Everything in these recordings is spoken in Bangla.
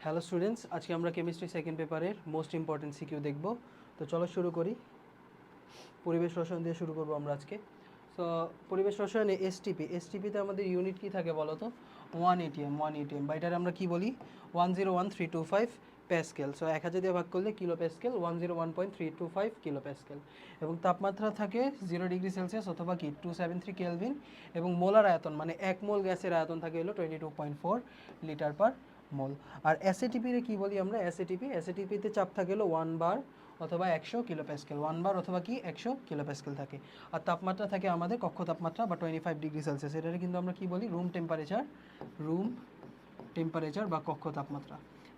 হ্যালো স্টুডেন্টস, আজকে আমরা কেমিস্ট্রি সেকেন্ড পেপারের মোস্ট ইম্পর্টেন্ট সিকিউ দেখব। তো চলো শুরু করি। পরিবেশ রসায়ন দিয়ে শুরু করব আমরা আজকে। সো পরিবেশ রসায়নে এসটিপিতে আমাদের ইউনিট কী থাকে বলো তো? 1 ATM বা এটার আমরা কি বলি 101325 প্যাসকেল। সো 1000 দিয়ে ভাগ করলে কিলো প্যাসকেল, 101.325 কিলো প্যাসকেল। এবং তাপমাত্রা থাকে 0 ডিগ্রি সেলসিয়াস অথবা কি 273 কেলভিন। এবং মোলার আয়তন মানে 1 মোল গ্যাসের আয়তন থাকে হলো 22.4 লিটার পার মোল। আর এসএটিপিতে কি বলি আমরা? এসএটিপিতে চাপ থাকে হলো 1 বার অথবা 100 কিলো প্যাসকেল। 1 বার অথবা কি 100 কিলো প্যাসকেল থাকে। আর তাপমাত্রা থাকে আমাদের কক্ষ তাপমাত্রা বা 25 ডিগ্রি সেলসিয়াস। এটাকে কিন্তু আমরা কি বলি? রুম টেম্পারেচার বা কক্ষ তাপমাত্রা।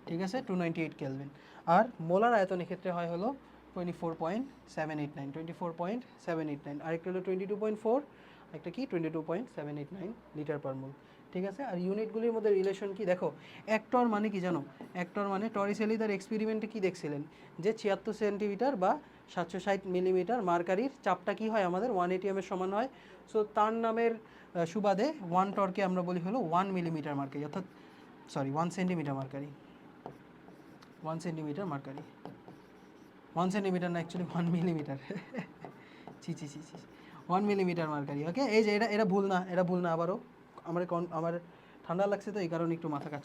ঠিক আছে, 298 কেলভিন। আর মোলার আয়তন এক্ষেত্রে হয় হলো 24.789 আরেকটা হলো 22.4, একটা কি 22.789 লিটার পার মোল। ঠিক আছে। আর ইউনিটগুলির মধ্যে রিলেশন কি দেখো, এক টর মানে কি জানো? এক টর মানে টরিসেলি তার এক্সপেরিমেন্টে কি দেখছিলেন যে 76 সেন্টিমিটার বা 760 মিলিমিটার মার্কারির চাপটা কি হয় আমাদের 1 ATM এর সমান হয়। সো তার নামের সুবাদে 1 টরকে আমরা বলি হলো 1 মিলিমিটার মার্কারি, অর্থাৎ 1 centimetre mercury. 1 centimetre mercury, 1 centimetre না, অ্যাকচুয়ালি 1 মিলিমিটার। ছি ছি ছি ছি 1 মিলিমিটার মার্কারি। ওকে, এই যে এটা ভুল না আবারও। আমার ঠান্ডা লাগছে তো এই কারণে একটু মাথা কাজ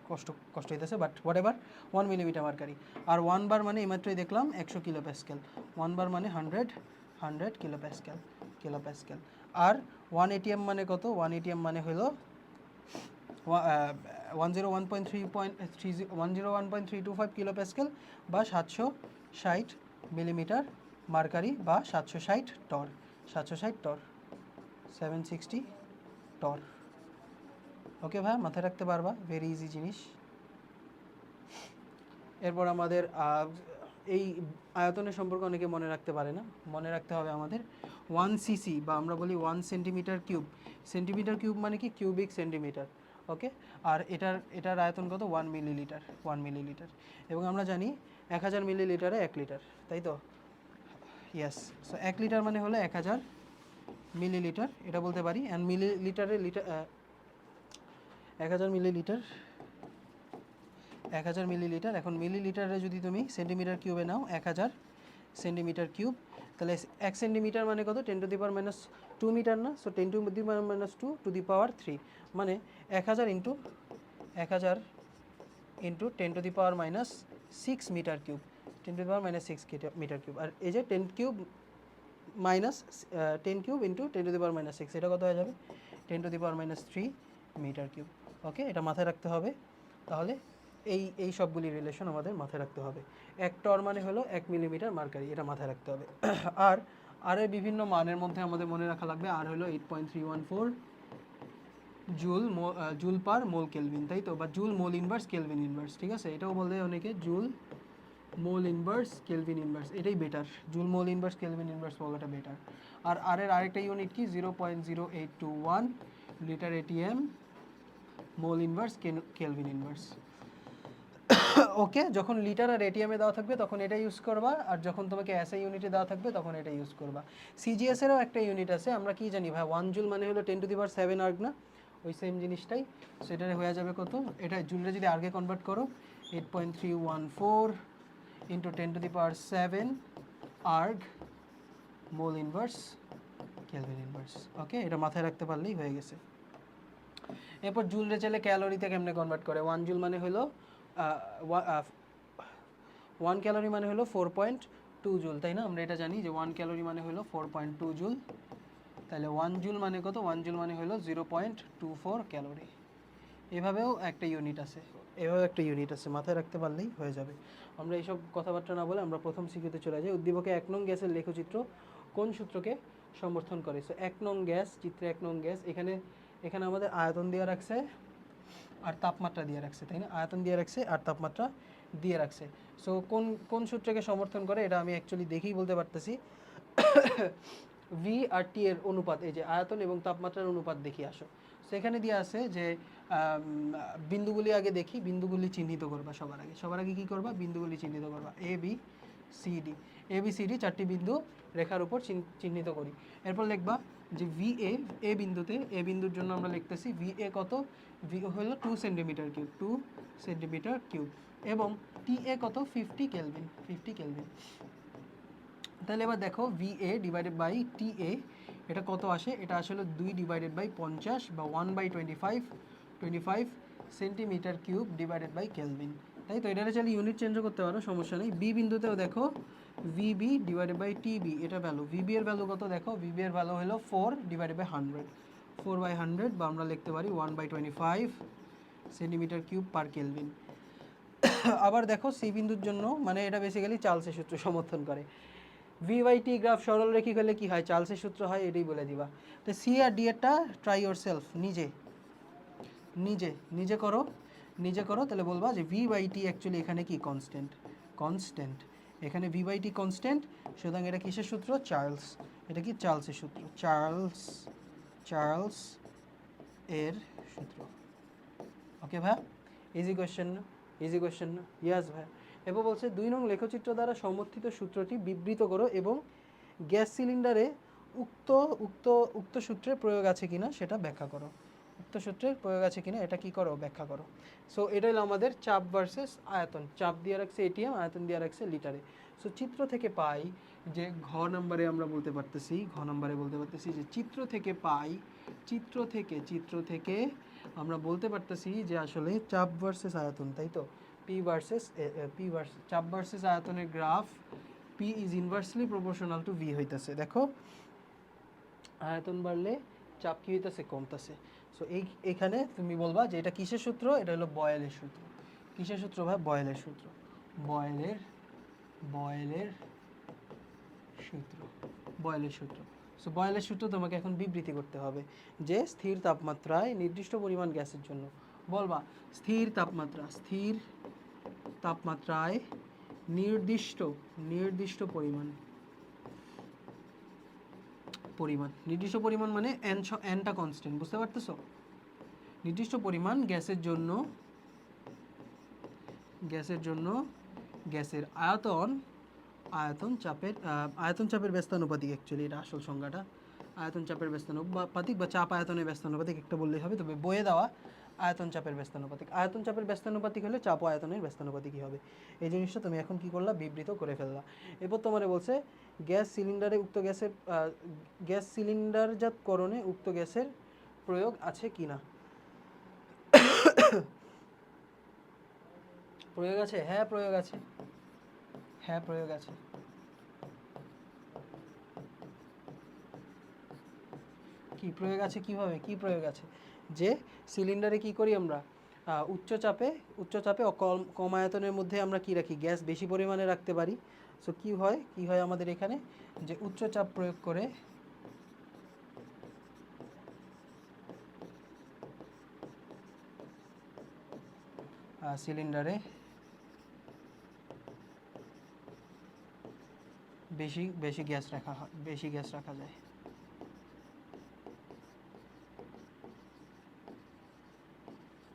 কষ্ট হইতেছে, but whatever. 1 millimetre mercury. আর 1 বার মানে এইমাত্রই দেখলাম 100 কিলো প্যাসকেল। 1 বার মানে 100 কিলো প্যাসকেল। আর 1 ATM মানে কত? 1 ATM মানে হলো 101.325 কিলো প্যাসকেল বা 760 মিলিমিটার মার্কারি বা 760 টর 760 টর। ওকে ভাই, মাথায় রাখতে পারবা, ভেরি ইজি জিনিস। এরপর আমাদের এই আয়তনের সম্পর্কে অনেকে মনে রাখতে পারে না। মনে রাখতে হবে আমাদের 1 cc বা আমরা বলি 1 সেন্টিমিটার কিউব। সেন্টিমিটার কিউব মানে কি কিউবিক সেন্টিমিটার। ওকে। আর এটার আয়তন কত? 1 মিলিলিটার। এবং আমরা জানি 1000 মিলিলিটারে 1 লিটার, তাই তো? ইয়েস। সো 1 লিটার মানে হলো 1000 মিলিলিটার, এটা বলতে পারি। অ্যান্ড মিলিলিটারে 1000 মিলিলিটার 1000 মিলিলিটার। এখন মিলিলিটারে যদি তুমি সেন্টিমিটার কিউবে নাও 1000 সেন্টিমিটার কিউব, তাহলে 1 সেন্টিমিটার মানে কত? 10⁻² মিটার না? সো 10⁻² টু দি পাওয়ার 3 মানে 1000 into 10⁻6 metre cube. 10⁻6 metre cube. আর এই যে 10 কিউব ইন্টু 10⁻6, এটা কত হয়ে যাবে? 10⁻³ মিটার কিউব। ওকে, এটা মাথায় রাখতে হবে। তাহলে এই সবগুলি রিলেশন আমাদের মাথায় রাখতে হবে। এক টর মানে হলো 1 মিলিমিটার মার্কারি, এটা মাথায় রাখতে হবে। আর এর বিভিন্ন মানের মধ্যে আমাদের মনে রাখা লাগবে। আর হলো 8.314 জুল পার মোল কেলভিন, তাই তো? বা joule mole inverse kelvin inverse. ঠিক আছে, এটাও বলতে অনেকে joule mole inverse kelvin inverse, এটাই better. Joule mole inverse kelvin inverse বলাটা বেটার। আর এর আরেকটা ইউনিট কি 0.0821 litre ATM mole inverse kelvin inverse. Okay, যখন লিটার আর ATM দেওয়া থাকবে তখন এটা ইউজ করবা, আর যখন তোমাকে SI ইউনিটে দেওয়া থাকবে তখন এটা ইউজ করবা। CGS এরও একটা ইউনিট আছে, আমরা কি জানি ভাই? 1 জুল মানে হলো 10⁻7 আর্গ না? ওই সেম জিনিসটাই। সেটারে হয়ে যাবে কত? এটা জুলরে যদি আর্গে কনভার্ট করো 8.314 into 10⁻7 erg mole inverse kelvin inverse. Okay, এটা মাথায় রাখতে পারলেই হয়ে গেছে। এরপর জুলরে চাইলে ক্যালোরিতে কেমনে কনভার্ট করে? 1 জুল মানে হলো 1 ক্যালোরি মানে হলো 4.2 জুল, তাই না? আমরা এটা জানি যে 1 ক্যালোরি মানে হলো 4.2 জুল। তাহলে 1 জুল মানে কত? 1 জুল মানে হলো 0.24 ক্যালোরি। এভাবেও একটা ইউনিট আছে, মাথায় রাখতে পারলেই হয়ে যাবে। আমরা এইসব কথাবার্তা না বলে আমরা প্রথম সিকিউতে চলে যাই। উদ্দীপকে 1 নং গ্যাসের লেখচিত্র কোন সূত্রকে সমর্থন করে? সো 1 নং গ্যাস, চিত্রে 1 নং গ্যাস, এখানে আমাদের আয়তন দেওয়া রাখছে আর তাপমাত্রা দিয়ে রাখছে, তাই না? আয়তন দিয়ে রাখছে আর তাপমাত্রা দিয়ে রাখছে। সো কোন সূত্রকে সমর্থন করে এটা আমি অ্যাকচুয়ালি দেখেই বলতে পারতেছি। ভি আর টি এর অনুপাত, এই যে আয়তন এবং তাপমাত্রার অনুপাত দেখি আসো। সেখানে দিয়ে আছে যে বিন্দুগুলি আগে দেখি, বিন্দুগুলি চিহ্নিত করবা সবার আগে কী করবা? বিন্দুগুলি চিহ্নিত করবা। A B সিডি, ABCD চারটি বিন্দু রেখার উপর চিহ্নিত করি। এরপর লিখবা যে VA, এ বিন্দুতে, এ বিন্দুর জন্য আমরা লিখতেছি VA কত, VA হলো 2 সেন্টিমিটার কিউব, 2 সেন্টিমিটার কিউব, এবং TA কত 50 কেলভিন, 50 কেলভিন। তাহলে এবার দেখো VA ডিভাইডেড বাই TA এটা কত আসে, এটা আসলে 2 ডিভাইডেড বাই 50 বা 1/25 centimetre cube divided by kelvin, তাই তো। এটা চাইলে ইউনিট চেঞ্জ করতে পারো, সমস্যা নেই। বি বিন্দুতেও দেখো VB ডিভাইডেড বাই TB এটা ভ্যালু, VB এর ভ্যালু কত দেখো, VB এর ভ্যালু হলো 4 ডিভাইডেড বাই 100, 4/100, বা আমরা লিখতে পারি 1/25 সেন্টিমিটার কিউব পার কেলভিন। আবার দেখো সি বিন্দুর জন্য, মানে এটা বেসিক্যালি চার্লসের সূত্র সমর্থন করে। V/T গ্রাফ সরলরেখী হলে কি হয়, চার্লসের সূত্র হয়, এটাই বলে দিবা। তো সি আর ডি এরটা ট্রাই ইয়োর সেলফ, নিজে নিজে নিজে করো, নিজে করো, তাহলে বলবা যে V/T অ্যাকচুয়ালি এখানে কি কনস্ট্যান্ট, কনস্ট্যান্ট, এখানে V/T কনস্ট্যান্ট, সুতরাং এটা কিসের সূত্র, চার্লস, এটা কি চার্লসের সূত্র, চার্লস, চার্লস এর সূত্র। ওকে ভাই, ইজি কোয়েশ্চেন না, ইজি কোয়েশ্চেন না, ইয়াস ভাই। এবার বলছে 2 নং লেখচিত্র দ্বারা সমর্থিত সূত্রটি বিবৃত করো এবং গ্যাস সিলিন্ডারে উক্ত উক্ত উক্ত সূত্রের প্রয়োগ আছে কিনা সেটা ব্যাখ্যা করো, উক্ত সূত্রের প্রয়োগ আছে কিনা এটা কি করো, ব্যাখ্যা করো। সো এটা হলো আমাদের চাপ ভার্সেস আয়তন, চাপ দিয়ে রাখছে এটিএম, আয়তন দিয়ে রাখছে লিটারে। সো চিত্র থেকে পাই যে ঘ নাম্বারে আমরা বলতে পারতেছি, ঘ নাম্বারে বলতে পারতেছি যে চিত্র থেকে পাই, চিত্র থেকে আমরা বলতে পারতেছি যে আসলে চাপ ভার্সেস আয়তন, তাই তো, পি ভার্সেস চাপ ভার্সেস আয়তনের graph P is inversely proportional to V হইতেছে। দেখো আয়তন বাড়লে চাপ কি হইতেছে, কমতেছে। সো এইখানে তুমি বলবা যে এটা কিসের সূত্র, এটা হলো বয়েলের সূত্র। কিসের সূত্র ভাই, বয়েলের সূত্র, বয়েলের সূত্র, বয়েলের সূত্র। সো বয়েলের সূত্র তোমাকে এখন বিবৃতি করতে হবে যে স্থির তাপমাত্রায় নির্দিষ্ট পরিমাণ গ্যাসের জন্য, বলবা স্থির তাপমাত্রায় নির্দিষ্ট পরিমাণ মানে এনটা কনস্ট্যান্ট, বুঝতে পারতেছো, নির্দিষ্ট পরিমাণ গ্যাসের জন্য গ্যাসের আয়তন চাপের ব্যস্তানুপাতিক, অ্যাকচুয়ালি এটা আসল সংজ্ঞাটা, আয়তন চাপের ব্যস্তানুপাতিক বা চাপ আয়তনের ব্যস্তানুপাতিক একটা বললেই হবে, তবে বইয়ে দেওয়া আয়তন চাপের ব্যস্তানুপাতিক, আয়তন চাপের ব্যস্তানুপাতিক হলে চাপ আয়তনের ব্যস্তানুপাতিকই হবে। এই জিনিসটা তুমি এখন কি করলা, বিবৃত করে ফেললা। এরপর তোমারে বলছে গ্যাস সিলিন্ডারজাতকরণে উক্ত গ্যাসের প্রয়োগ আছে কিনা। প্রয়োগ আছে, হ্যাঁ প্রয়োগ আছে, হ্যাঁ প্রয়োগ আছে। কি প্রয়োগ আছে, কিভাবে, কি প্রয়োগ আছে, যে সিলিন্ডারে কি করি আমরা, উচ্চ চাপে কম আয়তনের মধ্যে আমরা কি রাখি, গ্যাস বেশি পরিমাণে রাখতে পারি। সো কি হয় আমাদের এখানে, যে উচ্চ চাপ প্রয়োগ করে সিলিন্ডারে বেশি গ্যাস রাখা যায়।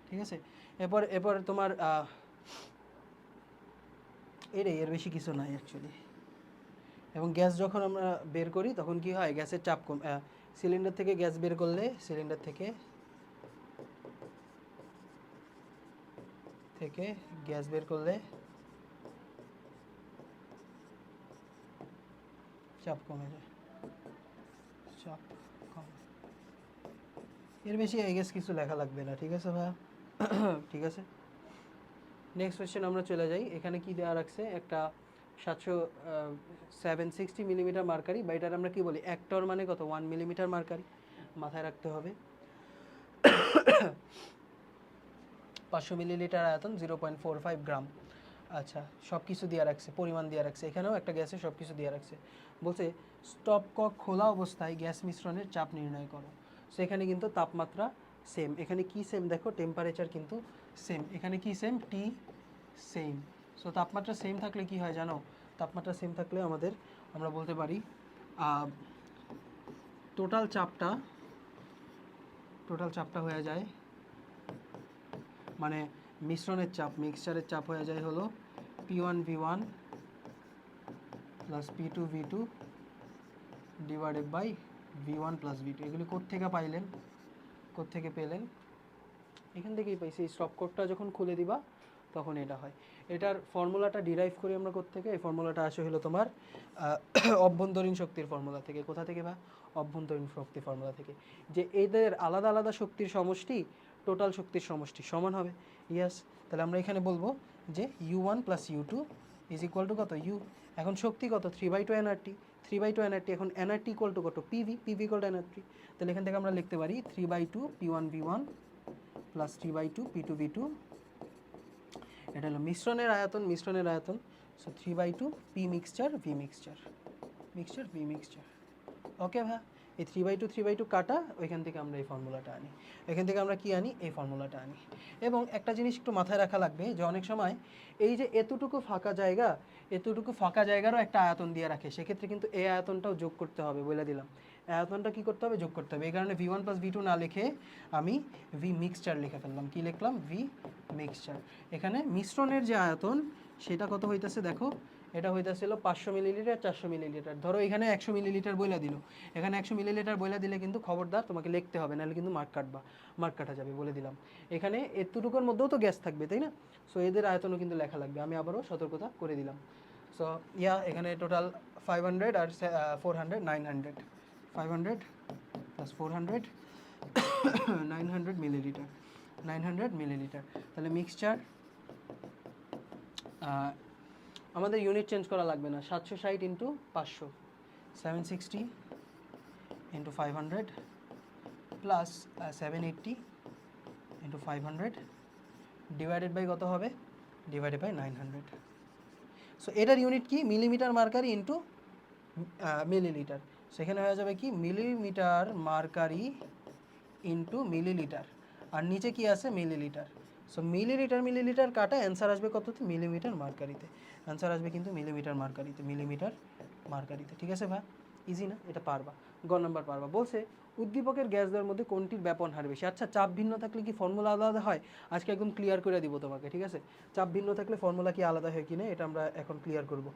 ঠিক আছে, এরপর তোমার এর বেশি কিছু নাই অ্যাকচুয়ালি। এবং গ্যাস যখন আমরা বের করি তখন কি হয়, গ্যাসের চাপ কম, সিলিন্ডার থেকে গ্যাস বের করলে সিলিন্ডার থেকে গ্যাস বের করলে চাপ কমে যায়, চাপ কম, এর বেশি আই গেস কিছু লেখা লাগবে না। ঠিক আছে ভাইয়া, ঠিক আছে। নেক্সট কোয়েশ্চেন আমরা চলে যাই। এখানে কি দেওয়া রাখছে, একটা 760 মিলিমিটার মার্কারি, বা এটার আমরা কি বলি, অ্যাক্টর মানে কত, 1 মিলিমিটার মার্কারি, মাথায় রাখতে হবে। 500 মিলিলিটার আয়তন, 0.45 গ্রাম। আচ্ছা, সব কিছু দিয়ে রাখছে, পরিমাণ দিয়ে রাখছে, এখানেও একটা গ্যাসে সব কিছু দিয়ে রাখছে। বলছে স্টপ কক খোলা অবস্থায় গ্যাস মিশ্রণের চাপ নির্ণয় করো। সো এখানে কিন্তু তাপমাত্রা সেম, এখানে কি সেম দেখো, টেম্পারেচার কিন্তু সেম, এখানে কি সেম, টি সেম। সো তাপমাত্রা সেম থাকলে কি হয় জানো, তাপমাত্রা সেম থাকলে আমরা বলতে পারি টোটাল চাপটা হয়ে যায়, মানে মিশ্রণের চাপ, মিক্সচারের চাপ হয়ে যায় হলো P1V1 plus P2V2 divided by V1 plus V2। এগুলি কোত্থেকে পাইলেন, কোত্থেকে পেলেন? এখান থেকেই পাইছি। স্টপ কোডটা যখন খুলে দিবা তখন এটা হয়। এটার ফর্মুলাটা ডিরাইভ করি আমরা কোত্থেকে? এই ফর্মুলাটা আসে হলো তোমার অভ্যন্তরীণ শক্তির ফর্মুলা থেকে। কোথা থেকে বা? অভ্যন্তরীণ শক্তির ফর্মুলা থেকে, যে এদের আলাদা আলাদা শক্তির সমষ্টি টোটাল শক্তির সমষ্টি সমান হবে। ইয়াস, তাহলে আমরা এখানে বলবো যে U1 plus U2 is equal two কত? U। এখন শক্তি কত? 3/2 nRT। 3/2 nRT, এখন nRT ইকুয়াল টু কত? PV। PV equal to nRT। তাহলে এখান থেকে আমরা লিখতে পারি 3/2 P1V1 প্লাস 3/2 P2V2। এটা হলো মিশ্রণের আয়তন, মিশ্রণের আয়তন। So 3/2 P mixture V mixture, mixture V mixture. Okay ভাই, এই 3/2 কাটা, ওইখান থেকে আমরা এই ফর্মুলাটা আনি। এখান থেকে আমরা কি আনি? এই ফর্মুলাটা আনি। এবং একটা জিনিস একটু মাথায় রাখা লাগবে, যে অনেক সময় এই যে এতটুকু ফাঁকা জায়গা, এতটুকু ফাঁকা জায়গারও একটা আয়তন দিয়ে রাখে, সেক্ষেত্রে কিন্তু এই আয়তনটাও যোগ করতে হবে, বলে দিলাম। আয়তনটা কি করতে হবে? যোগ করতে হবে। এই কারণে V1 প্লাস V2 না লিখে আমি V মিক্সচার লিখে ফেললাম। কি লিখলাম? V mixture. এখানে মিশ্রণের যে আয়তন সেটা কত হইতেছে দেখো, এটা হইতেছিল 500 মিলিলিটার, 400 মিলিলিটার। ধরো এখানে 100 মিলিলিটার বইলা দিল, এখানে 100 মিলিলিটার বইলা দিলে কিন্তু খবরদার তোমাকে লিখতে হবে, নাহলে কিন্তু মার্ক কাটবা, মার্ক কাটা যাবে, বলে দিলাম। এখানে এতটুকুর মধ্যেও তো গ্যাস থাকবে, তাই না? সো এদের আয়তনও কিন্তু লেখা লাগবে, আমি আবারও সতর্কতা করে দিলাম। সো এখানে টোটাল 500 আর 400 900, 500 প্লাস 400 900 মিলিলিটার, 900 মিলিলিটার। তাহলে মিক্সচার, আমাদের ইউনিট চেঞ্জ করা লাগবে না, 760 into 500, 760 into 500 plus 780 into 500 divided by কত হবে? Divided by 900। সো এটার ইউনিট কি? Millimetre mercury into millilitre. সেখানে হয়ে যাবে কি? মিলিমিটার মার্কারি ইন্টু মিলিলিটার, আর নিচে কি আছে? মিলিলিটার। সো মিলিলিটার মিলিলিটার কাটা, অ্যান্সার আসবে কততে? মিলিমিটার মার্কারিতে। অ্যান্সার আসবে কিন্তু মিলিমিটার মার্কারিতে, মিলিমিটার মার্কারিতে। ঠিক আছে ভাই, ইজি না? এটা পারবা, গ নাম্বার পারবা। বলছে উদ্দীপকের গ্যাসদের মধ্যে কোনটির ব্যাপন হার বেশি? আচ্ছা, চাপ ভিন্ন থাকলে কি ফর্মুলা আলাদা হয়? আজকে একদম ক্লিয়ার করে দিব তোমাকে, ঠিক আছে? চাপ ভিন্ন থাকলে ফর্মুলা কি আলাদা হয় কিনা এটা আমরা এখন ক্লিয়ার করব।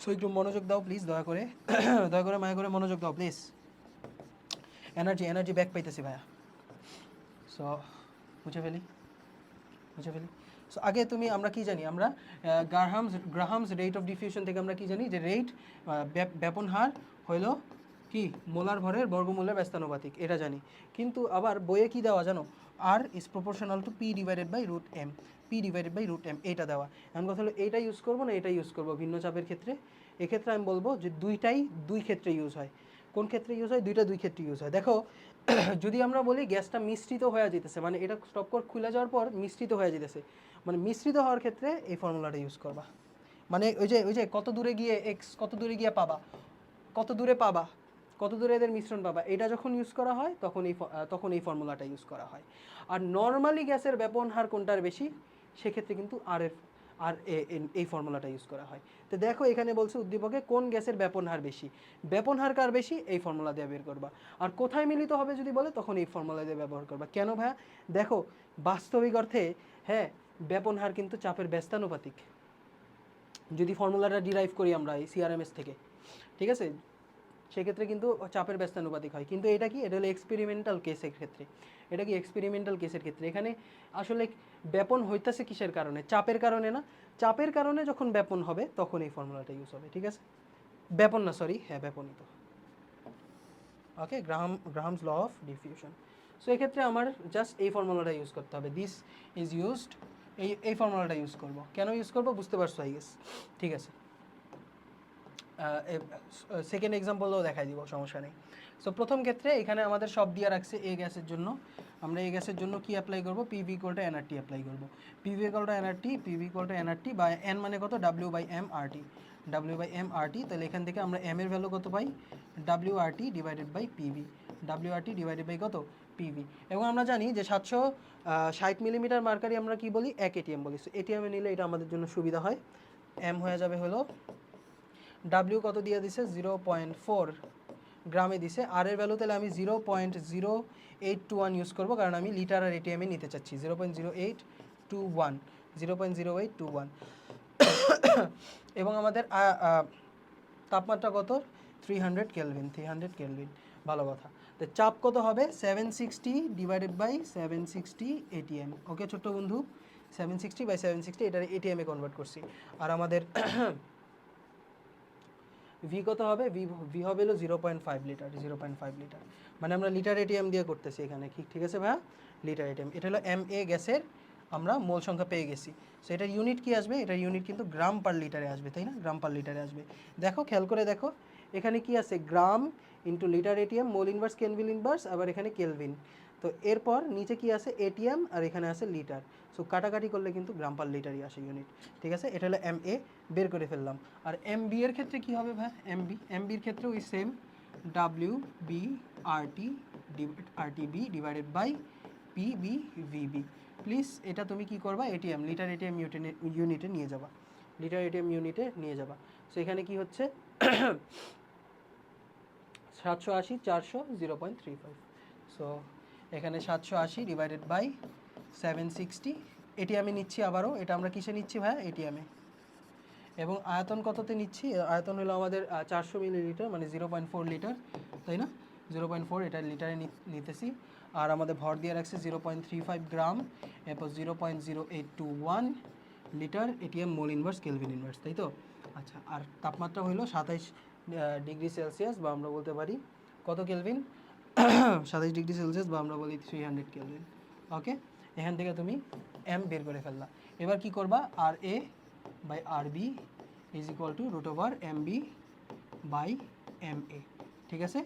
সো একটু মনোযোগ দাও প্লিজ, দয়া করে দয়া করে মায়া করে মনোযোগ দাও প্লিজ। এনার্জি এনার্জি ব্যাক পাইতেছি ভাইয়া। সো মুছে ফেলি, মুছে ফেলি। সো আগে তুমি, আমরা কি জানি? আমরা গ্রাহামস রেট অফ ডিফিউশন থেকে আমরা কি জানি? যে রেট, ব্যাপন হার হইল কি? মোলার ভরের বর্গমূলের ব্যস্তানুপাতিক, এটা জানি। কিন্তু আবার বইয়ে কি দেওয়া জানো? R is proportional to P divided by root M, P divided by root M, এটা দেওয়া। এমন কথা হলো এইটা ইউজ করবো না এটা ইউজ করবো ভিন্ন চাপের ক্ষেত্রে? এক্ষেত্রে আমি বলবো যে দুইটাই দুই ক্ষেত্রে ইউজ হয়। কোন ক্ষেত্রে ইউজ হয়? দুই ক্ষেত্রে ইউজ হয়। দেখো, যদি আমরা বলি গ্যাসটা মিশ্রিত হয়ে যেতেছে, মানে এটা স্টপ কোড খুলে যাওয়ার পর মিশ্রিত হয়ে যেতেছে, মানে মিশ্রিত হওয়ার ক্ষেত্রে এই ফর্মুলাটা ইউজ করবা। মানে ওই যে কত দূরে গিয়ে এক্স, কত দূরে গিয়ে পাবা, কত দূরে পাবা, কত দূরে এদের মিশ্রণ পাবা, এটা যখন ইউজ করা হয় তখন এই ফর্মুলাটা ইউজ করা হয়। আর নর্মালি গ্যাসের ব্যাপন হার কোনটার বেশি, সেক্ষেত্রে কিন্তু এই ফর্মুলাটা ইউজ করা হয়। তো দেখো এখানে বলছে উদ্দীপকে কোন গ্যাসের ব্যাপন হার বেশি, ব্যাপন হার কার বেশি, এই ফর্মুলা দিয়ে বের করবা। আর কোথায় মিলিত হবে যদি বলে, তখন এই ফর্মুলা দিয়ে ব্যবহার করবা। কেন ভাইয়া? দেখো বাস্তবিক অর্থে হ্যাঁ, ব্যাপন হার কিন্তু চাপের ব্যস্তানুপাতিক, যদি ফর্মুলাটা ডিরাইভ করি আমরা এই সিআরএমএস থেকে, ঠিক আছে? সেক্ষেত্রে কিন্তু চাপের ব্যস্তানুপাতিক হয়। কিন্তু এটা কি? এটা হলো এক্সপেরিমেন্টাল কেসের ক্ষেত্রে। এটা কি? এক্সপেরিমেন্টাল কেসের ক্ষেত্রে। এখানে আসলে ব্যাপন হইতেছে কিসের কারণে? চাপের কারণে না? চাপের কারণে যখন ব্যাপন হবে তখন এই ফর্মুলাটা ইউজ হবে, ঠিক আছে? ব্যাপন না, সরি, হ্যাঁ ব্যাপনই তো। Okay, Graham's law of diffusion. So এক্ষেত্রে আমার জাস্ট এই ফর্মুলাটা ইউজ করতে হবে, দিস ইজ ইউজড, এই ফর্মুলাটা ইউজ করব। কেন ইউজ করব বুঝতে পারছো আই গেস? ঠিক আছে, সেকেন্ড এক্সাম্পলও দেখাই দিব, সমস্যা নেই। সো প্রথম ক্ষেত্রে এখানে আমাদের সব দিয়ে রাখছে এ গ্যাসের জন্য। আমরা এই গ্যাসের জন্য কি অ্যাপ্লাই করব? PV equal to NRT apply করব। PV equal to NRT, PV equal to NRT বা এন মানে কত? W by M RT, W by M RT. তাহলে এখান থেকে আমরা এম এর ভ্যালু কত পাই? W RT divided by PV, W RT divided by কত? পিভি। এবং আমরা জানি যে 760 মিলিমিটার মার্কারি আমরা কি বলি? 1 এটিএম বলি। সো এটিএমে নিলে এটা আমাদের জন্য সুবিধা হয়। এম হয়ে যাবে হলো, ডাব্লিউ কত দিয়ে দিছে? 0.4 গ্রামে দিছে। আর এর ভ্যালু তাহলে আমি 0.0821 ইউজ করবো, কারণ আমি লিটার আর এটিএমে নিতে চাচ্ছি। 0.0821, 0.0821। এবং আমাদের তাপমাত্রা কত 300 কেলভিন, 300 কেলভিন, ভালো কথা। তো চাপ কত হবে 760 ডিভাইডেড বাই 760 এটিএম। ওকে ছোট্ট বন্ধু, 760 বাই 760 এটা এটিএমে কনভার্ট করছি। আর আমাদের ভি কত হবে, ভি হবে হলো 0.5 লিটার, 0.5 লিটার, মানে আমরা লিটার এটিএম দিয়ে করতেছি এখানে, ঠিক আছে ভাইয়া, লিটার এটিএম। এটা হলো এম এ গ্যাসের আমরা মোল সংখ্যা পেয়ে গেছি। সো এটার ইউনিট কি আসবে, এটার ইউনিট কিন্তু গ্রাম পার লিটারে আসবে, তাই না, গ্রাম পার লিটারে আসবে। দেখো খেয়াল করে দেখো এখানে কি আছে, gram into litre atm, mole inverse kelvin inverse, আবার এখানে কেলভিন। তো এরপর নিচে কি আছে এটিএম, আর এখানে আছে লিটার। সো কাটাকাটি করলে কিন্তু গ্রাম পার লিটারই আসে ইউনিট, ঠিক আছে। এটা হলো এম এ, বের করে ফেললাম। আর এম বি এর ক্ষেত্রে কি হবে ভাই, এম বির ক্ষেত্রে ওই same W B R T B divided by P B V B. Please এটা তুমি কি করবা, এটিএম লিটার এটিএম ইউনিটে নিয়ে যাবা, লিটার এটিএম ইউনিটে নিয়ে যাবা। সো এখানে কি হচ্ছে 780 400 0.35। সো এখানে 780 ডিভাইডেড বাই 760, এটিএমে নিচ্ছি আবারও, এটা আমরা কিসে নিচ্ছি ভাই, এটিএমে। এবং আয়তন কততে নিচ্ছি, আয়তন হলো আমাদের 400 মিলিলিটার, মানে 0.4 লিটার, তাই না, 0.4 এটা লিটারে নিতেছি। আর আমাদের ভর দিয়ে রাখছে 0.35 গ্রাম, এরপর 0.0821 litre atm mole inverse kelvin inverse, তাই তো। আচ্ছা, আর তাপমাত্রা হলো 27 ডিগ্রি সেলসিয়াস, বা আমরা বলতে পারি কত কেলভিন 27 ডিগ্রি সেলসিয়াস, বা আমরা বলি 300 কেলভিন। ওকে, এখান থেকে তুমি এম বের করে ফেললা। এবার কি করবা, R A by R B is equal to root over M B by M A, ঠিক আছে,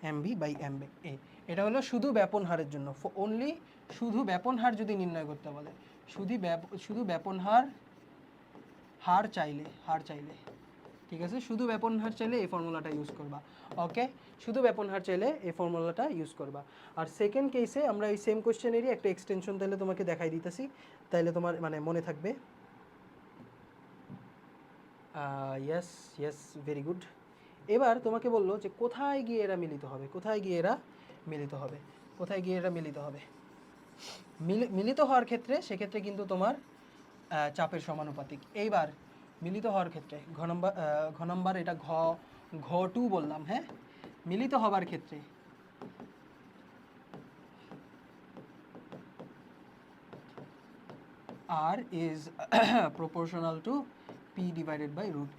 M B by M A. এটা হলো শুধু ব্যাপন হারের জন্য, অনলি শুধু ব্যাপন হার যদি নির্ণয় করতে বলে, শুধু ব্যাপন হার চাইলে, ঠিক আছে, শুধু ব্যাপন হার চাইলে এই ফর্মুলাটা ইউজ করবা। ওকে, শুধু ব্যাপন হার চাইলে এই ফর্মুলাটা ইউজ করবা। আর সেকেন্ড কেসে আমরা এই সেম কোশ্চেনেরই একটা এক্সটেনশন তাহলে তোমাকে দেখাই দিতেছি, তাইলে তোমার মানে মনে থাকবে। Yes yes, very good. এবার তোমাকে বললো যে কোথায় গিয়ে এরা মিলিত হবে, মিলিত হওয়ার ক্ষেত্রে সেক্ষেত্রে কিন্তু তোমার চাপের সমানুপাতিক। এইবার মিলিত হওয়ার ক্ষেত্রে ঘ নম্বর এটা ঘ2 বললাম, হ্যাঁ, মিলিত হবার ক্ষেত্রে R is proportional to P divided by root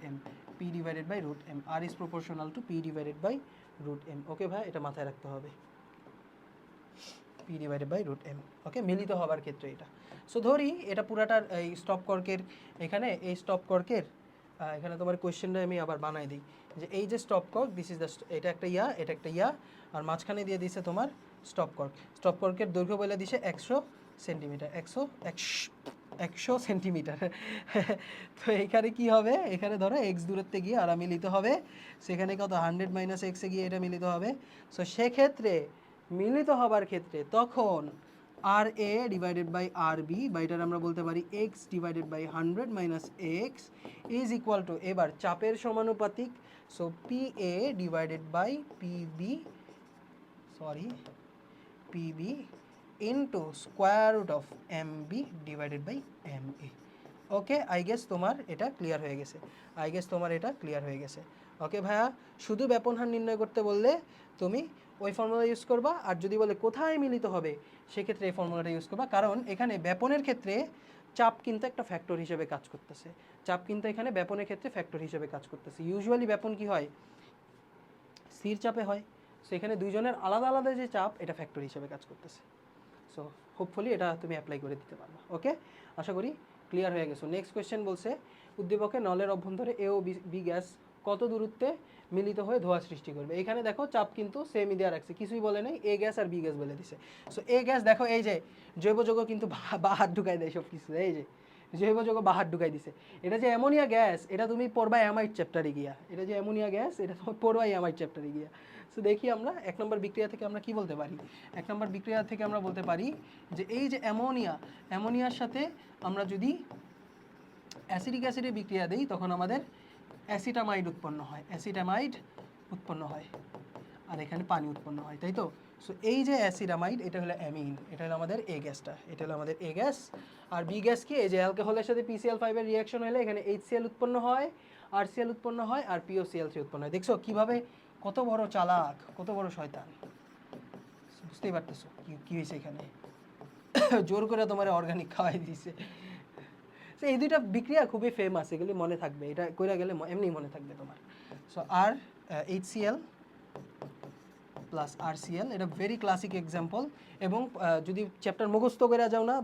m, R is proportional to P divided by root m। ওকে ভাই, এটা মাথায় রাখতে হবে, P divided by root m। ওকে, মিলিত হবার ক্ষেত্রে এটা। সো ধরি এটা পুরাটার এই স্টপ কর্কের, এখানে এই স্টপ কর্কের এখানে তোমার কোয়েশ্চেনটা আমি আবার বানাই দিই, যে এই যে stop cork, this is the, এটা একটা ইয়া, আর মাঝখানে দিয়ে দিছে তোমার স্টপ কর্কের দৈর্ঘ্য বলে দিছে 100 সেন্টিমিটার, 100 সেন্টিমিটার। তো এখানে কি হবে, এখানে ধরো এক্স দূরত্বে গিয়ে আর মিলিত হবে, সেখানে কত 100 মাইনাস এক্সে গিয়ে এটা মিলিত হবে। সো সেক্ষেত্রে মিলিত হবার ক্ষেত্রে তখন R A divided by R B, বা এটার আমরা বলতে পারি X divided by 100 minus X is equal to, এবার চাপের সমানুপাতিক, so P A divided by P B into square root of M B divided by M A. Okay, I guess তোমার এটা ক্লিয়ার হয়ে গেছে। ওকে ভাইয়া, শুধু ব্যাপন হার নির্ণয় করতে বললে তুমি ওই ফর্মুলা ইউজ করবা, আর যদি বলে কোথায় মিলিত হবে সেক্ষেত্রে এই ফর্মুলাটা ইউজ করবা, কারণ এখানে ব্যাপনের ক্ষেত্রে চাপ কিন্তু একটা ফ্যাক্টর হিসেবে কাজ করতেছে, এখানে ব্যাপনের ক্ষেত্রে ফ্যাক্টর হিসেবে কাজ করতেছে। ইউজুয়ালি ব্যাপন কি হয়, স্থির চাপে হয়। সো এখানে দুইজনের আলাদা আলাদা যে চাপ, এটা ফ্যাক্টর হিসেবে কাজ করতেছে। সো হোপফুলি এটা তুমি অ্যাপ্লাই করে দিতে পারবা। ওকে, আশা করি ক্লিয়ার হয়ে গেছো। নেক্সট কোয়েশ্চেন বলছে, উদ্দীপকে নলের অভ্যন্তরে এ ও বি গ্যাস কত দূরত্বে মিলিত হয়ে ধোঁয়া সৃষ্টি করবে। এখানে দেখো চাপ কিন্তু সেমই দেওয়া রাখছে, কিছুই বলে নাই, এ গ্যাস আর বি গ্যাস বলে দিছে। সো এ গ্যাস দেখো, এই যে জৈব যৌগ কিন্তু বাহার ঢুকাই দেয় সব কিছু, এই যে জৈব যৌগ বাহার ঢুকাই দিছে। এটা যে অ্যামোনিয়া গ্যাস, এটা তুমি পড়বা অ্যামাইড চ্যাপ্টারে গিয়া, এটা তুমি পড়বা অ্যামাইড চ্যাপ্টারে গিয়া। সো দেখি আমরা 1 নম্বর বিক্রিয়া থেকে আমরা কি বলতে পারি। 1 নম্বর বিক্রিয়া থেকে আমরা বলতে পারি যে এই যে অ্যামোনিয়ার সাথে আমরা যদি অ্যাসিডিক অ্যাসিডে বিক্রিয়া দেই, তখন আমাদের অ্যাসিটামাইড উৎপন্ন হয়, আর এখানে পানি উৎপন্ন হয়, তাই তো। সো এই যে অ্যাসিডামাইড এটা হলো অ্যামিন, এটা হলো আমাদের এ গ্যাসটা, এটা হলো আমাদের এ গ্যাস। আর বি গ্যাস কি, এই যে অ্যালকোহলের সাথে PCl5 এর রিঅ্যাকশন হলে এখানে HCl উৎপন্ন হয়, RCl উৎপন্ন হয়, আর POCl3 উৎপন্ন হয়। দেখছো কিভাবে, কত বড় চালাক, কত বড় শয়তান, বুঝতেই পারতেছো কি হয়েছে এখানে। জোর করে তোমার অর্গানিক খাওয়াই দিয়েছে। সো এই দুইটা বিক্রিয়া খুবই ফেমাস, এগুলি মনে থাকবে, এটা কইরা গেলে এমনি মনে থাকবে তোমার। সো আর HCl প্লাস RCl, এটা ভেরি ক্লাসিক এক্সাম্পল। এবং যদি চ্যাপ্টার মুখস্থ করে যাও না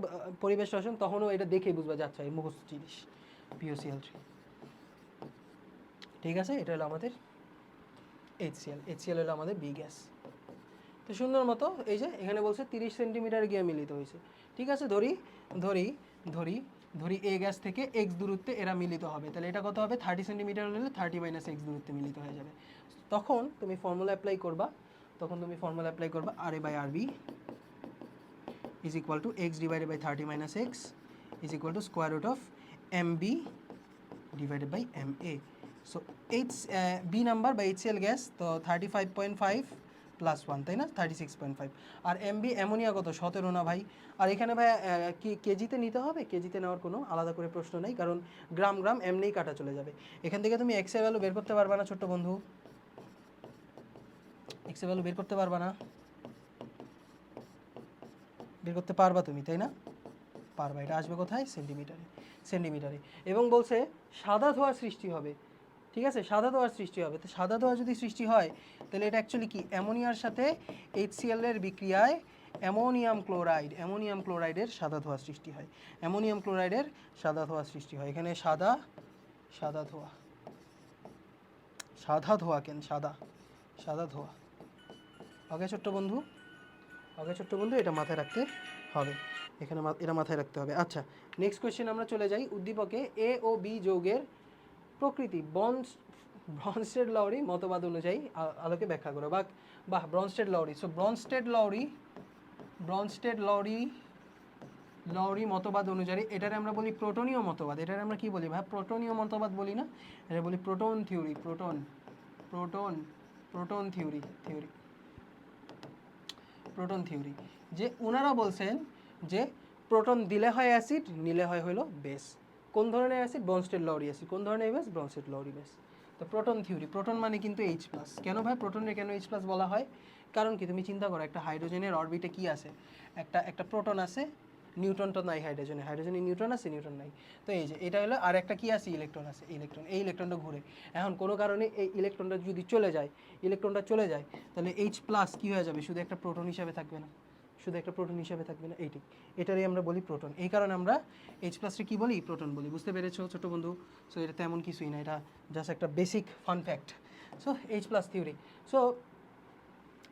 পরিবেশ রসায়ন, তখনও এটা দেখেই বুঝবা যাচ্ছে এই মুখস্থ জিনিস, POCl3। ঠিক আছে, এটা হলো আমাদের HCl হলো আমাদের বি গ্যাস। তো সুন্দর মতো এই যে এখানে বলছে 30 সেন্টিমিটার গিয়ে মিলিত হয়েছে। ঠিক আছে, ধরি ধরি ধরি ধরি এ গ্যাস থেকে এক্স দূরত্বে এরা মিলিত হবে, তাহলে এটা কত হবে, 30 সেন্টিমিটার হলে 30 - x দূরত্বে মিলিত হয়ে যাবে। তখন তুমি ফর্মুলা অ্যাপ্লাই করবা, RA/RB is equal to x divided by 30 - x is equal to square root of MB divided by MA. So B number বা HCl গ্যাস তো 35.5 প্লাস 1, তাই না, 36.5। আর MB অ্যামোনিয়া কত, 17 না ভাই। আর এখানে ভাই কি কেজিতে নিতে হবে, কেজিতে নেওয়ার কোনো আলাদা করে প্রশ্ন নেই, কারণ গ্রাম গ্রাম এমনিই কাটা চলে যাবে। এখান থেকে তুমি এক্স এর ভ্যালু বের করতে পারবা না ছোট্ট বন্ধু, এক্স এর ভ্যালু বের করতে পারবা না, বের করতে পারবা তুমি, তাই না, পারবা। এটা আসবে কোথায়, সেন্টিমিটারে। এবং বলছে সাদা ধোঁয়া সৃষ্টি হবে। ঠিক আছে, সাদা ধোঁয়ার সৃষ্টি হবে। তো সাদা ধোঁয়া যদি সৃষ্টি হয় তাহলে এটা অ্যাকচুয়ালি কি, অ্যামোনিয়ার সাথে HCl এর বিক্রিয়ায় অ্যামোনিয়াম ক্লোরাইডের সাদা ধোঁয়া সৃষ্টি হয়, অ্যামোনিয়াম ক্লোরাইডের সাদা ধোঁয়া সৃষ্টি হয়। এখানে সাদা ধোঁয়া কেন, সাদা ধোঁয়া। ওকে ছোট্ট বন্ধু, এটা মাথায় রাখতে হবে, এখানে এটা মাথায় রাখতে হবে। আচ্ছা, নেক্সট কোয়েশ্চেন আমরা চলে যাই। উদ্দীপকে A ও B যৌগের প্রকৃতি ব্রনস্টেড লাউরি মতবাদ অনুযায়ী আলোকে ব্যাখ্যা করো। বাহ, ব্রনস্টেড লাউরি। সো ব্রনস্টেড লাউরি মতবাদ অনুযায়ী, এটারে আমরা বলি প্রোটনীয় মতবাদ। এটারে আমরা কি বলি ভাই, প্রোটনীয় মতবাদ বলি না, এটা বলি প্রোটন থিওরি, প্রোটন থিওরি। যে ওনারা বলছেন যে প্রোটন দিলে হয় অ্যাসিড, নিলে হয় হলো বেস। কোন ধরনের অ্যাসিড, ব্রনস্টেড লাউরি অ্যাসিড। কোন ধরনের বেস, ব্রনস্টেড লাউরি বেস। তো প্রোটন থিওরি, প্রোটন মানে কিন্তু H+। কেন ভাই প্রোটনের কেন H+ বলা হয়, কারণ কি তুমি চিন্তা করো, একটা হাইড্রোজেনের অরবিটে কি আছে, একটা প্রোটন আছে, নিউট্রনটা নাই হাইড্রোজেনে নিউট্রন আছে, নিউট্রন নাই। তো এই যে এটা হলো, আর একটা কি আছে, ইলেকট্রন আছে, এই ইলেকট্রনটা ঘুরে। এখন কোনো কারণে এই ইলেকট্রনটা যদি চলে যায়, তাহলে H+ কি হয়ে যাবে, শুধু একটা প্রোটন হিসাবে থাকবে না, এটারই আমরা বলি প্রোটন। এই কারণে আমরা H+ কি বলি, প্রোটন বলি। বুঝতে পেরেছো ছোট বন্ধু? সো এটা তেমন কিছুই না, এটা জাস্ট একটা basic fun fact. So H+ theory. So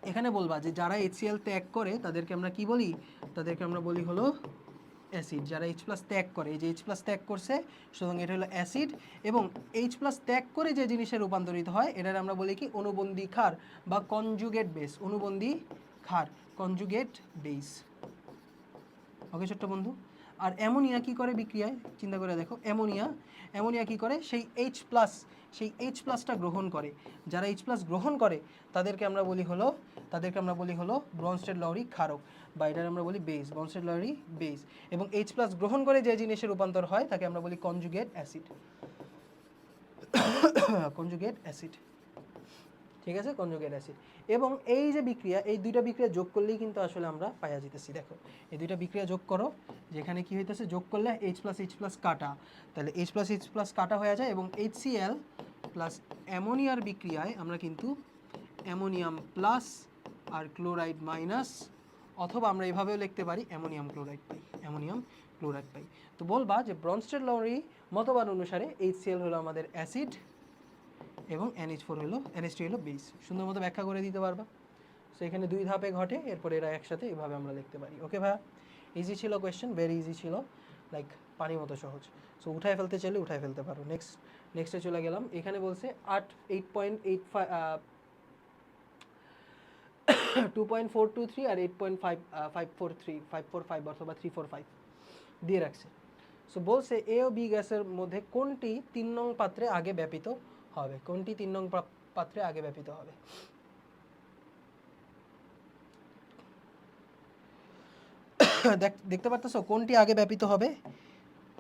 এখানে বলবা যে যারা HCl ত্যাগ করে তাদেরকে আমরা কি বলি, তাদেরকে আমরা বলি হলো অ্যাসিড। যারা H+ ত্যাগ করে, এই যে H+ ত্যাগ করছে, সুতরাং এটা হলো অ্যাসিড। এবং H+ ত্যাগ করে যে জিনিসে রূপান্তরিত হয় এটার আমরা বলি কি, অনুবন্ধী ক্ষার বা কনজুগেট বেস, কনজুগেট বেস। ওকে ছোট্ট বন্ধু। আর অ্যামোনিয়া কি করে বিক্রিয়ায়, চিন্তা করে দেখো, অ্যামোনিয়া কি করে, সেই H+টা গ্রহণ করে। যারা H+ গ্রহণ করে তাদেরকে আমরা বলি হলো ব্রনস্টেড লাউরি ক্ষারক, বা এটার আমরা বলি বেস, ব্রনস্টেড লাউরি বেস। এবং H+ গ্রহণ করে যে জিনিসে রূপান্তর হয় তাকে আমরা বলি কনজুগেট অ্যাসিড। ঠিক আছে, কনজুগেট অ্যাসিড। এবং এই যে বিক্রিয়া, এই দুইটা বিক্রিয়া যোগ করলেই কিন্তু আসলে আমরা পাইয়া যেতেছি। দেখো এই দুইটা বিক্রিয়া যোগ করো, যেখানে কি হইতেছে, যোগ করলে H+H+ কাটা, তাহলে H+H+ কাটা হয়ে যায়। এবং HCl প্লাস অ্যামোনিয়ার বিক্রিয়ায় আমরা কিন্তু অ্যামোনিয়াম প্লাস আর ক্লোরাইড মাইনাস, অথবা আমরা এভাবেও লিখতে পারি অ্যামোনিয়াম ক্লোরাইড পাই। তো বলবা যে ব্রনস্টেড লাউরি মতবাদ অনুসারে HCl হলো আমাদের অ্যাসিড এবং NH3 হলো বেস। সুন্দর মতো ব্যাখ্যা করে দিতে পারবা। সো এখানে দুই ধাপে ঘটে, এরপর এরা একসাথে এভাবে আমরা লিখতে পারি। ওকে ভাইয়া, ইজি ছিল কোয়েশ্চেন, ভেরি ইজি ছিল, লাইক পানির মতো সহজ। সো উঠায় ফেলতে চাইলে উঠায় ফেলতে পারো। নেক্সটে চলে গেলাম। এখানে বলছে 2.423 আর 8.545 অথবা 345 দিয়ে রাখছে। সো বলছে এ ও বি গ্যাসের মধ্যে কোনটি 3 নং পাত্রে আগে ব্যাপিত হবে, দেখতে পারতেছো কোনটি আগে ব্যাপিত হবে,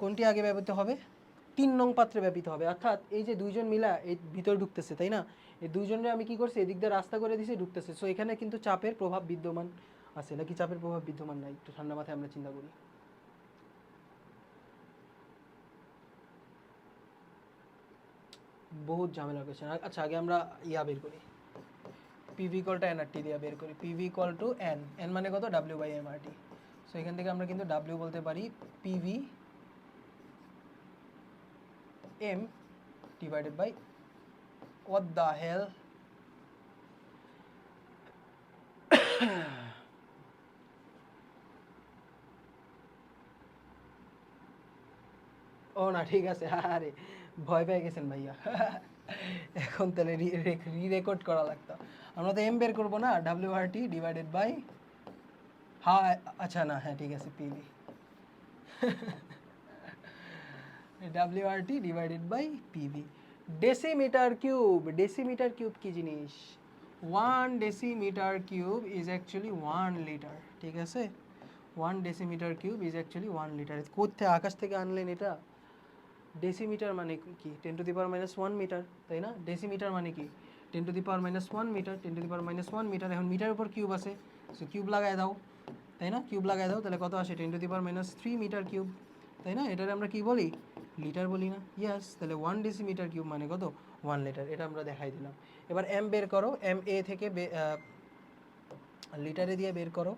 কোনটি আগে ব্যাপিত হবে? 3 নং পাত্রে ব্যাপিত হবে। অর্থাৎ এই যে দুইজন মিলা এই ভিতরে ঢুকতেছে, তাই না? এই দুইজনের আমি কি করছি, এদিক দিয়ে রাস্তা করে দিছি, ঢুকতেছে। সো এখানে কিন্তু চাপের প্রভাব বিদ্যমান আছে নাকি চাপের প্রভাব বিদ্যমান নাই? একটু ঠান্ডা মাথায় আমরা চিন্তা করি। বহুত ঝামেলা কোয়েশ্চেন। আচ্ছা আগে আমরা ইয়া বের করি, পিভি ইকুয়াল টু এনআরটি দিয়ে বের করি। PV equal two N, N মানে কত? W by MRT. সো এখান থেকে আমরা কিন্তু ডাব্লিউ বলতে পারি P V M divided by what the hell ও না ঠিক আছে, আরে ভয় পেয়ে গেছেন ভাইয়া। এখন তাহলে রি রেকর্ড করা লাগতো। আমরা তো এম বের করবো না, W R T divided by, হ্যাঁ আচ্ছা না, হ্যাঁ ঠিক আছে, P V W R T divided by P V. Decimetre cube, decimetre cube কি জিনিস? 1 decimetre cube is actually 1 litre, ঠিক আছে? 1 decimetre cube is actually 1 litre. কোথায় আকাশ থেকে আনলেন এটা? ডেসিমিটার মানে কি? 10 to the power minus 1 metre, তাই না? ডেসিমিটার মানে কি? 10 to the power minus 1 metre, 10 to the power minus 1 metre. এখন মিটার উপর কিউব আছে, সো কিউব লাগায় দাও, তাই না? কিউব লাগায় দাও, তাহলে কত আসে? 10 to the power minus 3 metre cube, তাই না? এটারে আমরা কি বলি? লিটার বলি না? ইয়েস, তাহলে 1 ডেসিমিটার কিউব মানে কত? 1 লিটার। এটা আমরা দেখাই দিলাম। এবার এম বের করো, এম এ থেকে লিটারে দিয়ে বের করো।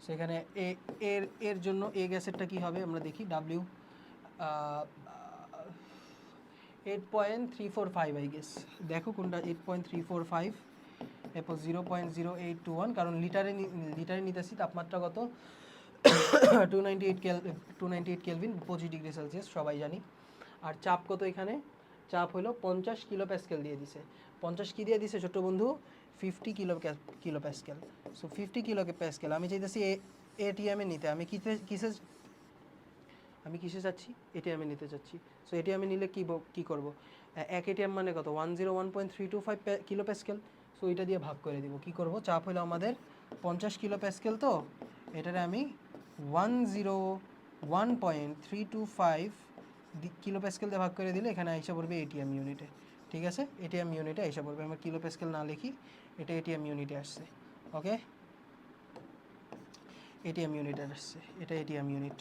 সেখানে এ এর এর জন্য এ গ্যাসেরটা কি হবে আমরা দেখি। ডাব্লিউ 8.345 আই গেস, দেখো কোনটা 8.345, এরপর 0.0821, কারণ লিটারে নিতেছি। তাপমাত্রা কত? 298 কেলভিন, 25 ডিগ্রি সেলসিয়াস, সবাই জানি। আর চাপ কত এখানে? চাপ হলো 50 কিলো প্যাসকেল দিয়ে দিছে। 50 কি দিয়ে দিছে ছোট্ট বন্ধু? 50 kilo pascal. So 50 kilo Pascal আমি চাইতেছি এটিএমে নিতে। আমি কিসে চাচ্ছি? এটিএমে নিতে চাচ্ছি। সো এটিএমে নিলে কি করব? এক এটিএম মানে কত? 101.325 কিলো প্যাসকেল। সো এটা দিয়ে ভাগ করে দিব। কি করব? চাপ হলো আমাদের 50 কিলো প্যাসকেল, তো এটারে আমি 101.325 কিলো প্যাসকেল দিয়ে ভাগ করে দিলে এখানে আইসা পড়বে এটিএম ইউনিটে, ঠিক আছে? এটিএম ইউনিটে আইসা পড়বে। আমরা কিলো প্যাসকেল না লিখি, এটা এটিএম ইউনিটে আসছে। ওকে, এটিএম ইউনিটে আসছে, এটা এটিএম ইউনিট।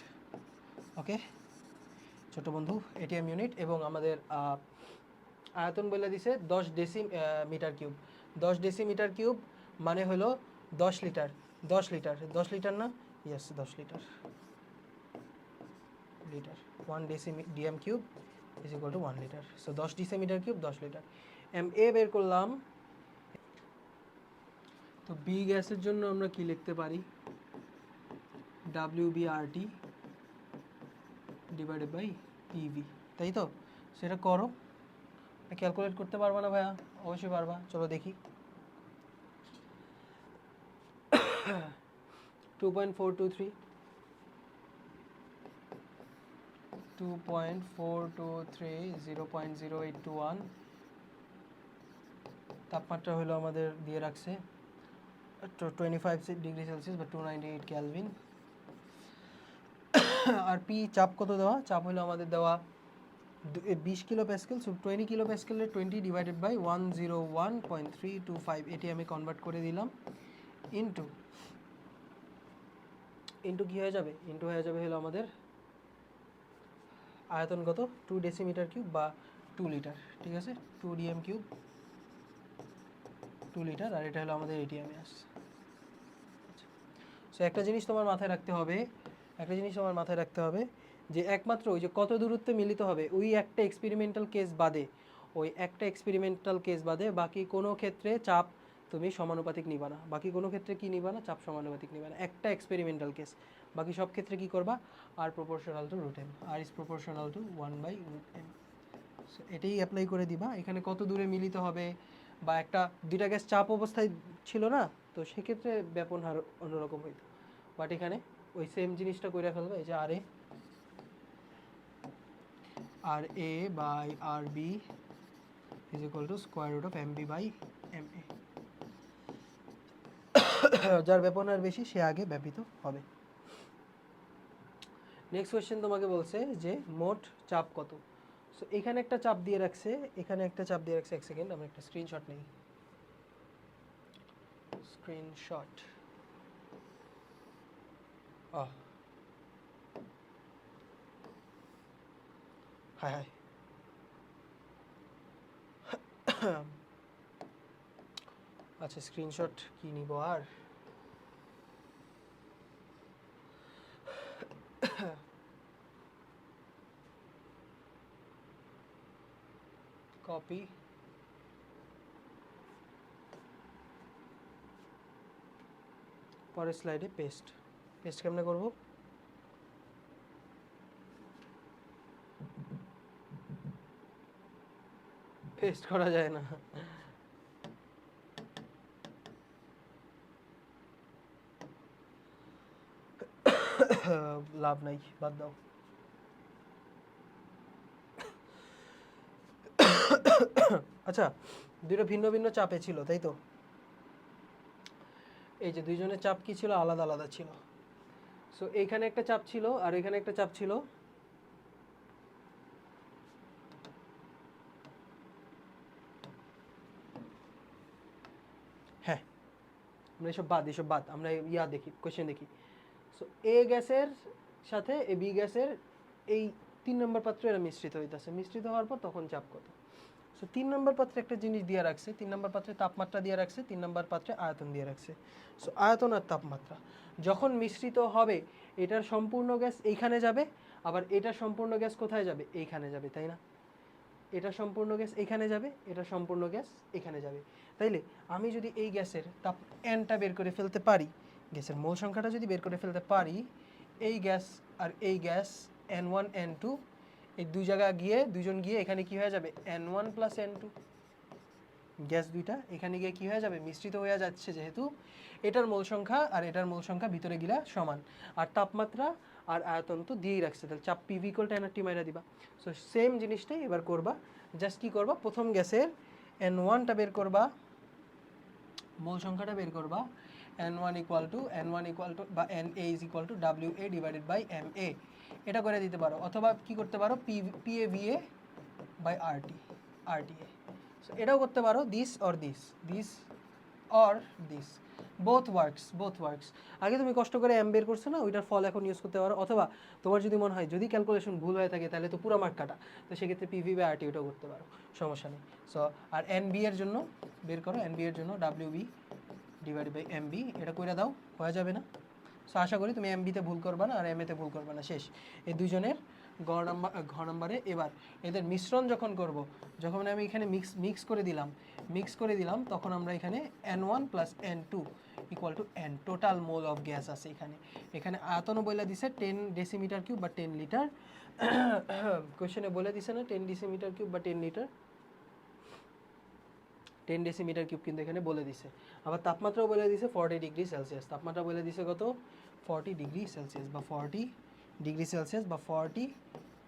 ওকে ছোট বন্ধু, এটিএম ইউনিট। এবং আমাদের আয়তন বলে দিছে 10 ডেসিমিটার কিউব। 10 ডেসিমিটার কিউব মানে হলো 10 লিটার। 10 লিটার, 10 লিটার না? Yes, 10 litre. Litre 1 DM cube is equal to 1 litre. So 10 decimetre cube 10 litre. M A বের করলাম। তো বি গ্যাসের জন্য আমরা কি লিখতে পারি? WBRT ডিভাইডেড বাই পিভি, তাই তো? সেটা করো। ক্যালকুলেট করতে পারবা না ভাইয়া? অবশ্যই পারবা, চলো দেখি। 2.423, 0.0821। তাপমাত্রা হলো আমাদের দিয়ে রাখছে 25 ডিগ্রি সেলসিয়াস বা 298 ক্যালভিন। আর পি চাপ কত দেওয়া? চাপ হলো আমাদের দেওয়া 20 কিলো প্যাসকেল। সো 20 কিলো প্যাসকেলের 20 ডিভাইডেড বাই 101.325, এটি আমি কনভার্ট করে দিলাম ইন্টু কী হয়ে যাবে? ইন্টু হয়ে যাবে হলো আমাদের আয়তন কত? 2 ডেসিমিটার কিউব বা 2 লিটার, ঠিক আছে? 2 ডিএম কিউব 2 লিটার, আর এটা হলো আমাদের এটিএমে আসছে। সো একটা জিনিস তোমার মাথায় রাখতে হবে, যে একমাত্র ওই যে কত দূরত্বে মিলিত হবে ওই একটা এক্সপেরিমেন্টাল কেস বাদে বাকি কোনো ক্ষেত্রে চাপ তুমি সমানুপাতিক নিবা না। বাকি কোনো ক্ষেত্রে কি নিবা না? চাপ সমানুপাতিক নিবা না। একটা এক্সপেরিমেন্টাল কেস, বাকি সব ক্ষেত্রে কি করবা? R proportional to root M, R is proportional to 1/√m। So এটাই অ্যাপ্লাই করে দিবা। এখানে কত দূরে মিলিত হবে, বা একটা দুইটা গ্যাস চাপ অবস্থায় ছিল না, তো সেক্ষেত্রে ব্যাপন হার অন্যরকম হইতো। বাট এখানে ওই সেম জিনিসটা করে ফেলবে। এই যে R A by R B is equal to square root of M B by M A. যার ব্যাপন হার বেশি সে আগে ব্যাপিত হবে। নেক্সট কোয়েশ্চেন তোমাকে বলছে যে মোট চাপ কত। সো এখানে একটা চাপ দিয়ে রাখছে, এখানে একটা চাপ দিয়ে রাখছে। এক সেকেন্ড, আমরা একটা স্ক্রিনশট নেই। স্ক্রিনশট। High high. আচ্ছা, স্ক্রিনশট কি নিব আর। কপি, পরের স্লাইডে পেস্ট। পেস্ট কেমনে করব? পেস্ট করা যায় না। লাভ নাই, বাদ দাও। আচ্ছা, দুটো ভিন্ন ভিন্ন চাপে ছিল, তাই তো? এই যে দুইজনের চাপ কি ছিল? আলাদা আলাদা ছিল। সো এইখানে একটা চাপ ছিল আর এখানে একটা চাপ ছিল। হ্যাঁ, আমরা এসব বাদ, আমরা দেখি, কোয়েশ্চেন দেখি। সো এ গ্যাসের সাথে এ বি গ্যাসের এই 3 নম্বর পাত্রে এরা মিশ্রিত হইতেছে। মিশ্রিত হওয়ার পর তখন চাপ কত? সো 3 নম্বর পাত্রে একটা জিনিস দিয়ে রাখছে। 3 নম্বর পাত্রে তাপমাত্রা দিয়ে রাখছে, 3 নম্বর পাত্রে আয়তন দিয়ে রাখছে। সো আয়তন আর তাপমাত্রা যখন মিশ্রিত হবে, এটার সম্পূর্ণ গ্যাস এইখানে যাবে, আবার এটার সম্পূর্ণ গ্যাস কোথায় যাবে? এইখানে যাবে, তাই না? এটা সম্পূর্ণ গ্যাস এখানে যাবে, এটা সম্পূর্ণ গ্যাস এখানে যাবে। তাইলে আমি যদি এই গ্যাসের তাপ এনটা বের করে ফেলতে পারি, গ্যাসের মোল সংখ্যাটা যদি বের করে ফেলতে পারি, এই গ্যাস আর এই গ্যাস N1 N2, এই দুই জায়গা গিয়ে দুইজন গিয়ে এখানে কি হয়ে যাবে? N1 plus N2। গ্যাস দুইটা এখানে গিয়ে কি হয়ে যাবে? মিশ্রিত হয়ে যাচ্ছে, যেহেতু এটার মোল সংখ্যা আর এটার মোল সংখ্যা ভিতরে গিলা সমান। আর তাপমাত্রা আর আয়তন তো দিয়েই রাখছে, তাহলে চাপ পিভি ইকুয়াল টু এনআরটি মাইরা দিবা। সো সেম জিনিসটাই এবার করবা। জাস্ট কি করবা? প্রথম গ্যাসের N1টা বের করবা, মোল সংখ্যাটা বের করবা। N1 ইকুয়াল টু বা Na is equal to WA divided by MA। এটা করে দিতে পারো, অথবা কি করতে পারো? PAVA by RTA। সো এটাও করতে পারো, this or this, both works. আগে তুমি কষ্ট করে এম বের করছো না, ওইটার ফল এখন ইউজ করতে পারো। অথবা তোমার যদি মনে হয় যদি ক্যালকুলেশন ভুল হয়ে থাকে তাহলে তো পুরো মার্ক কাটা, তো সেক্ষেত্রে পিভি বা আরটি ওটাও করতে পারো, সমস্যা নেই। সো আর এনবি এর জন্য বের করো, এনবি এর জন্য WB ডিভাইড বাই MB, এটা করে দাও, হয়ে যাবে না? সো আশা করি তুমি MBতে ভুল করবা না আর MAতে ভুল করবা না। শেষ। এই দুজনের ঘ নাম্বারে এবার এদের মিশ্রণ যখন করব, যখন আমি এখানে মিক্স করে দিলাম, তখন আমরা এখানে N1 plus N2 equal to N, total mole of gas আছে এখানে। এখানে আয়তনও বলে দিছে 10 ডেসিমিটার কিউব বা 10 লিটার। কোয়েশ্চেনে বলে দিছে না 10 ডেসিমিটার কিউব বা 10 লিটার? 10 ডেসিমিটার কিউব কিন্তু এখানে বলে দিছে। আবার তাপমাত্রাও বলে দিছে 40 ডিগ্রি সেলসিয়াস। তাপমাত্রা বলে দিছে কত? 40 ডিগ্রি সেলসিয়াস বা 40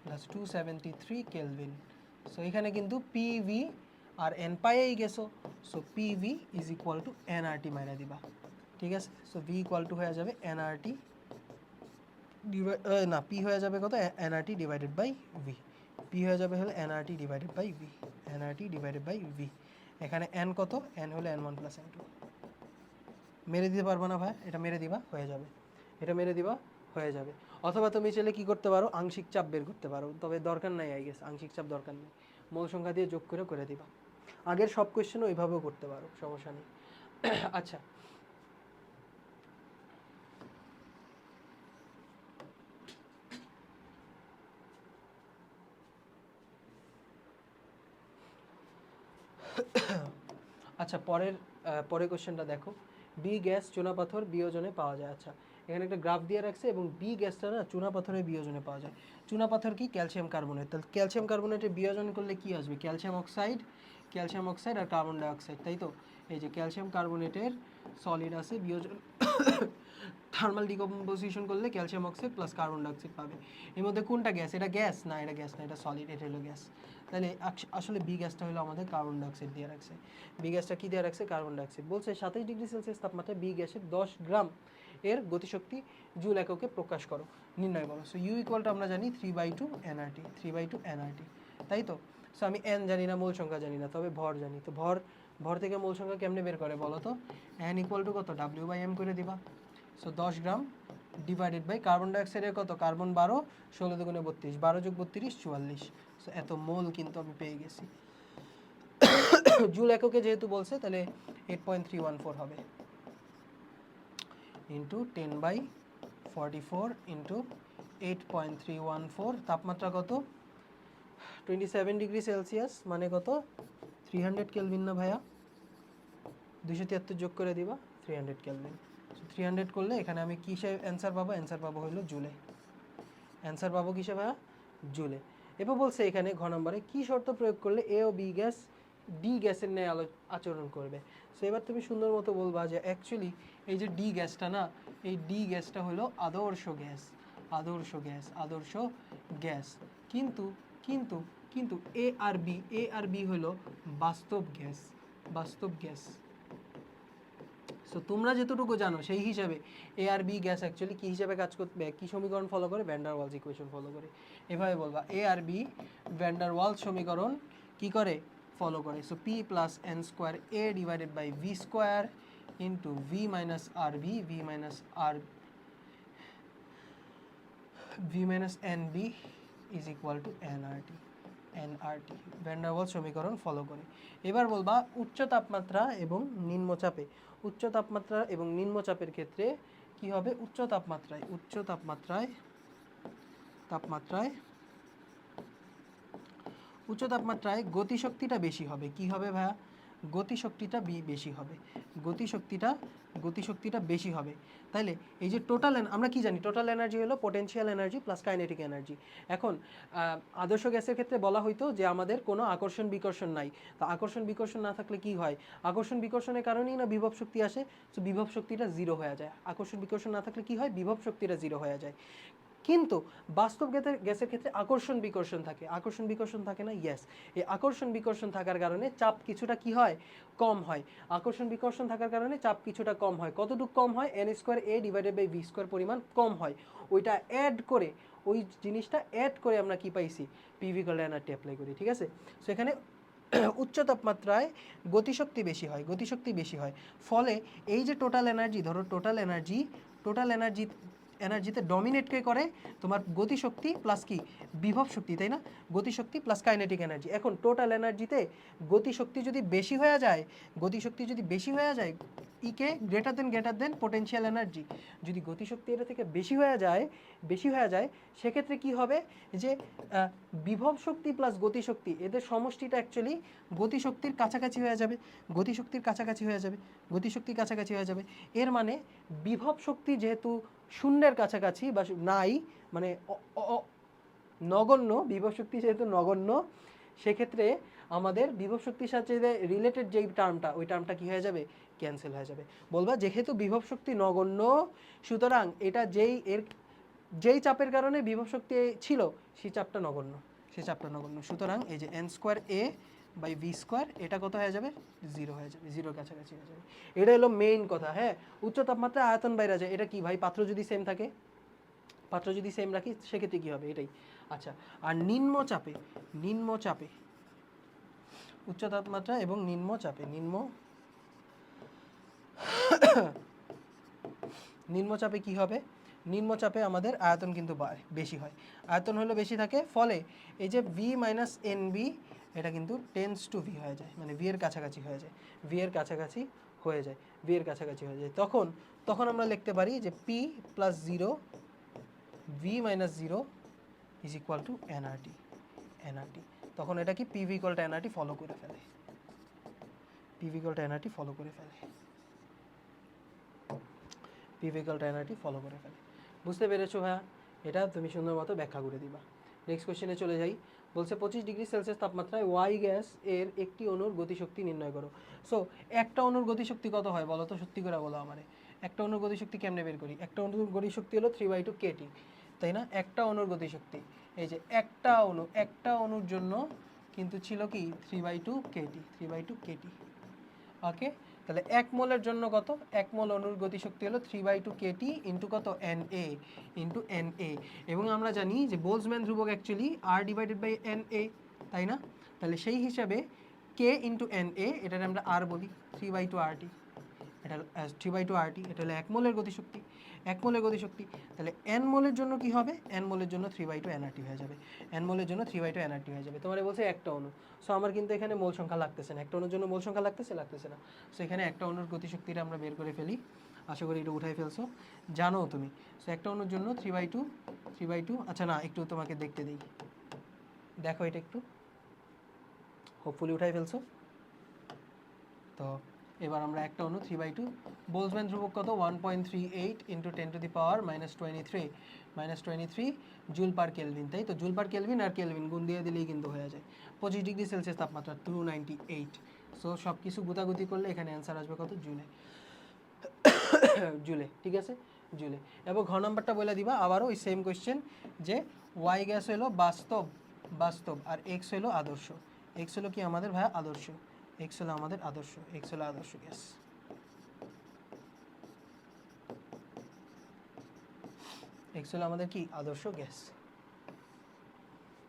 প্লাস 273 কেলভিন। সো এখানে কিন্তু পিভি আর এন পাইয়েই গেছো। So PV is equal to nRT মাইরা দিবা, ঠিক আছে? সো ভি ইকুয়াল টু হয়ে যাবে এনআরটি পি হয়ে যাবে কত? NRT divided by V. P হয়ে যাবে হলো এনআরটি ডিভাইডেড বাই ভি। এখানে এন কত? এন হলো N1 প্লাস N2। মেরে দিতে পারবো না ভাই? এটা মেরে দিবা, হয়ে যাবে। এটা মেরে দিবা, হয়ে যাবে। অথবা তুমি চাইলে কি করতে পারো? আংশিক চাপ বের করতে পারো, তবে দরকার নাই, আই গেস আংশিক চাপ দরকার নেই। মূল সংখ্যা দিয়ে যোগ করে দিবা। আগের সব কোয়েশ্চেনও ওইভাবেও করতে পারো, সমস্যা নেই। আচ্ছা, আচ্ছা পরের কোশ্চেনটা দেখো। বি গ্যাস চুনাপাথর বিয়োজনে পাওয়া যায়। আচ্ছা, এখানে একটা গ্রাফ দিয়ে রাখছে এবং বি গ্যাসটা না চুনাপাথরের বিয়োজনে পাওয়া যায়। চুনাপাথর কি? Calcium carbonate. তাহলে ক্যালসিয়াম কার্বনেটের বিয়োজন করলে কি আসবে? ক্যালসিয়াম অক্সাইড আর কার্বন ডাইঅক্সাইড, তাই তো? এই যে ক্যালসিয়াম কার্বনেটের সলিড আছে, বিয়োজন থার্মাল ডিকম্পোজিশন করলে calcium oxide plus carbon dioxide পাবে। এর মধ্যে কোনটা গ্যাস? এটা গ্যাস না, এটা গ্যাস না, এটা সলিড, এটা হলো গ্যাস। তাহলে আসলে বি গ্যাসটা হলো আমাদের কার্বন ডাইঅক্সাইড দিয়ে রাখছে। বি গ্যাসটা কি দিয়ে রাখছে? Carbon dioxide. বলছে 27 ডিগ্রি সেলসিয়াস তাপমাত্রায় বি গ্যাসের 10 গ্রাম এর গতিশক্তি জুল এককে প্রকাশ করো, নির্ণয় করো। সো ইউ ইকুয়াল টু আমরা জানি 3/2 nRT, 3/2 nRT, তাই তো? সো আমি এন জানি না, মূল সংখ্যা জানি না, তবে ভর জানি। তো ভর থেকে মূল সংখ্যা কেমনে বের করে বলো তো? এন ইকুয়াল টু কত, W/m করে দিবা। So 10 gram divided by carbon ডাইঅক্সাইডের কত, কার্বন 12, 16 দুগুণে 32, 12 যোগ 32 44। সো এত মোল কিন্তু আমি পেয়ে গেছি। জুল এককে যেহেতু বলছে তাহলে 8.314 হবে ইন্টু 10/44 ইন্টু 8.314। তাপমাত্রা কত, 27 ডিগ্রি সেলসিয়াস, মানে কত 300 কেলভিন না ভাইয়া? 273 যোগ করে দিবা, 300 কেলভিন। 300 করলে এখানে আমি কিসে অ্যান্সার পাবো? অ্যান্সার পাবো হলো জুলে। অ্যান্সার পাবো কিসে ভাইয়া? জুলে। এবার বলছে এখানে ঘ নম্বরে কি শর্ত প্রয়োগ করলে এ ও বি গ্যাস ডি গ্যাসের ন্যায় আচরণ করবে। সো এবার তুমি সুন্দর মতো বলবা যে অ্যাকচুয়ালি এই যে ডি গ্যাসটা না, এই ডি গ্যাসটা হলো আদর্শ গ্যাস, আদর্শ গ্যাস, আদর্শ গ্যাস। কিন্তু কিন্তু কিন্তু এ আর বি হলো বাস্তব গ্যাস, বাস্তব গ্যাস। সো তোমরা যতটুকু জানো সেই হিসাবে এ আর বি গ্যাস অ্যাকচুয়ালি কী হিসাবে কাজ করবে, কী সমীকরণ ফলো করে? Van der Waals equation follow করে। এভাবে বলবা এ আর বি ভ্যান ডার ওয়ালস সমীকরণ কী করে? ফলো করে। So P plus N square A divided by V square into V minus R V, V minus N B is equal to NRT, NRT van der Waals সমীকরণ ফলো করে। এবার বলবা উচ্চ তাপমাত্রা এবং নিম্নচাপে, উচ্চ তাপমাত্রা এবং নিম্নচাপের ক্ষেত্রে কি হবে? উচ্চ তাপমাত্রায় গতিশক্তিটা বেশি হবে। কি হবে ভাইয়া? গতিশক্তিটা বেশি হবে, গতিশক্তিটা বেশি হবে। তাইলে এই যে টোটাল, আমরা কি জানি? টোটাল এনার্জি হলো potential energy plus kinetic energy. এখন আদর্শ গ্যাসের ক্ষেত্রে বলা হইতো যে আমাদের কোনো আকর্ষণ বিকর্ষণ নাই। তো আকর্ষণ বিকর্ষণ না থাকলে কি হয়? আকর্ষণ বিকর্ষণের কারণেই না বিভব শক্তি আসে। তো বিভব শক্তিটা জিরো হয়ে যায়। আকর্ষণ বিকর্ষণ না থাকলে কি হয়? বিভব শক্তিটা জিরো হয়ে যায়। কিন্তু বাস্তব গ্যাসের ক্ষেত্রে আকর্ষণ বিকর্ষণ থাকে। আকর্ষণ বিকর্ষণ থাকে না? ইয়েস। এই আকর্ষণ বিকর্ষণ থাকার কারণে চাপ কিছুটা কি হয়? কম হয়। আকর্ষণ বিকর্ষণ থাকার কারণে চাপ কিছুটা কম হয়। কতটুকু কম হয়? N square A divided by V square পরিমাণ কম হয়। ওইটা অ্যাড করে, ওই জিনিসটা অ্যাড করে আমরা কি পাইছি? PV equal to NRT apply করি। ঠিক আছে? সো এখানে উচ্চ তাপমাত্রায় গতিশক্তি বেশি হয়, গতিশক্তি বেশি হয়। ফলে এই যে টোটাল এনার্জি, ধরো টোটাল এনার্জিতে ডমিনেট কে করে? তোমার গতিশক্তি প্লাস কি? বিভব শক্তি, তাই না? গতিশক্তি প্লাস কাইনেটিক এনার্জি। এখন টোটাল এনার্জিতে গতিশক্তি যদি বেশি হয়ে যায়, ইকে গ্রেটার দেন পোটেনশিয়াল এনার্জি, যদি গতিশক্তি এটা থেকে বেশি হয়ে যায়, সেক্ষেত্রে কি হবে? যে বিভব শক্তি প্লাস গতিশক্তি এদের সমষ্টিটা অ্যাকচুয়ালি গতিশক্তির কাছাকাছি হয়ে যাবে, গতিশক্তির কাছাকাছি হয়ে যাবে। এর মানে বিভব শক্তি যেহেতু শূন্যের কাছাকাছি বা নাই, মানে নগণ্য, বিভব শক্তি যেহেতু নগণ্য, সেক্ষেত্রে আমাদের বিভব শক্তির সাথে রিলেটেড যেই টার্মটা, ওই টার্মটা কি হয়ে যাবে? ক্যান্সেল হয়ে যাবে। বলবা যেহেতু বিভব শক্তি নগণ্য, সুতরাং এটা যেই চাপের কারণে বিভব শক্তি ছিল সেই চাপটা নগণ্য, সুতরাং এই যে N square A by V square, এটা কত হয়ে যাবে? জিরো হয়ে যাবে, জিরোর কাছাকাছি হয়ে যাবে। এটা হলো মেইন কথা। হ্যাঁ, উচ্চ তাপমাত্রায় আয়তন বাইরে যায়। এটা কি ভাই? পাত্র যদি সেম থাকে, পাত্র যদি সেম রাখি সেক্ষেত্রে কি হবে? এটাই। আচ্ছা, আর নিম্নচাপে উচ্চ তাপমাত্রা এবং নিম্নচাপে কি হবে? নিম্নচাপে আমাদের আয়তন কিন্তু বেশি হয়, আয়তন হলো বেশি থাকে। ফলে এই যে ভি মাইনাস এন বি, এটা কিন্তু টেন্স টু ভি হয়ে যায়, মানে ভি এর কাছাকাছি হয়ে যায়। তখন আমরা লিখতে পারি যে P plus zero V minus zero is equal to nRT. তখন এটা কি? PV equal to nRT follow করে ফেলে, বুঝতে পেরেছো ভাইয়া? এটা তুমি সুন্দর মতো ব্যাখ্যা করে দিবা। নেক্সট কোশ্চেনে চলে যাই। বলছে 25 ডিগ্রি সেলসিয়াস তাপমাত্রায় ওয়াই গ্যাস এর একটি অণুর গতিশক্তি নির্ণয় করো। সো একটা অণুর গতিশক্তি কত হয় বলো তো? সত্যি করে বলো আমারে, একটা অণুর গতিশক্তি কেমনে বের করি? একটা অণুর গতিশক্তি হলো 3/2 কেটি, তাই না? একটা অণুর গতিশক্তি, এই যে একটা অণুর জন্য কিন্তু ছিল কি? 3/2 কেটি, ওকে। তাহলে 1 মোলের জন্য কত, 1 মোল অণুর গতিশক্তি হলো 3/2 kT ইন্টু কত Na ইন্টু Na, এবং আমরা জানি যে বোলজম্যান ধ্রুবক actually R divided by Na, তাই না? তাহলে সেই হিসাবে K ইন্টু Na, এটার আমরা R বলি, 3/2 RT, এটা 3/2 RT, এটা হলো 1 মোলের গতিশক্তি, 1 মোলের গতিশক্তি। তাহলে n মোলের জন্য কি হবে, n মোলের জন্য 3/2 nRT হয়ে যাবে, n মোলের জন্য 3/2 nRT হয়ে যাবে। তোমার বলছে একটা অণু, সো আমার কিন্তু এখানে মোল সংখ্যা লাগতেছে না, একটা অণুর জন্য মোল সংখ্যা লাগতেছে না। সো এখানে একটা অণুর গতিশক্তিটা আমরা বের করে ফেলি, আশা করি এটা উঠাই ফেলছো, জানো তুমি। সো একটা অণুর জন্য 3/2, আচ্ছা না, একটু তোমাকে দেখতে দিই, দেখো এটা একটু, হোপফুলি উঠাই ফেলছো। তো এবার আমরা একটা অণু 3/2, বোলজম্যান ধ্রুবক কত 1.38 ইন্টু 10⁻⁻23 জুল পার কেলভিন, তাই তো? জুল পার কেলভিন আর কেলভিন গুণ দিয়ে দিলেই কিন্তু হয়ে যায়। 25 ডিগ্রি সেলসিয়াস তাপমাত্রা, 298। সো সব কিছু গুতাগুতি করলে এখানে অ্যান্সার আসবে কত, জুলে। জুলে, ঠিক আছে, জুলে। এবং ঘ নাম্বারটা বলে দিবা আবারও ওই সেম কোয়েশ্চেন, যে ওয়াই গ্যাস হলো বাস্তব আর এক্স হলো আদর্শ। এক্স হলো কি আমাদের ভাইয়া, আদর্শ। এক্স হলো আমাদের আদর্শ, এক্স হলো আদর্শ গ্যাস। এক্স হলো আমাদের কি, আদর্শ গ্যাস।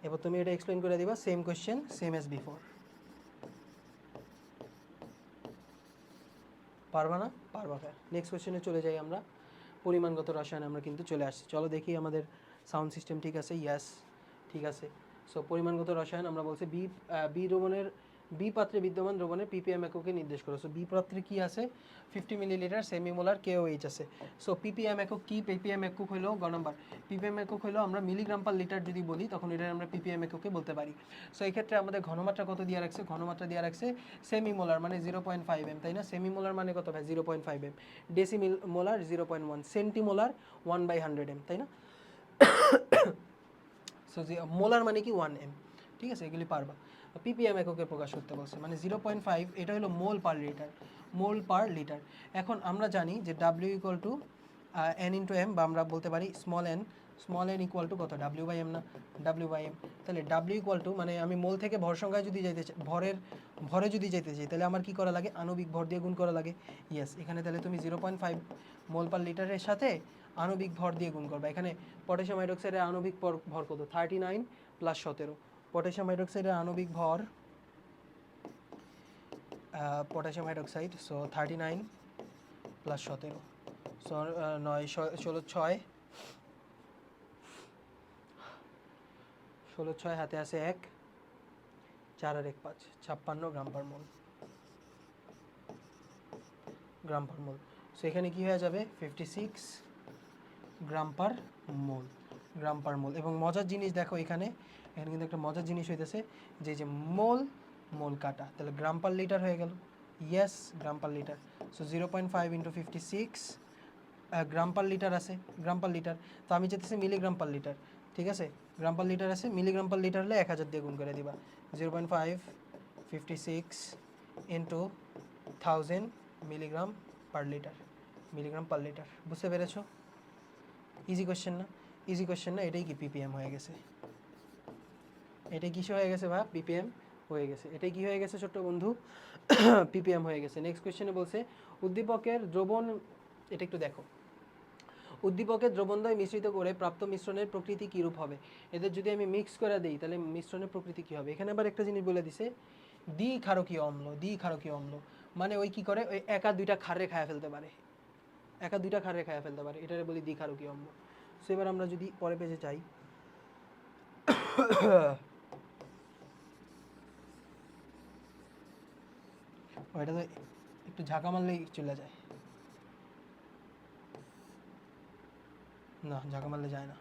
এবার তুমি এটা এক্সপ্লেন করে দিবা, same question, same as before. পারবা না? পারবা। নেক্সট কোয়েশ্চেনে চলে যাই আমরা। পরিমাণগত রসায়ন আমরা কিন্তু চলে আসছি, চলো দেখি আমাদের সাউন্ড সিস্টেম ঠিক আছে, ইয়াস ঠিক আছে। সো পরিমাণগত রসায়ন আমরা বলছি বি পাত্রে বিদ্যমান দ্রবণের ppm এককে নির্দেশ করো। সো বি পাত্রে কি আছে, 50 মিলিলিটার সেমিমোলার KOH আছে। সো ppm একক কি, ppm একক হলো গ নাম্বার, ppm একক হলো আমরা মিলিগ্রাম পার লিটার যদি বলি তখন এটা আমরা ppm এককে বলতে পারি। সো এই ক্ষেত্রে আমাদের ঘনমাত্রা কত দিয়ে রাখছে, ঘনমাত্রা দিয়ে রাখছে সেমিমোলার মানে 0.5 m, তাই না? সেমিমোলার মানে কত ভাই, 0.5 m, ডেসিমোলার 0.1, সেন্টিমোলার 1/100 m, তাই না? সো মোলার মানে কি 1 m, ঠিক আছে, এগুলি পারবা। ppm এককে প্রকাশ করতে বলছে, মানে 0.5, এটা হলো মোল পার লিটার। এখন আমরা জানি যে W equal to n into m, বা আমরা বলতে পারি স্মল n ইকুয়াল টু কত, W/m না, W/m। তাহলে W ইকুয়াল টু, মানে আমি মোল থেকে ভর সংখ্যায় যদি যাইতে চাই, ভরে যদি যেতে চাই, তাহলে আমার কি করা লাগে, আণবিক ভর দিয়ে গুণ করা লাগে। ইয়েস, এখানে তাহলে তুমি 0.5 মোল পার লিটারের সাথে আণবিক ভর দিয়ে গুণ করবা। এখানে পটাশিয়াম হাইড্রোক্সাইডের আণবিক ভর কত, 39 প্লাস 17। পটাশিয়াম হাইড্রোক্সাইডের আণবিক ভর, potassium hydroxide, so 39 plus 17, so 9 16 6 হাতে আছে 1, 4 আর 1 5, 56 গ্রাম পার মোল। সো এখানে কি হয়ে যাবে, 56 গ্রাম পার মোল। এবং মজার জিনিস দেখো, এখানে কিন্তু একটা মজার জিনিস হইতেছে, যে মোল কাটা, তাহলে গ্রাম পার লিটার হয়ে গেল। ইয়েস, গ্রাম পার লিটার। সো 0.5 ইন্টু 56 গ্রাম পার লিটার আছে, গ্রাম পার লিটার। তো আমি যেতেছি মিলিগ্রাম পার লিটার, ঠিক আছে, গ্রাম পার লিটার আছে, মিলিগ্রাম পার লিটার হলে 1000 দিয়ে গুণ করে দিবা। 0.5 56 ইন্টু 1000 মিলিগ্রাম পার লিটার। বুঝতে পেরেছো? ইজি কোয়েশ্চেন না? এটাই কি ppm হয়ে গেছে, এটাই কিসে হয়ে গেছে ভাই, ppm হয়ে গেছে। এটাই কি হয়ে গেছে ছোট্ট বন্ধু, ppm হয়ে গেছে। নেক্সট কোয়েশ্চেনে বলছে উদ্দীপকের দ্রবণ, এটা একটু দেখো, উদ্দীপকের দ্রবণদ্বয় মিশ্রিত করে প্রাপ্ত মিশ্রণের প্রকৃতি কীরূপ হবে। এদের যদি আমি মিক্স করে দিই তাহলে মিশ্রণের প্রকৃতি কী হবে। এখানে আবার একটা জিনিস বলে দিছে, দ্বিক্ষারকীয় অম্ল, মানে ওই কি করে, ওই একা দুইটা খারে খায়া ফেলতে পারে, এটারে বলি দ্বিক্ষারকীয় অম্ল। সো এবার আমরা যদি পরে পেজে যাই, ওইটা তো একটু ঝাঁকা মারলেই চলে যায়, না ঝাঁকা মারলে যায় না।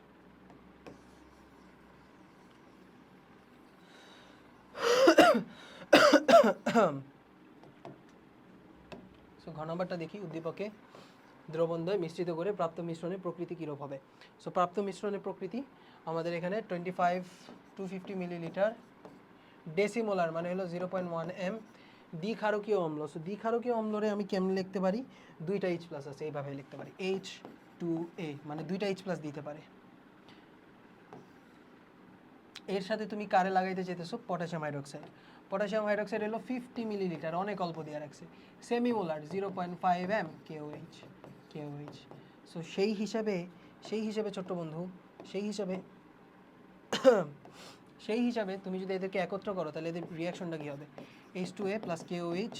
সো ঘ নাম্বারটা দেখি, উদ্দীপকে দ্রবণদ্বয় মিশ্রিত করে প্রাপ্ত মিশ্রণের প্রকৃতি কীরূপ হবে। সো প্রাপ্ত মিশ্রণের প্রকৃতি আমাদের এখানে 25 to 50 মিলিলিটার, ডেসিমোলার মানে হলো 0.1 m, দ্বিক্ষারকীয় অম্ল। সো দ্বিক্ষারকীয় অম্লরে আমি কেমন লিখতে পারি, দুইটা H+ আছে, এইভাবে লিখতে পারি, H2A, মানে দুইটা H+ দিতে পারে। এর সাথে তুমি কারে লাগাইতে চাইতেছো পটাশিয়াম হাইড্রোক্সাইড। পটাশিয়াম হাইড্রোক্সাইড হলো 50 মিলিলিটার, অনেক অল্প দিয়ে রাখছে। Semimolar 0.5 m KOH KOH। So সেই হিসাবে ছোট্ট বন্ধু, সেই হিসাবে তুমি যদি এদেরকে একত্র করো তাহলে এদের রিয়াকশনটা কী হবে? H2A প্লাস KOH,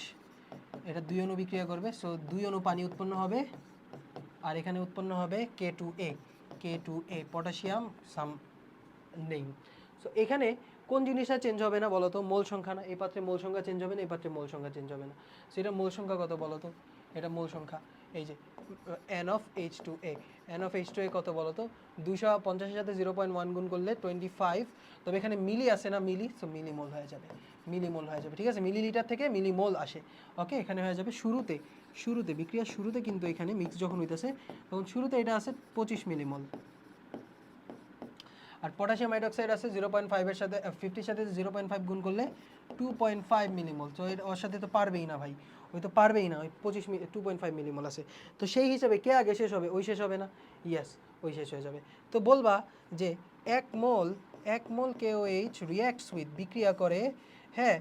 এটা 2 অণু বিক্রিয়া করবে। সো 2 অণু পানি উৎপন্ন হবে, আর এখানে উৎপন্ন হবে K2A পটাশিয়াম সাম নেই। সো এখানে কোন জিনিসটা চেঞ্জ হবে না বলো তো? মোল সংখ্যা না। এই পাত্রে মোল সংখ্যা চেঞ্জ হবে না, এই পাত্রে মোল সংখ্যা চেঞ্জ হবে না। সো এটা মোল সংখ্যা কত বলো তো? এটা মোল সংখ্যা এই যে N of H2A কত বলো তো? 250 এর সাথে 0.1 গুণ করলে 25। তবে এখানে মিলি আসে না, মিলি, সো মিলিমোল হয়ে যাবে, ঠিক আছে? মিলিলিটার থেকে মিলিমোল আসে। ওকে, এখানে হয়ে যাবে শুরুতে বিক্রিয়ার শুরুতে, কিন্তু এখানে মিক্স যখন হইতেছে তখন শুরুতে এটা আছে 25 মিলিমোল। আর পটাশিয়াম হাইড্রোক্সাইড আছে 0.5 এর সাথে 50 সাথে 0.5 গুণ করলে 2.5 মিলিমোল। তো ওর সাথে তো পারবেই না ভাই, ওই তো পারবেই না, ওই 2.5 মিলিমোল আছে। তো সেই হিসাবে কে আগে শেষ হবে? ওই শেষ হবে না? ইয়েস, ওই শেষ হয়ে যাবে। তো বলবা যে 1 মোল KOH রিঅ্যাক্টস উইথ, বিক্রিয়া করে, হ্যাঁ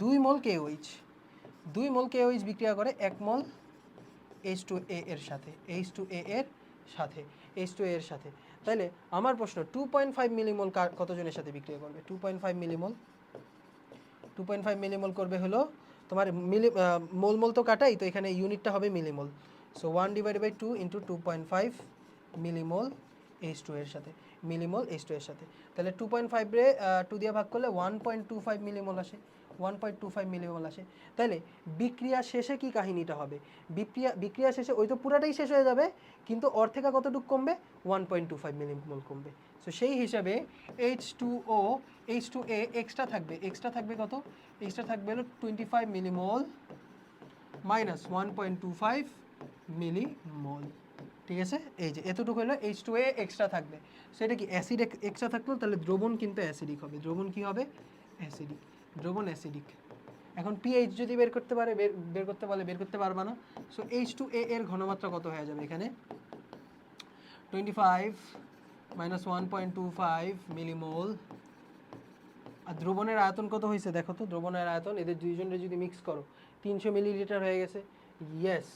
2 মোল KOH বিক্রিয়া করে 1 মোল H2A এর সাথে। তাহলে আমার প্রশ্ন, 2.5 মিলিমোল কতজনের সাথে বিক্রিয়া করবে? 2.5 মিলিমোল করবে হলো তোমার মোল তো কাটাই, তো এখানে ইউনিটটা হবে millimole. So 1/2 into 2.5 millimole H2 এর সাথে, তাহলে 2.5 রে 2 দিয়ে ভাগ করলে 1.25 মিলিমোল আসে, 1.25 মিলিমোল আসে। তাহলে বিক্রিয়া শেষে কি কাহিনীটা হবে? বিক্রিয়া শেষে ওই তো পুরাটাই শেষ হয়ে যাবে, কিন্তু ওর থেকে কতটুকু কমবে? 1.25 মিলিমোল কমবে। সো সেই হিসাবে H2A এক্সট্রা থাকবে কত? এক্সট্রা থাকবে হলো 25 মিলিমোল মাইনাস 1.25 মিলিমোল। ঠিক আছে, এই যে এতটুকু হলো H2A এক্সট্রা থাকবে। সেটা কি অ্যাসিড এক্সট্রা থাকলো, তাহলে দ্রবণ কিন্তু অ্যাসিডিক হবে। দ্রবণ কি হবে? অ্যাসিডিক। এখন পিএইচ যদি বের করতে পারবা না। সো H2A এর ঘনমাত্রা কত হয়ে যাবে এখানে? 25 মাইনাস 1.25 মিলিমোল। আর দ্রবণের আয়তন কত হয়েছে দেখো তো? দ্রবণের আয়তন এদের দুইজনের যদি মিক্স করো 300 মিলিলিটার হয়ে গেছে। ইয়েস,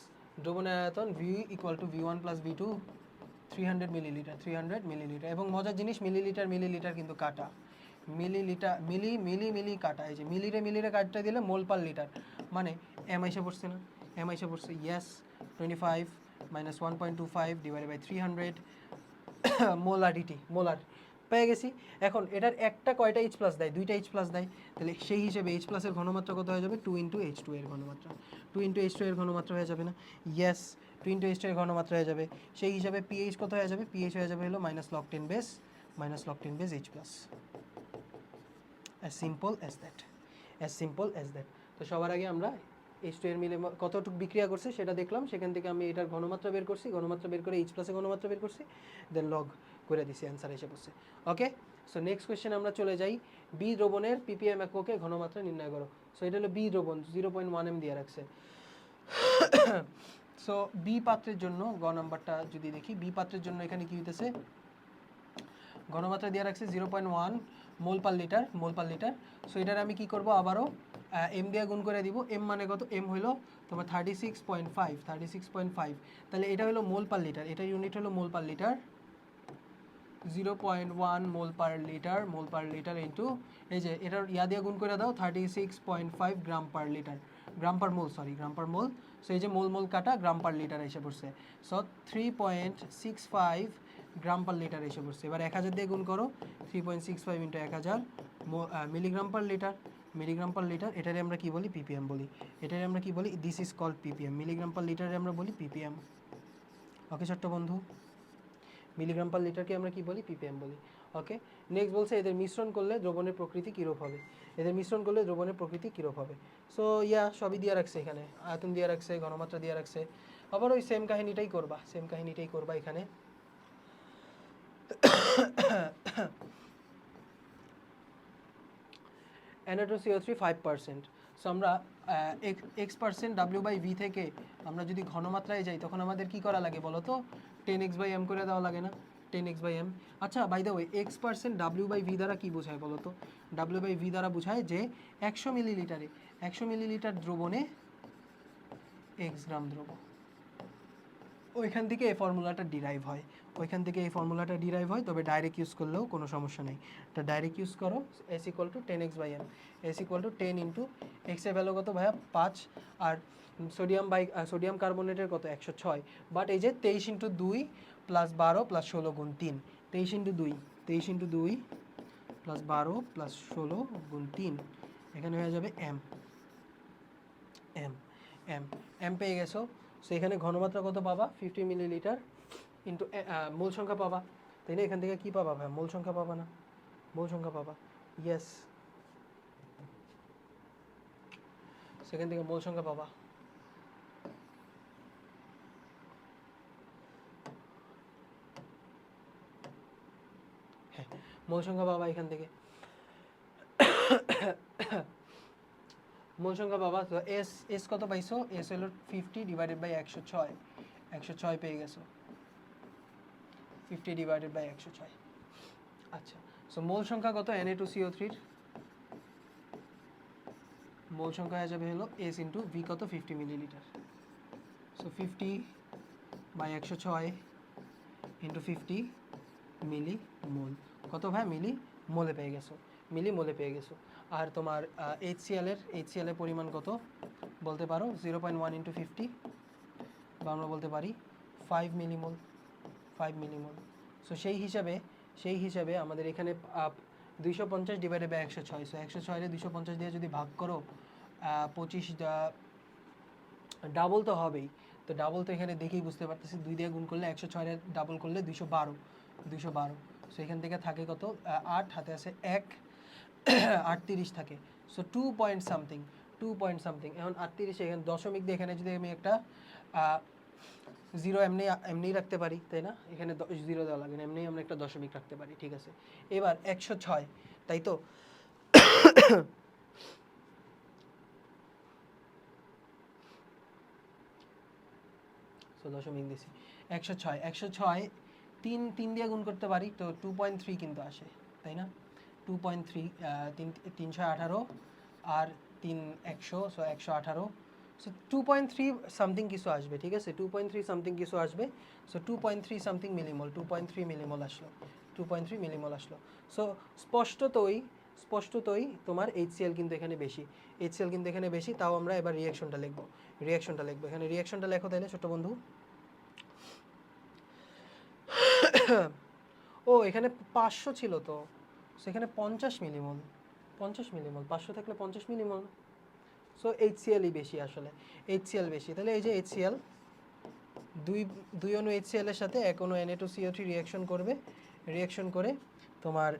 দ্রবণের আয়তন V = V1 + V2, 300 মিলিলিটার। এবং মজার জিনিস, মিলিলিটার কিন্তু কাটা, মিলি কাটা। এই যে মিলিরে কাটটা দিলে মোল পার লিটার, মানে এম আইসা পড়ছে না? ইয়েস, 25 মাইনাস 1.25 ডিভাইডেড বাই 300 মোলার পেয়ে গেছি। এখন এটার একটা কয়টা H+ দেয়? 2টা H+ দেয়। তাহলে সেই হিসেবে H+ এর ঘনমাত্রা কত হয়ে যাবে? 2 × H2 এর ঘনমাত্রা, হয়ে যাবে না? ইয়েস, 2 × H2 এর ঘনমাত্রা হয়ে যাবে। সেই হিসাবে pH কত হয়ে যাবে? pH হয়ে যাবে হলো -log 10 base H+। as simple as that। তো সবার আগে আমরা H2 এর মিলে কতটুকু বিক্রিয়া করছে সেটা দেখলাম, সেখান থেকে আমি এটার ঘনমাত্রা বের করছি, বের করে H+ এর ঘনমাত্রা বের করছি, দেন লগ করে দিছি, অ্যান্সার এসে পড়ছে। ওকে, সো নেক্সট কোয়েশ্চেন আমরা চলে যাই। বি দ্রবণের ppm এককে ঘনমাত্রা নির্ণয় করো। সো এটা হলো বি দ্রবণ, 0.1 m দিয়ে রাখছে। সো বি পাত্রের জন্য গ নাম্বারটা যদি দেখি, বি পাত্রের জন্য এখানে কি হইতেছে? ঘনমাত্রা দিয়ে রাখছে 0.1 মোল পার লিটার। সো এটার আমি কি করব? আবারও এম দিয়ে গুণ করে দিব। এম মানে কত? এম হলো তোমার 36.5। তাহলে এটা হলো মোল পার লিটার, এটার ইউনিট হলো মোল পার লিটার। 0.1 মোল পার লিটার ইন্টু এই যে এটার দিয়ে গুণ করে দাও 36.5 গ্রাম পার মোল। সো এই যে মোল কাটা গ্রাম পার লিটার এসে পড়ছে। সো 3.65 গ্রাম পার লিটার এসে পড়ছে। এবার 1000 দিয়ে গুণ করো, 3.65 × 1000 মিলিগ্রাম পার লিটার। এটারে আমরা কি বলি? ppm বলি। This is called ppm। Milligram per লিটারে আমরা বলি ppm। ওকে ছোট্ট বন্ধু, মিলিগ্রাম পার লিটারকে আমরা কি বলি? ppm বলি। ওকে, নেক্সট বলছে এদের মিশ্রণ করলে দ্রবণের প্রকৃতি কীরূপ হবে? সো সবই দিয়ে রাখছে এখানে, আয়তন দিয়ে রাখছে, ঘনমাত্রা দিয়ে রাখছে। আবার ওই সেম কাহিনীটাই করবা এখানে। Na2CO3 5%। সো আমরা x% W/V থেকে আমরা যদি ঘনমাত্রায় যাই তখন আমাদের কি করা লাগে বলো তো? 10x/m করে দেওয়া লাগে না? 10x/m। আচ্ছা by the way x% w/v দ্বারা কি বোঝায় বলো তো? w/v দ্বারা বোঝায় যে 100 মিলিলিটারে 100 মিলিলিটার দ্রবণে x গ্রাম দ্রবণ। ওইখান থেকে এই ফর্মুলাটা ডিরাইভ হয়, তবে ডাইরেক্ট ইউজ করলেও কোনো সমস্যা নেই। এটা ডাইরেক্ট ইউজ করো, s = 10x/m, s = 10 into x এর ভ্যালু কত ভাইয়া 5, আর সোডিয়াম কার্বনেটের কত 106, বাট এই যে 23 ইন্টু 2 প্লাস 12 প্লাস 16 গুণ 3, 23 ইন্টু 2 প্লাস 12 প্লাস 16 গুণ 3, এখানে হয়ে যাবে m পেয়ে গেছো। সো এখানে ঘনমাত্রা কত পাবা 50 মিলিলিটার ইন্টু মোল সংখ্যা পাবা, তাই না? এখান থেকে কি পাবা ভাই? মোল সংখ্যা পাবা না? মোল সংখ্যা পাবা, ইয়েস, সেখান থেকে মোল সংখ্যা পাবা। হ্যাঁ, মোল সংখ্যা পাবা এখান থেকে মোল সংখ্যা পাবা। তো এস কত পাইছো? এস হলো 50 ডিভাইডেড বাই 106 পেয়ে গেছো, 50 ডিভাইডেড বাই 106। আচ্ছা, সো মোল সংখ্যা কত Na2CO3 এর? মোল সংখ্যা হয়ে যাবে হলো এস ইন্টু ভি কত 50 মিলিলিটার। সো 50 বাই 106 ইন্টু 50 মিলি মোল, কত ভাই? মিলি মোলে পেয়ে গেছো। আর তোমার HCl এর পরিমাণ কত বলতে পারো? 0.1 ইন্টু 50, বা আমরা বলতে পারি 5 মিলিমোল। সো সেই হিসাবে আমাদের এখানে 250 ডিভাইডেড বাই 106, সো 106 এর 250 দিয়ে যদি ভাগ করো 25, ডাবল তো হবেই। তো ডাবল তো এখানে দেখেই বুঝতে পারতেছি, 2 দিয়ে গুণ করলে 106 এর ডাবল করলে 212। সো এখান থেকে থাকে কত 8, হাতে আছে 1, 38 থাকে। So 2 point something. এখন 38 এখানে দশমিক দিয়ে এখানে যদি আমি একটা 0 এমনি রাখতে পারি, তাই না? এখানে 0 দেওয়া লাগে না, এমনি আমরা একটা দশমিক রাখতে পারি, ঠিক আছে? এবার 106, তাই তো? সো দশমিক দিছি 106 3 দিয়ে গুণ করতে পারি, তো 2.3 কিন্তু আসে, তাই না? 2.3, 318 আর 3 100, সো 118, সো 2.3 সামথিং কিছু আসবে, ঠিক আছে? 2.3 সামথিং কিছু আসবে। সো 2.3 সামথিং মিলিমোল, 2.3 মিলিমোল আসলো। সো স্পষ্টতই তোমার HCl কিন্তু এখানে বেশি। তাও আমরা এবার রিঅ্যাকশনটা লিখবো। এখানে রিঅ্যাকশনটা লেখো তাহলে ছোট্ট বন্ধু। ও এখানে 500 ছিল, তো সেখানে 50 মিলিমোল, 500 থাকলে 50 মিলিমোল। সো HClই বেশি আসলে, তাহলে এই যে HCl, দুই অণু HCl এর সাথে এক অণু Na2CO3 রিঅ্যাকশন করে তোমার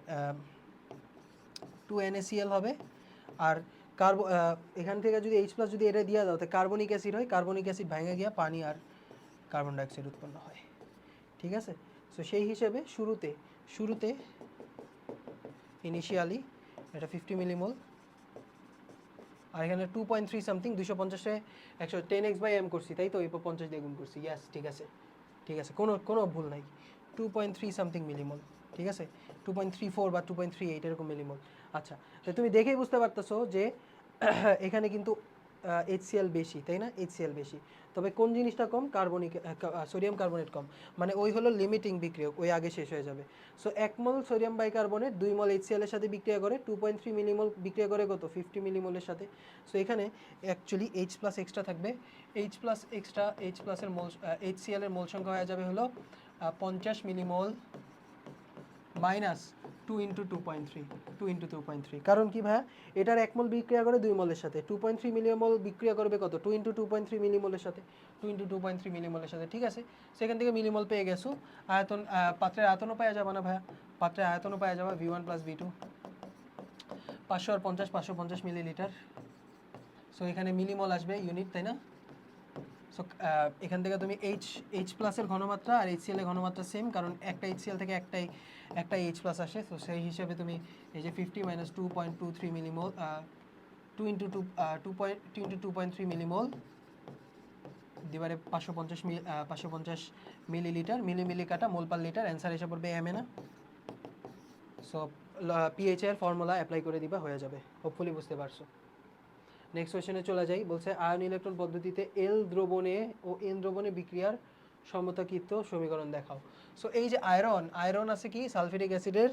2NaCl হবে। আর এখান থেকে যদি H+ যদি এটা দিয়ে দাও, তো কার্বনিক অ্যাসিড হয়, কার্বনিক অ্যাসিড ভেঙে গিয়ে পানি আর কার্বন ডাইঅক্সাইড উৎপন্ন হয়, ঠিক আছে? সো সেই হিসেবে শুরুতে ইনিশিয়ালি এটা 50 মিলিমোল, আর এখানে 2.3 সামথিং, 250-এ 110x/m করছি, তাই তো? এই 50 দিয়ে গুণ করছি, ইয়েস, ঠিক আছে, কোনো ভুল নাই। 2.3 সামথিং মিলিমোল, ঠিক আছে? 2.34 বা 2.38 এরকম মিলিমোল। আচ্ছা, তো তুমি দেখেই বুঝতে পারতেছো যে এখানে কিন্তু HCl বেশি, তাই না? HCl বেশি, তবে কোন জিনিসটা কম? সোডিয়াম কার্বনেট কম, মানে ওই হলো লিমিটিং বিক্রিয়ক, ওই আগে শেষ হয়ে যাবে। সো 1 মোল সোডিয়াম বাইকার্বনেট 2 মোল HCl এর সাথে বিক্রিয়া করে 2.3 মিলিমোল বিক্রিয়া করে কত 50 মিলিমোলের সাথে। সো এখানে অ্যাকচুয়ালি H+ এক্সট্রা থাকবে, H+ এর মোল HCl এর মোল সংখ্যা হয়ে যাবে হলো 50 মিলিমোল মাইনাস 2 ইন্টু 2.3, কারণ কি ভাইয়া? এটার 1 মোল বিক্রিয়া করে 2 মোলের সাথে, 2.3 মিলিমোল বিক্রিয়া করবে কত 2 ইন্টু 2.3 মিলিমোলের সাথে, ঠিক আছে? সেখান থেকে মিলিমোল পেয়ে গেছো। আয়তন, পাত্রের আয়তনও পাওয়া যাবে না ভাইয়া? পাত্রের আয়তনও পাওয়া যাবে V1 + V2, 500 আর 50, 550 মিলিলিটার। সো এখানে মিলিমোল আসবে ইউনিট, তাই না? সো এখান থেকে তুমি H+ এর ঘনমাত্রা আর HCl এর ঘনমাত্রা সেম, কারণ একটা HCl থেকে একটাই H+ আসে। সো সেই হিসেবে তুমি এই যে 50 - 2.23 মিলিমোল, 2 ইন্টু 2.3 মিলিমোল দিবারে 550 মিলিলিটার, মিলি কাটা মোল পার লিটার, অ্যান্সার এসে পড়বে এম এ না। সো পিএইচ এর ফর্মুলা অ্যাপ্লাই করে দিবা, হয়ে যাবে। হোপফুলি বুঝতে পারছো। নেক্সট কোয়েশ্চেনে চলে যাই। বলছে আয়ন ইলেকট্রন পদ্ধতিতে এল দ্রবণে ও এন দ্রবণে বিক্রিয়ার সমতাকৃত সমীকরণ দেখাও। সো এই যে আয়রন আছে কি সালফিউরিক অ্যাসিডের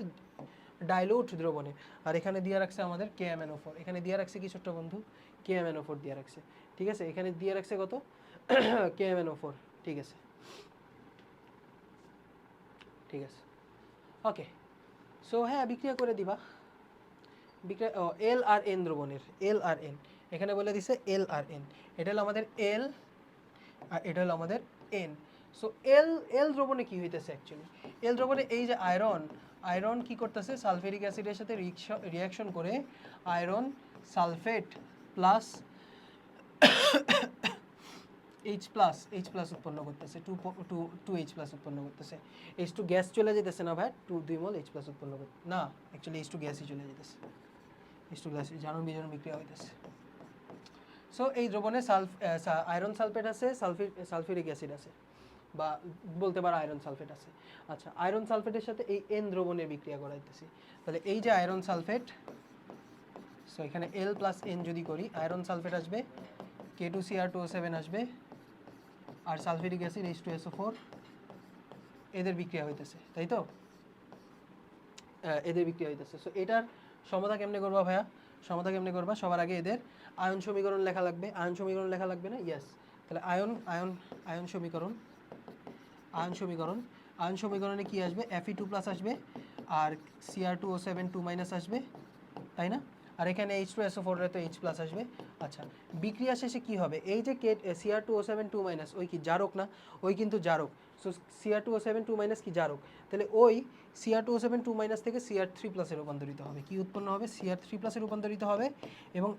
ডাইলুট দ্রবণে, আর এখানে দিয়ে রাখছে আমাদের KMnO4, এখানে দিয়ে রাখছে কি ছোট্ট বন্ধু, KMnO4 দিয়ে রাখছে, ঠিক আছে। এখানে দিয়ে রাখছে কত KMnO4, ঠিক আছে, ঠিক আছে, ওকে। সো হ্যাঁ, বিক্রিয়া করে দিবা। বিক্রিয়া এল আর এন দ্রবণের, এল আর এন এখানে বলে দিছে এল আর এন, এটা হলো আমাদের এল আর এটা হলো আমাদের এন। সো এল দ্রবণে কি হইতেছে অ্যাকচুয়ালি, এল দ্রবণে এই যে আয়রন কি করতেছে সালফিউরিক অ্যাসিডের সাথে রিঅ্যাকশন করে iron sulphate plus H plus উৎপন্ন করতেছে, 2H+ উৎপন্ন করতেছে। H2 গ্যাস চলে যেতেছে না ভাই, 2 মোল H+ উৎপন্ন করতে না, অ্যাকচুয়ালি H2 গ্যাসই চলে যেতেছে, H2 গ্যাস জারণ বিজারণ বিক্রিয়া হইতেছে। সো এই দ্রবণে আয়রন সালফেট আছে, সালফিউরিক অ্যাসিড আছে, বা বলতে পারো আয়রন সালফেট আছে। আচ্ছা, আয়রন সালফেটের সাথে এই এন দ্রবণের বিক্রিয়া করাইতেছি, তাহলে এই যে আয়রন সালফেট, সো এখানে L প্লাস N যদি করি, আয়রন সালফেট আসবে, K2Cr2O7 আসবে, আর সালফিউরিক অ্যাসিড H2SO4, এদের বিক্রিয়া হইতেছে, তাই তো, এদের বিক্রিয়া হইতেছে। সো এটার সমতা কেমনে করবা ভাইয়া, সমতা কেমনে করবা, সবার আগে এদের আয়ন সমীকরণ লেখা লাগবে, আয়ন সমীকরণ লেখা লাগবে না, ইয়েস। তাহলে আয়ন সমীকরণে কি আসবে, Fe2+ আসবে, আর Cr2O7 2- আসবে, তাই না, আর এখানে H2SO4 এ তো H+ আসবে। আচ্ছা, বিক্রিয়া শেষে কি হবে, এই যে Cr2O7 2- ওই কি জারক না, ওই কিন্তু জারক। সো Cr2O7 2- কি জারক, তাহলে ওই Cr2O7 2- থেকে Cr3+ এ রূপান্তরিত হবে, কি উৎপন্ন হবে, Cr3+ এ রূপান্তরিত হবে, এবং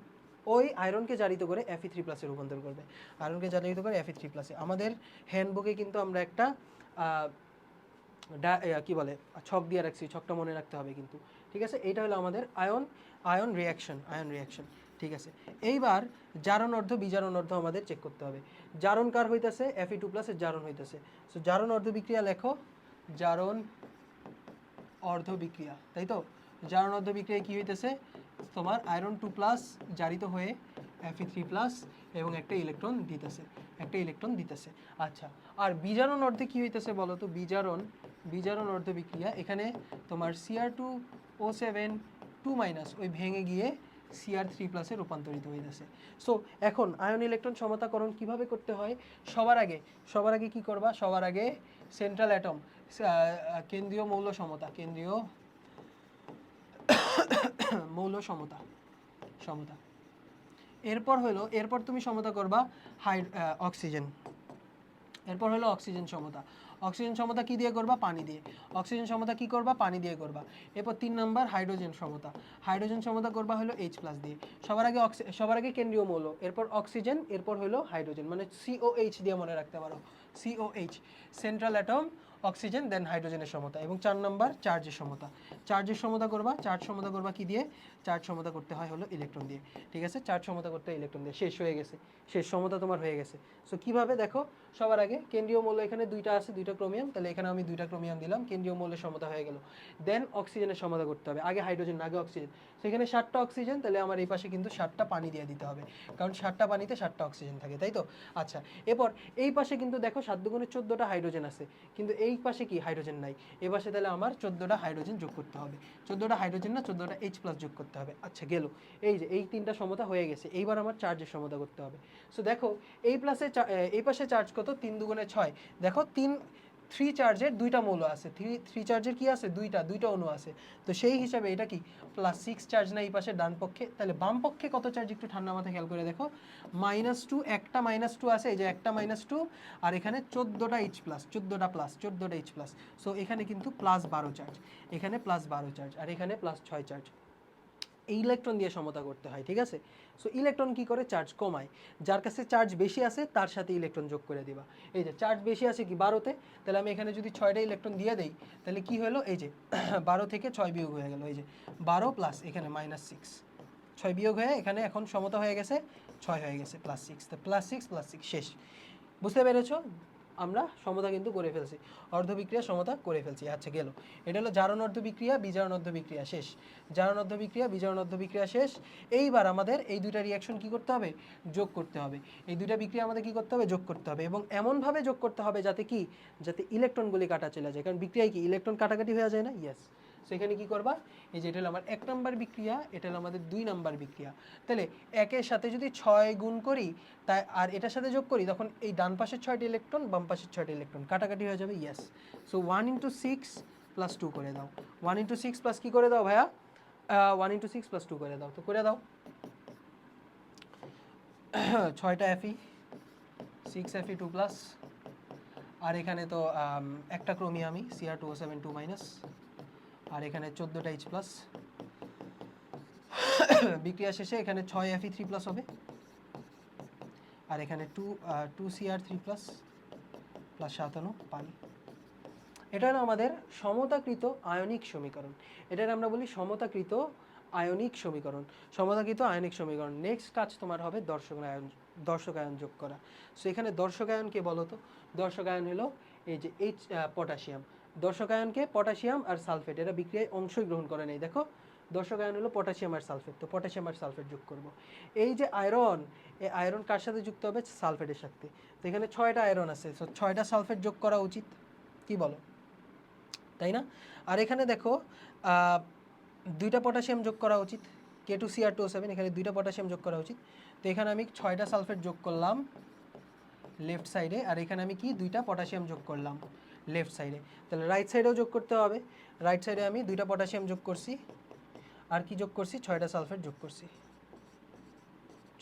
ওই আয়রনকে জারিত করে Fe3+ এ রূপান্তর করবে, আয়রনকে জারিত করে Fe3+। আমাদের হ্যান্ডবুকে কিন্তু আমরা একটা কি বলে ছক দিয়ে রাখছি, ছকটা মনে রাখতে হবে কিন্তু, ঠিক আছে। এইটা হলো আমাদের আয়ন রিয়াকশন, ঠিক আছে। এইবার জারণ অর্ধ বিজারণ অর্ধ আমাদের চেক করতে হবে। জারণ কার হইতেছে, Fe2+ এর জারণ হইতেছে। সো জারণ অর্ধ বিক্রিয়া লেখো, জারণ অর্ধ বিক্রিয়া, তাই তো। জারণ অর্ধ বিক্রিয়ায় কি হইতেছে, তোমার আয়রন 2+ জারিত হয়ে Fe3+ এবং একটা ইলেকট্রন দিতেছে, আচ্ছা। আর বিজারণ অর্ধে কি হইতেছে বলো তো, বিজারণ অর্ধ বিক্রিয়া, এখানে তোমার Cr2O7 2- ওই ভেঙে গিয়ে Cr3+ এ রূপান্তরিত হইতেছে। সো এখন আয়ন ইলেকট্রন সমতাকরণ কিভাবে করতে হয়, সবার আগে কি করবা, সবার আগে সেন্ট্রাল অ্যাটম, কেন্দ্রীয় মৌল সমতা, মৌল সমতা, এরপর তুমি সমতা করবা অক্সিজেন, এরপর হলো অক্সিজেন সমতা কি দিয়ে করবা, পানি দিয়ে। অক্সিজেন সমতা কি করবা, পানি দিয়ে করবা। এরপর 3 নাম্বার হাইড্রোজেন সমতা করবা হলো H+ দিয়ে। সবার আগে কেন্দ্রীয় মৌল, এরপর অক্সিজেন, এরপর হলো হাইড্রোজেন, মানে COH দিয়ে মনে রাখতে পারো, COH, সেন্ট্রাল অ্যাটম, অক্সিজেন, দেন হাইড্রোজেনের সমতা। এবং 4 নাম্বার চার্জের সমতা করবা, চার্জ সমতা করবা কি দিয়ে, চার্জ সমতা করতে হয় হলো ইলেকট্রন দিয়ে, ঠিক আছে। চার্জ সমতা করতে হয় ইলেকট্রন দিয়ে, শেষ হয়ে গেছে, শেষ সমতা তোমার হয়ে গেছে। সো কিভাবে দেখো, সবার আগে কেন্দ্রীয় মৌল এখানে 2টা আছে, 2টা ক্রোমিয়াম, তাহলে এখানে আমি 2টা ক্রোমিয়াম দিলাম, কেন্দ্রীয় মৌলের সমতা হয়ে গেল। দেন অক্সিজেনের সমতা করতে হবে, আগে হাইড্রোজেন আগে অক্সিজেন, সেখানে 7টা অক্সিজেন, তাহলে আমার এই পাশে কিন্তু 7টা পানি দিয়ে দিতে হবে, কারণ 7টা পানিতে 7টা অক্সিজেন থাকে, তাই তো। আচ্ছা, এরপর এই পাশে কিন্তু দেখো 7 দুগুণে 14টা হাইড্রোজেন আছে, কিন্তু এই পাশে কি হাইড্রোজেন নাই, এই পাশে তাহলে আমার 14টা হাইড্রোজেন যোগ করতে হবে, 14টা হাইড্রোজেন না 14টা H+ যোগ করতে হবে। আচ্ছা, গেল, এই যে এই 3টা সমতা হয়ে গেছে, এইবার আমার চার্জের সমতা করতে হবে। সো দেখো এই পাশে চার্জ কত, 3 দুগুণে 6, দেখো 3 চার্জের 2টা মৌল আছে, 3 চার্জের কি আছে, দুইটা অণু আছে, তো সেই হিসাবে এটা কি +6 চার্জ না এই পাশে ডান পক্ষে, তাহলে বাম পক্ষে কত চার্জ একটু ঠান্ডা মাথায় খেয়াল করে দেখো, -2, একটা -2 আছে, এই যে একটা -2, আর এখানে 14টা H+, 14টা H+, সো এখানে কিন্তু +12 চার্জ, এখানে +12 চার্জ, আর এখানে +6 চার্জ। এই ইলেকট্রন দিয়ে সমতা করতে হয়, ঠিক আছে। সো ইলেকট্রন কি করে, চার্জ কমায়, যার কাছে চার্জ বেশি আছে তার সাথে ইলেকট্রন যোগ করে দিবা। এই যে চার্জ বেশি আছে কি 12তে, তাহলে আমি এখানে যদি 6টা ইলেকট্রন দিয়ে দেই, তাহলে কি হলো, এই যে 12 থেকে 6 বিয়োগ হয়ে গেল, এই যে 12 প্লাস এখানে -6, 6 বিয়োগ হয়ে এখানে এখন সমতা হয়ে গেছে 6 হয়ে গেছে, +6, তো +6 +6 শেষ। বুঝতে পেরেছো? আমরা সমতা কিন্তু করে ফেলছি, অর্ধবিক্রিয়া সমতা করে ফেলছি। আচ্ছা গেল, এটা হলো জারণ অর্ধবিক্রিয়া, বিজারণ অর্ধবিক্রিয়া শেষ। জারণ অর্ধবিক্রিয়া, বিজারণ অর্ধবিক্রিয়া শেষ। এইবার আমাদের এই দুইটা রিয়াকশন কি করতে হবে? যোগ করতে হবে। এই দুইটা বিক্রিয়া আমাদের কি করতে হবে? যোগ করতে হবে, এবং এমনভাবে যোগ করতে হবে যাতে কি, যাতে ইলেকট্রনগুলি কাটা চলে যায়। কারণ বিক্রিয়ায় কি ইলেকট্রন কাটাকাটি হয়ে যায় না? ইয়েস। সেখানে কি করবা, এই যে এটা হলো আমার 1 নাম্বার বিক্রিয়া, এটা হলো আমাদের 2 নাম্বার বিক্রিয়া। তাহলে 1-এর সাথে যদি 6 গুণ করি, তাই আর এটার সাথে যোগ করি, তখন এই ডান পাশের 6টি ইলেকট্রন, বাম পাশের 6টি ইলেকট্রন কাটাকাটি হয়ে যাবে। ইয়েস। সো 1 × 6 + 2 করে দাও। 1 × 6 প্লাস কি করে দাও ভাইয়া? 1 × 6 + 2 করে দাও। তো করে দাও। 6টা Fe, 6 Fe2+, আর এখানে তো একটা ক্রোমিয়ামই Cr2O7 2-, আর এখানে 14টা H+। বিক্রিয়া শেষে এখানে 6 Fe3+ হবে, আর এখানে 2 Cr3+ প্লাস 57 পানি। এটা হলো আমাদের সমতাকৃত আয়নিক সমীকরণ। এটার আমরা বলি সমতাকৃত আয়নিক সমীকরণ। সমতাকৃত আয়নিক সমীকরণ। নেক্সট কাজ তোমার হবে দর্শকায়ন যোগ করা। সো এখানে দর্শকায়ন কে বলো তো? দর্শকায়ন হলো এই যে পটাশিয়াম। দর্শকায়নকে পটাশিয়াম আর সালফেট, এরা বিক্রিয়ায় অংশই গ্রহণ করে নেই। দেখো দর্শকায়ন হলো পটাশিয়াম আর সালফেট, তো পটাশিয়াম আর সালফেট যোগ করব। এই যে আয়রন, এই আয়রন কার সাথে যুক্ত হবে? সালফেটের সাথে। তো এখানে 6টা আয়রন আছে, সো 6টা সালফেট যোগ করা উচিত, কি বলো? তাই না? আর এখানে দেখো 2টা পটাশিয়াম যোগ করা উচিত, K2Cr2O7, এখানে 2টা পটাশিয়াম যোগ করা উচিত। তো এখানে আমি 6টা সালফেট যোগ করলাম লেফট সাইডে, আর এখানে আমি কি 2টা পটাশিয়াম যোগ করলাম লেফট সাইডে। তাহলে রাইট সাইডেও যোগ করতে হবে। রাইট সাইডে আমি 2টা পটাশিয়াম যোগ করছি, আর কি যোগ করছি? 6টা সালফেট যোগ করছি,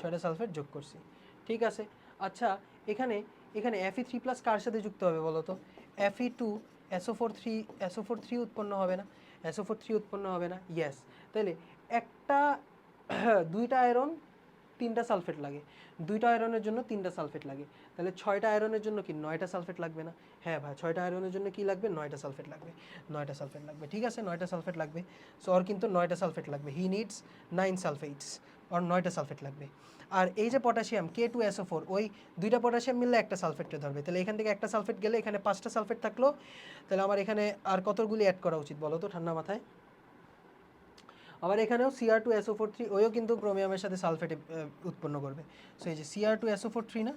6টা সালফেট যোগ করছি। ঠিক আছে। আচ্ছা এখানে Fe3+ কার সাথে যুক্ত হবে বলো তো? Fe2SO4 উৎপন্ন হবে না? SO4 উৎপন্ন হবে না? ইয়েস। তাহলে একটা 2টা আয়রন 3টা সালফেট লাগে, 2টা আয়রনের জন্য 3টা সালফেট লাগে। তাহলে 6টা আয়রনের জন্য কি 9টা সালফেট লাগবে না? হ্যাঁ ভাই, 6টা আয়রনের জন্য কি লাগবে? 9টা সালফেট লাগবে। 9টা সালফেট লাগবে, ঠিক আছে, 9টা সালফেট লাগবে। সো ওর কিন্তু 9টা সালফেট লাগবে। হি নিডস 9 সালফেটস, ওর 9টা সালফেট লাগবে। আর এই যে পটাশিয়াম K2SO4, ওই 2টা পটাশিয়াম মিললে একটা সালফেটকে ধরবে। তাহলে এখান থেকে একটা সালফেট গেলে এখানে 5টা সালফেট থাকলো। তাহলে আমার এখানে আর কতগুলি অ্যাড করা উচিত বলো তো ঠান্ডা মাথায়? আবার এখানেও Cr2SO4 ওইও কিন্তু ক্রোমিয়ামের সাথে সালফেট উৎপন্ন করবে। সো এই যে Cr2SO4 না,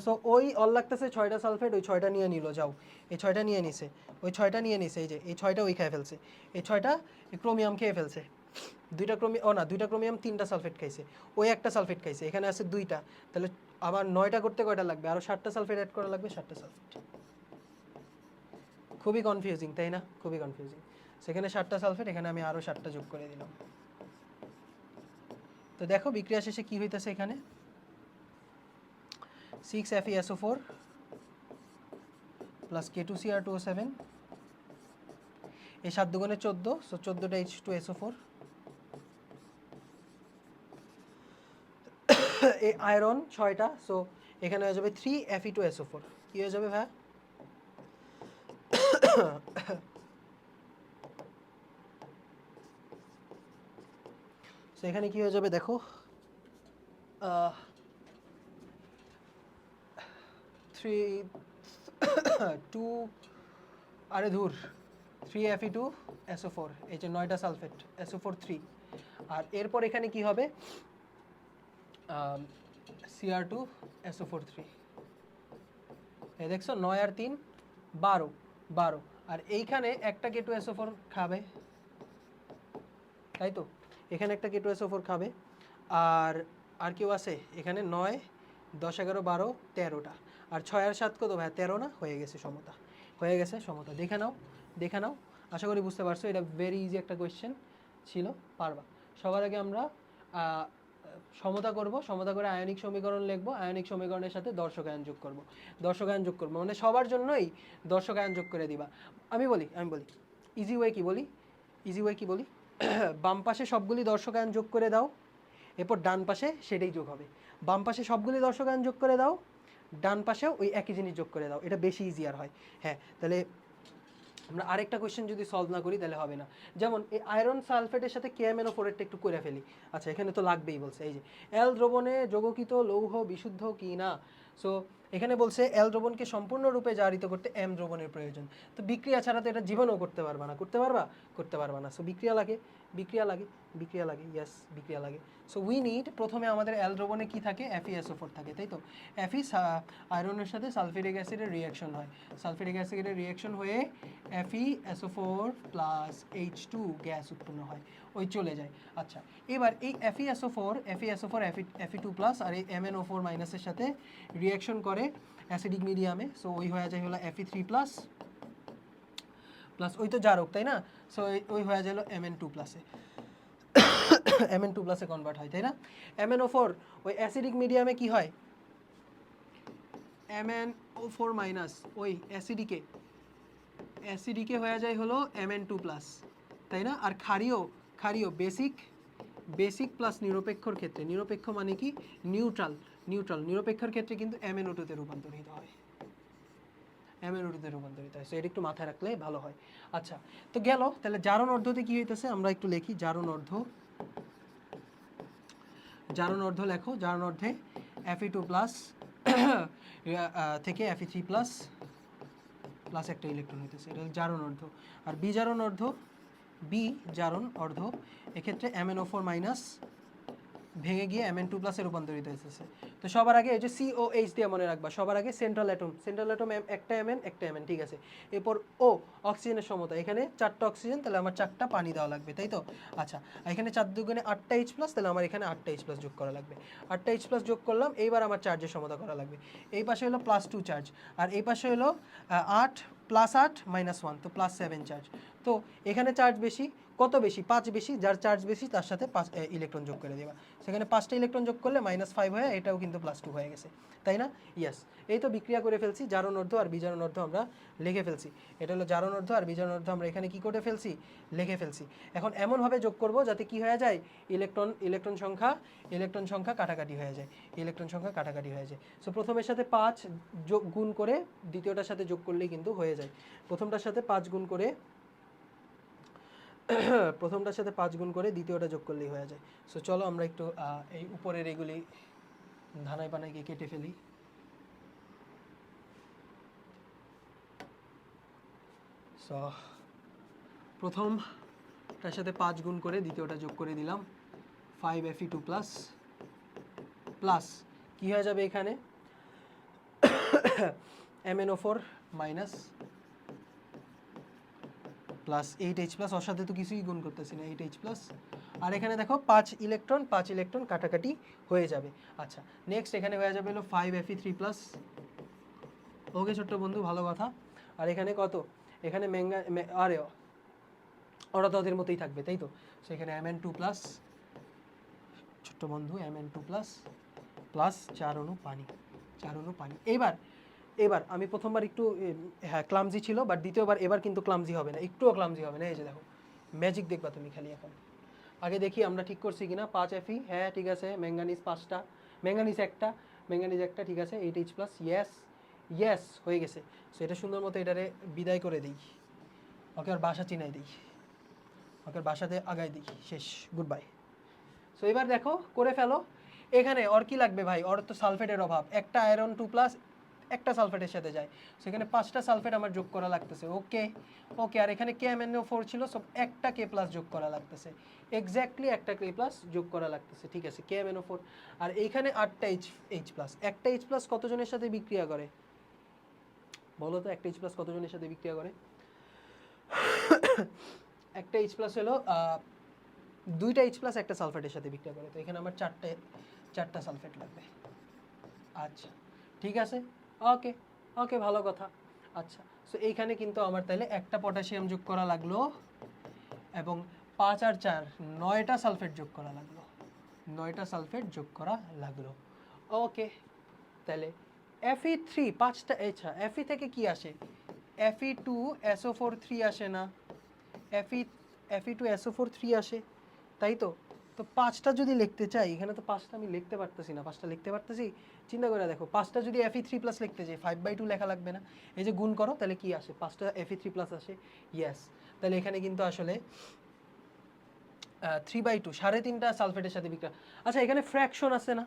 সো ওই অল লাগতেছে 6টা সালফেট, ওই 6টা নিয়ে নিল, যাও এই 6টা নিয়ে নিছে, ওই 6টা নিয়ে নিছে, এই যে এই 6টা ওই খেয়ে ফেলছে, এই 6টা ক্রোমিয়াম খেয়ে ফেলছে। 2টা ক্রোমিয়াম 3টা সালফেট খাইছে, ওই একটা সালফেট খাইছে, এখানে আছে 2টা। তাহলে আবার 9টা করতে কয়টা লাগবে? আরও 7টা সালফেট অ্যাড করা লাগবে, 7টা সালফেট। খুবই কনফিউজিং তাই না? খুবই কনফিউজিং। সেখানে 7টা সালফেট, এখানে আমি আরও 7টা যোগ করে দিলাম। তো দেখো বিক্রিয়া শেষে কি হইতেছে এখানে? 6 FeSO4 প্লাস K2Cr2O7, এই 7 দুগুণে 14, সো 14টা H2SO4। এই আয়রন 6টা, সো এখানে হয়ে যাবে 3 Fe2SO4। কি হয়ে যাবে ভাই? সো এখানে কি হয়ে যাবে দেখো, 3 2, আরে ধুর, 3 Fe2SO4, এই যে 9টা সালফেট SO4 3। আর এরপর এখানে কি হবে? Cr2SO4 এই দেখছো 9 আর 3 12। আর এইখানে একটা K2SO4 খাবে, তাই তো? এখানে একটা K2SO4 খাবে। আর আর কেউ আছে এখানে? 9 10 11 12 13টা, আর 6 আর 7 কত ভাই? 13 না? হয়ে গেছে সমতা, হয়ে গেছে সমতা। দেখে নাও, দেখে নাও। আশা করি বুঝতে পারছো, এটা ভেরি ইজি একটা কোয়েশ্চেন ছিল, পারবা। সবার আগে আমরা সমতা করব, সমতা করে আয়নিক সমীকরণ লিখব, আয়নিক সমীকরণের সাথে দর্শকায়ন যোগ করব। দর্শকায়ন যোগ করব মানে সবার জন্যই দর্শকায়ন যোগ করে দিবা। আমি বলি ইজি ওয়ে কি বলি, ইজি ওয়ে কি বলি? বাম পাশে সবগুলি দর্শকায়ন যোগ করে দাও, এরপর ডান পাশে সেটাই যোগ হবে। বাম পাশে সবগুলি দর্শকায়ন যোগ করে দাও, ডান পাশেও ওই একই জিনিস যোগ করে দাও, এটা বেশি ইজিয়ার হয়। হ্যাঁ, তাহলে আমরা আরেকটা কোয়েশ্চেন যদি সলভ না করি তাহলে হবে না। যেমন এই আয়রন সালফেটের সাথে KMnO4 একটু করে ফেলি। আচ্ছা এখানে তো লাগবেই বলছে, এই যে এল দ্রবণে যৌগকৃত লৌহ বিশুদ্ধ কি না। সো এখানে বলছে এল দ্রবণকে সম্পূর্ণরূপে জারিত করতে এম দ্রবণের প্রয়োজন। তো বিক্রিয়া ছাড়া তো এটা জীবনেও করতে পারবা না, করতে পারবা? করতে পারবা না। সো বিক্রিয়া লাগে, বিক্রিয়া লাগে, বিক্রিয়া লাগে, ইয়েস বিক্রিয়া লাগে। সো উই নিড, প্রথমে আমাদের এল দ্রবণে কি থাকে, FeSO4 থাকে, তাই তো। Fe আয়রনের সাথে সালফিউরিক অ্যাসিডের রিঅ্যাকশন হয়, সালফিউরিক অ্যাসিডের রিঅ্যাকশন হয়ে FeSO4 প্লাস H2 গ্যাস উৎপন্ন হয়, ওই চলে যায়। আচ্ছা এবার এই FeSO4 Fe2 প্লাস আর এই MnO4 মাইনাসের সাথে রিঅ্যাকশন করে অ্যাসিডিক মিডিয়ামে। সো ওই হয়ে যায় হলো Fe3 প্লাস প্লাস ওই তো জারক, তাই না। সো ওই হয়ে গেল Mn2 প্লাসে Mn2 প্লাসে কনভার্ট হয়, তাই না। MnO4 ওই অ্যাসিডিক মিডিয়ামে কি হয়, MnO4 মাইনাস ওই অ্যাসিডিকে হয়ে যায় হলো Mn2 প্লাস, তাই না। আর ক্ষারীয় বেসিক প্লাস নিরপেক্ষর ক্ষেত্রে, নিরপেক্ষ মানে কি, নিউট্রাল নিরপেক্ষর ক্ষেত্রে কিন্তু MnO2 তে রূপান্তরিত হয়, MnO2 তে রূপান্তরিত হয়। সো এটা একটু মাথায় রাখলে ভালো হয়। আচ্ছা তো গেল, তাহলে জারণ অর্ধতে কি হইতেছে আমরা একটু লিখি। জারণ অর্ধ লেখো। জারণ অর্ধে Fe2 প্লাস থেকে Fe3 প্লাস একটা ইলেকট্রন হইতেছে, এটা জারণ অর্ধ। আর বিজারণ অর্ধ এক্ষেত্রে MnO4 মাইনাস ভেঙে গিয়ে Mn2 প্লাসে রূপান্তরিত হয়েছে। তো সবার আগে এই যে COH দিয়ে মনে রাখবা, সবার আগে সেন্ট্রাল অ্যাটম একটা Mn, ঠিক আছে। এরপর অক্সিজেনের সমতা, এখানে 4টা অক্সিজেন, তাহলে আমার 4টা পানি দেওয়া লাগবে, তাই তো। আচ্ছা এখানে 4 দুগুণে 8টা H প্লাস, তাহলে আমার এখানে 8টা H প্লাস যোগ করা লাগবে, 8টা H প্লাস যোগ করলাম। এইবার আমার চার্জের সমতা করা লাগবে। এই পাশে হলো +2 চার্জ, আর এই পাশে হলো 8 + 8 - 1, তো +7 চার্জ। তো এখানে চার্জ বেশি, কত বেশি, 5 বেশি, যার চার্জ বেশি তার সাথে 5 ইলেকট্রন যোগ করে দেবা। সেখানে 5টা ইলেকট্রন যোগ করলে -5 হয়ে এটাও কিন্তু +2 হয়ে গেছে, তাই না। ইয়েস, এই তো বিক্রিয়া করে ফেলছি। জারণ অর্ধ আর বিজারণ অর্ধ আমরা লিখে ফেলছি। এটা হলো জারণ অর্ধ আর বিজারণ অর্ধ আমরা এখানে কি করে ফেলছি, লিখে ফেলছি। এখন এমনভাবে যোগ করব যাতে কি হয়ে যায়, ইলেকট্রন সংখ্যা কাটাকাটি হয়ে যায়, সো প্রথমের সাথে 5 গুণ করে দ্বিতীয়টার সাথে যোগ করলেই কিন্তু হয়ে যায়। প্রথমটার সাথে 5 গুণ করে দ্বিতীয়টা যোগ করলেই হয়ে যায়। সো চলো আমরা একটু এই উপরের এগুলি ধানাই পানাইকে কেটে ফেলি। সো প্রথমটার সাথে 5 গুণ করে দ্বিতীয়টা যোগ করে দিলাম, 5Fe2 প্লাস কি হয়ে যাবে এখানে MnO4 minus plus 8H plus, ওর সাথে তো কিছুই গুণ করতেছি না, 8H প্লাস। আর এখানে দেখো 5 ইলেকট্রন কাটাকাটি হয়ে যাবে। আচ্ছা নেক্সট এখানে হয়ে যাবে হলো 5Fe3 প্লাস। ওকে ছোট্ট বন্ধু, ভালো কথা। আর এখানে কত, এখানে আরে ওরা তো ওদের মতোই থাকবে, তাই তো। সো এখানে Mn2 প্লাস, ছোট্ট বন্ধু Mn2 প্লাস 4 অণু পানি। এবার আমি প্রথমবার একটু হ্যাঁ ক্লামজি ছিল, বাট দ্বিতীয়বার এবার কিন্তু ক্লামজি হবে না, একটুও ক্লামজি হবে না। এই যে দেখো ম্যাজিক দেখবা তুমি খালি। এখন আগে দেখি আমরা ঠিক করছি কিনা। 5Fe, হ্যাঁ ঠিক আছে। ম্যাঙ্গানিজ 5টা, ম্যাঙ্গানিজ একটা, ঠিক আছে। 8H প্লাস, ইয়েস হয়ে গেছে। সো এটা সুন্দর মতো এটারে বিদায় করে দিই, ওকে আর বাসা চিনাই দিই, ওকে বাসাতে আগাই দিই, শেষ, গুড বাই। সো এবার দেখো করে ফেলো। এখানে ওর কি লাগবে ভাই, ওর তো সালফেটের অভাব, একটা আয়রন 2 প্লাস একটা সালফেটের সাথে যায়, সেখানে 5টা সালফেট আমার যোগ করা লাগতেছে। ওকে আর এখানে KMnO4 ছিল, সব একটা K প্লাস যোগ করা লাগতেছে, এক্স্যাক্টলি একটা K প্লাস যোগ করা লাগতেছে, ঠিক আছে। KMnO4 আর এইখানে 8টা H প্লাস, একটা H প্লাস কতজনের সাথে বিক্রিয়া করে বলো তো, একটা H প্লাস কতজনের সাথে বিক্রিয়া করে। একটা H প্লাস হলো 2টা H প্লাস একটা সালফেটের সাথে বিক্রিয়া করে, তো এখানে আমার 4টা সালফেট লাগবে। আচ্ছা ঠিক আছে, ওকে ভালো কথা। আচ্ছা সো এইখানে কিন্তু আমার তাহলে একটা পটাশিয়াম যোগ করা লাগলো এবং 5 আর 4 9টা সালফেট যোগ করা লাগলো। ওকে তাহলে Fe3 5টা, আচ্ছা Fe থেকে কি আসে, Fe2SO4 3 আসে না, Fe2SO4 3 আসে, তাই তো। তো 5টা যদি লিখতে চাই, এখানে তো 5টা আমি লিখতে পারতেছি না। 5টা লিখতে পারতেছি? চিন্তা করে দেখো, 5টা যদি Fe3+ লিখতে চাই, 5/2 লেখা লাগবে না? এই যে গুণ করো, তাহলে কি আসে? 5টা Fe3+ আসে। ইয়েস, তাহলে এখানে কিন্তু আসলে 3/2, 3.5টা সালফেটের সাথে বিক্রিয়া। আচ্ছা, এখানে ফ্র্যাকশন আছে না?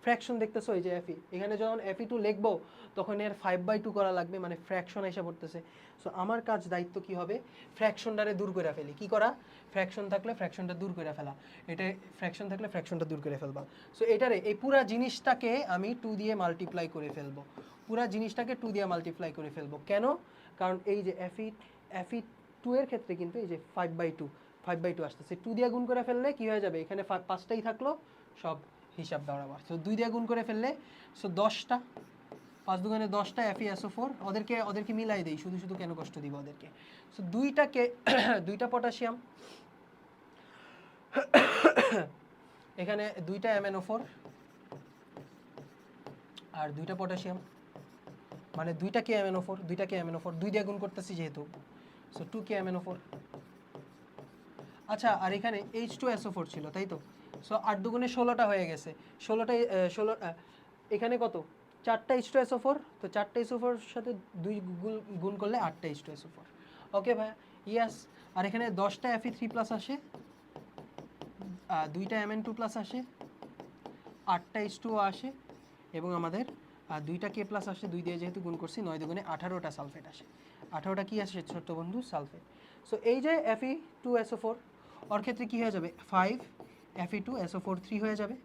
ফ্র্যাকশন দেখতেছো, এই যে Fe, এখানে যখন Fe2 লিখবো তখন এর 5/2 করা লাগবে, মানে ফ্র্যাকশন এসে পড়তেছে। সো আমার কাজ, দায়িত্ব কি হবে? ফ্র্যাকশনটারে দূর করে ফেলি। কি করা? ফ্র্যাকশন থাকলে ফ্র্যাকশনটা দূর করে ফেলা। এটা ফ্র্যাকশন থাকলে ফ্র্যাকশনটা দূর করে ফেলবা। সো এটারে, এই পুরা জিনিসটাকে আমি 2 দিয়ে মাল্টিপ্লাই করে ফেলবো। পুরা জিনিসটাকে 2 দিয়ে মাল্টিপ্লাই করে ফেলবো। কেন? কারণ এই যে Fe2 এর ক্ষেত্রে কিন্তু এই যে 5/2 আসতেছে, 2 দিয়ে গুণ করে ফেললে কি হয়ে যাবে? এখানে 5টাই থাকলো, সব হিসাব বরাবর। সো 2 দিয়ে গুণ করে ফেললে, সো 10টা, 5 দুগুণে 10টা FeSO4। ওদেরকে মিলাই দেই, শুধু শুধু কেন কষ্ট দিব ওদেরকে। সো দুইটাকে দুইটা পটাশিয়াম, এখানে 2টা MnO4 আর 2টা পটাশিয়াম, মানে 2টা KMnO4, 2টা KMnO4, 2 দিয়ে গুণ করতেছি যেহেতু, সো 2 KMnO4। আচ্ছা, আর এখানে H2SO4 ছিল, তাই তো? সো 8 দুগুণে 16টা হয়ে গেছে। 16 এখানে কত? 4টা H2SO4, তো 4টা SO4 সাথে 2 গুণ করলে 8টা H2SO4। ওকে ভাই, ইয়াস। আর এখানে 10টা Fe3+ আসে, 2টা Mn2+ আসে, 8টা H2O আসে, এবং আমাদের 2টা K+ আসে, 2 দিয়ে যেহেতু গুণ করছি, 9 দুগুণে 18টা সালফেট আসে। 18টা কি আসে ছোট্ট বন্ধু? সালফেট। সো এই যে Fe2SO4, ওর ক্ষেত্রে কি হয়ে যাবে? 5 Fe2SO4 3 হয়ে যাবে।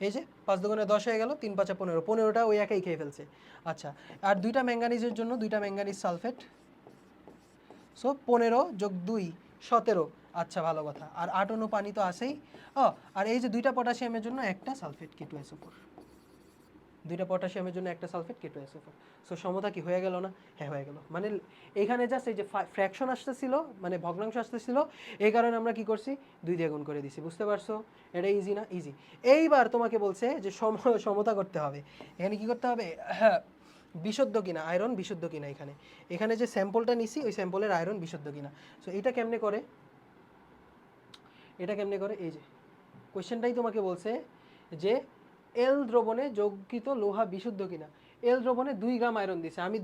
এই যে 5 দুগুণে 10 হয়ে গেল, 3 5 15, 15টা ওই একাই খেয়ে ফেলছে। আচ্ছা, আর 2টা ম্যাঙ্গানিজের জন্য 2টা ম্যাঙ্গানিজ সালফেট, সো 15 যোগ 2 17। আচ্ছা, ভালো কথা। আর 8 অণু পানি তো আছেই। আর এই যে 2টা পটাশিয়ামের জন্য একটা সালফেট K2SO4, 2টা পটাশিয়ামের জন্য একটা সালফেট K2SO4। সো সমতা কি হয়ে গেল না? হ্যাঁ, হয়ে গেল। মানে এখানে জাস্ট এই যে ফ্র্যাকশন আসতেছিল, মানে ভগ্নাংশ আসতেছিল, এই কারণে আমরা কি করছি? 2 দিয়ে গুণ করে দিছি। বুঝতে পারছো? এটা ইজি না? ইজি। এইবার তোমাকে বলছে যে সমতা করতে হবে। এখানে কি করতে হবে? হ্যাঁ, বিশুদ্ধ কিনা, আয়রন বিশুদ্ধ কিনা। এখানে যে স্যাম্পলটা নিছি, ওই স্যাম্পলের আয়রন বিশুদ্ধ কিনা। সো এটা কেমনে করে? এই যে কোয়েশ্চেনটাই তোমাকে বলছে যে এল দ্রবণে যোগকৃত লোহা বিশুদ্ধ কিনা। এল দ্রবণে 2 গ্রাম আয়রন দিছে। আমি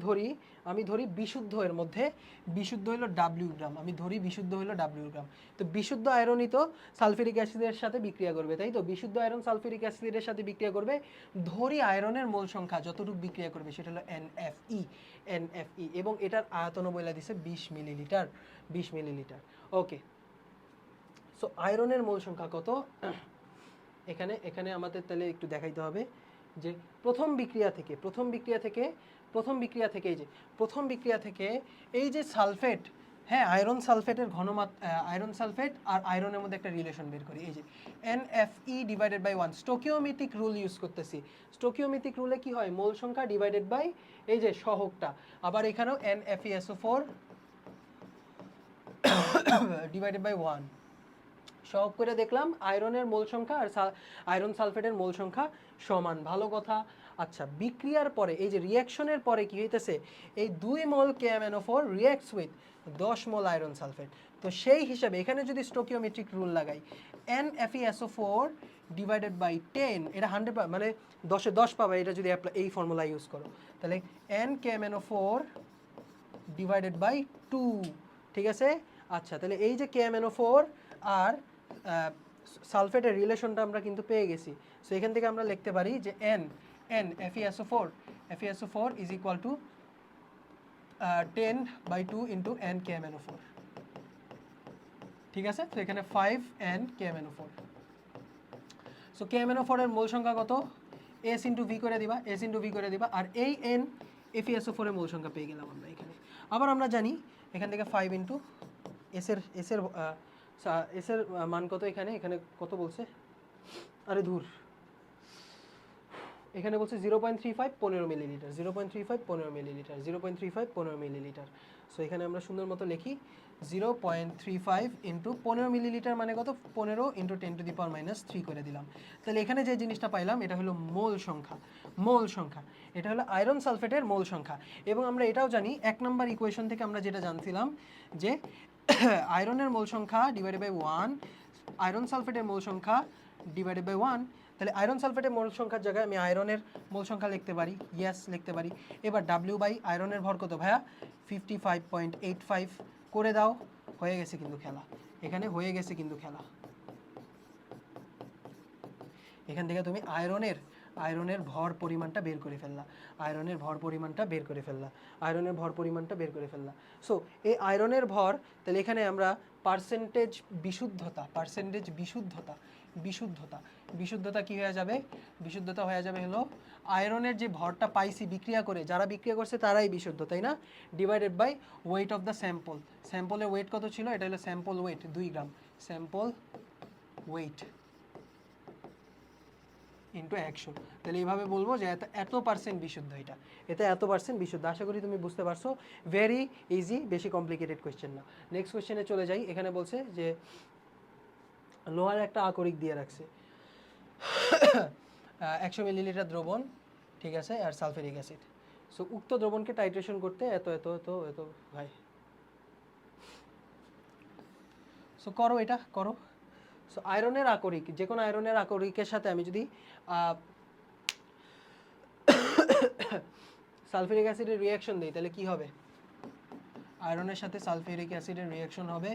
ধরি বিশুদ্ধ, এর মধ্যে বিশুদ্ধ হলো W গ্রাম, আমি ধরি বিশুদ্ধ হলো W গ্রাম। তো বিশুদ্ধ আয়রনই তো সালফিউরিক অ্যাসিডের সাথে বিক্রিয়া করবে, তাই তো? বিশুদ্ধ আয়রন সালফিউরিক অ্যাসিডের সাথে বিক্রিয়া করবে। ধরি আয়রনের মোল সংখ্যা যতটুকু বিক্রিয়া করবে সেটা হলো NFe, এবং এটার আয়তনও বলে দিছে 20 মিলিলিটার। 20 মিলিলিটার। ওকে, সো আয়রনের মোল সংখ্যা কত? এখানে আমাদের তাহলে একটু দেখাইতে হবে যে প্রথম বিক্রিয়া থেকে এই যে সালফেট, হ্যাঁ, আয়রন সালফেটের আয়রন সালফেট আর আয়রনের মধ্যে একটা রিলেশন বের করি। এই যে NFe/1 স্টোকিওমেট্রিক রুল ইউজ করতেছি। স্টোকিওমেট্রিক রুলে কি হয়? মোল সংখ্যা ডিভাইডেড বাই এই যে সহগটা। আবার এখানেও NFeSO4 ডিভাইডেড বাই 1। সহগ করে দেখলাম আয়রনের মোল সংখ্যা আর আয়রন সালফেটের মোল সংখ্যা সমান। ভালো কথা। আচ্ছা, বিক্রিয়ার পরে, এই যে রিঅ্যাকশনের পরে কি হইতেছে? এই 2 mole KMnO4 reacts with 10 mole iron sulphate. তো সেই হিসাবে এখানে যদি স্টোকিওমেট্রিক রুল লাগাই, NFeSO4 ডিভাইডেড বাই 10, এটা 100, মানে 10-এ 10 পাবে এটা যদি এই ফর্মুলা ইউজ করো। তাহলে NKMnO4 ডিভাইডেড বাই 2, ঠিক আছে? আচ্ছা, তাহলে এই যে KMnO4 আর সালফেটের রিলেশনটা আমরা কিন্তু পেয়ে গেছি। সো এখান থেকে আমরা লিখতে পারি যে FeSO4 is equal two 10/2 into NKMnO4, ঠিক আছে? তো এখানে 5 NKMnO4। সো KMnO4 এর মোল সংখ্যা কত? S ইন্টু V করে দিবা, আর এই FeSO4 এর মোল সংখ্যা পেয়ে গেলাম আমরা এখানে। আবার আমরা জানি এখান থেকে 5 ইন্টু এস এর মান কত? এখানে কত বলছে? আরে ধুর, এখানে বলছে 0.35 15 মিলিলিটার, 0.35 15 মিলিলিটার, 0.35 15 মিলিলিটার। সো এখানে আমরা সুন্দর মতো লিখি 0.35 ইন্টু 15 মিলিলিটার মানে কত? 15 ইন্টু 10⁻³ করে দিলাম। তাহলে এখানে যে জিনিসটা পাইলাম এটা হলো মোল সংখ্যা। এটা হলো আয়রন সালফেটের মোল সংখ্যা। এবং আমরা এটাও জানি 1 নম্বর ইকুয়েশন থেকে আমরা যেটা জানছিলাম যে আয়রনের মোল সংখ্যা ডিভাইডেড বাই 1 আয়রন সালফেটের মোল সংখ্যা ডিভাইডেড বাই 1, তাহলে আয়রন সালফেটের মোল সংখ্যার জায়গায় আমি আয়রনের মোল সংখ্যা লিখতে পারি, ইয়েস লিখতে পারি। এবার ডাব্লিউ বাই আয়রনের ভর কত ভাইয়া 55.85 করে দাও, হয়ে গেছে কিন্তু খেলা, এখানে হয়ে গেছে কিন্তু খেলা। এখান থেকে তুমি আয়রনের ভর পরিমাণটা বের করে ফেললা, আয়রনের ভর পরিমাণটা বের করে ফেললা, আয়রনের ভর পরিমাণটা বের করে ফেললা। সো এই আয়রনের ভর, তাহলে এখানে আমরা পার্সেন্টেজ বিশুদ্ধতা কি হয়ে যাবে, বিশুদ্ধতা হয়ে যাবে হলো আয়রনের যে ভরটা পাইছি বিক্রিয়া করে, যারা বিক্রিয়া করছে তারাই বিশুদ্ধ, তাই না, divided by weight of the sample. স্যাম্পলের ওয়েট কত ছিল, এটা হলো sample weight 2 gram, sample weight into 100। তাহলে এইভাবে বলবো যে এত পার্সেন্ট বিশুদ্ধ, এটা এত পার্সেন্ট বিশুদ্ধ। আশা করি তুমি বুঝতে পারছো, ভেরি ইজি, বেশি কমপ্লিকেটেড কোয়েশ্চেন না। নেক্সট কোয়েশ্চেনে চলে যাই। এখানে বলছে যে লোহার একটা আকরিক দিয়ে রাখছে 100 মিলিলিটার দ্রবণ, ঠিক আছে, আর সালফেরিক অ্যাসিড। সো উক্ত দ্রবণকে টাইট্রেশন করতে এত এত এত এত ভাই, সো করো, এটা করো। সো আয়রনের আকরিক, যে কোনো আয়রনের আকরিকের সাথে আমি যদি সালফিউরিক অ্যাসিডের রিঅ্যাকশন দিই, তাহলে কি হবে, আয়রনের সাথে সালফিউরিক অ্যাসিডের রিঅ্যাকশন হবে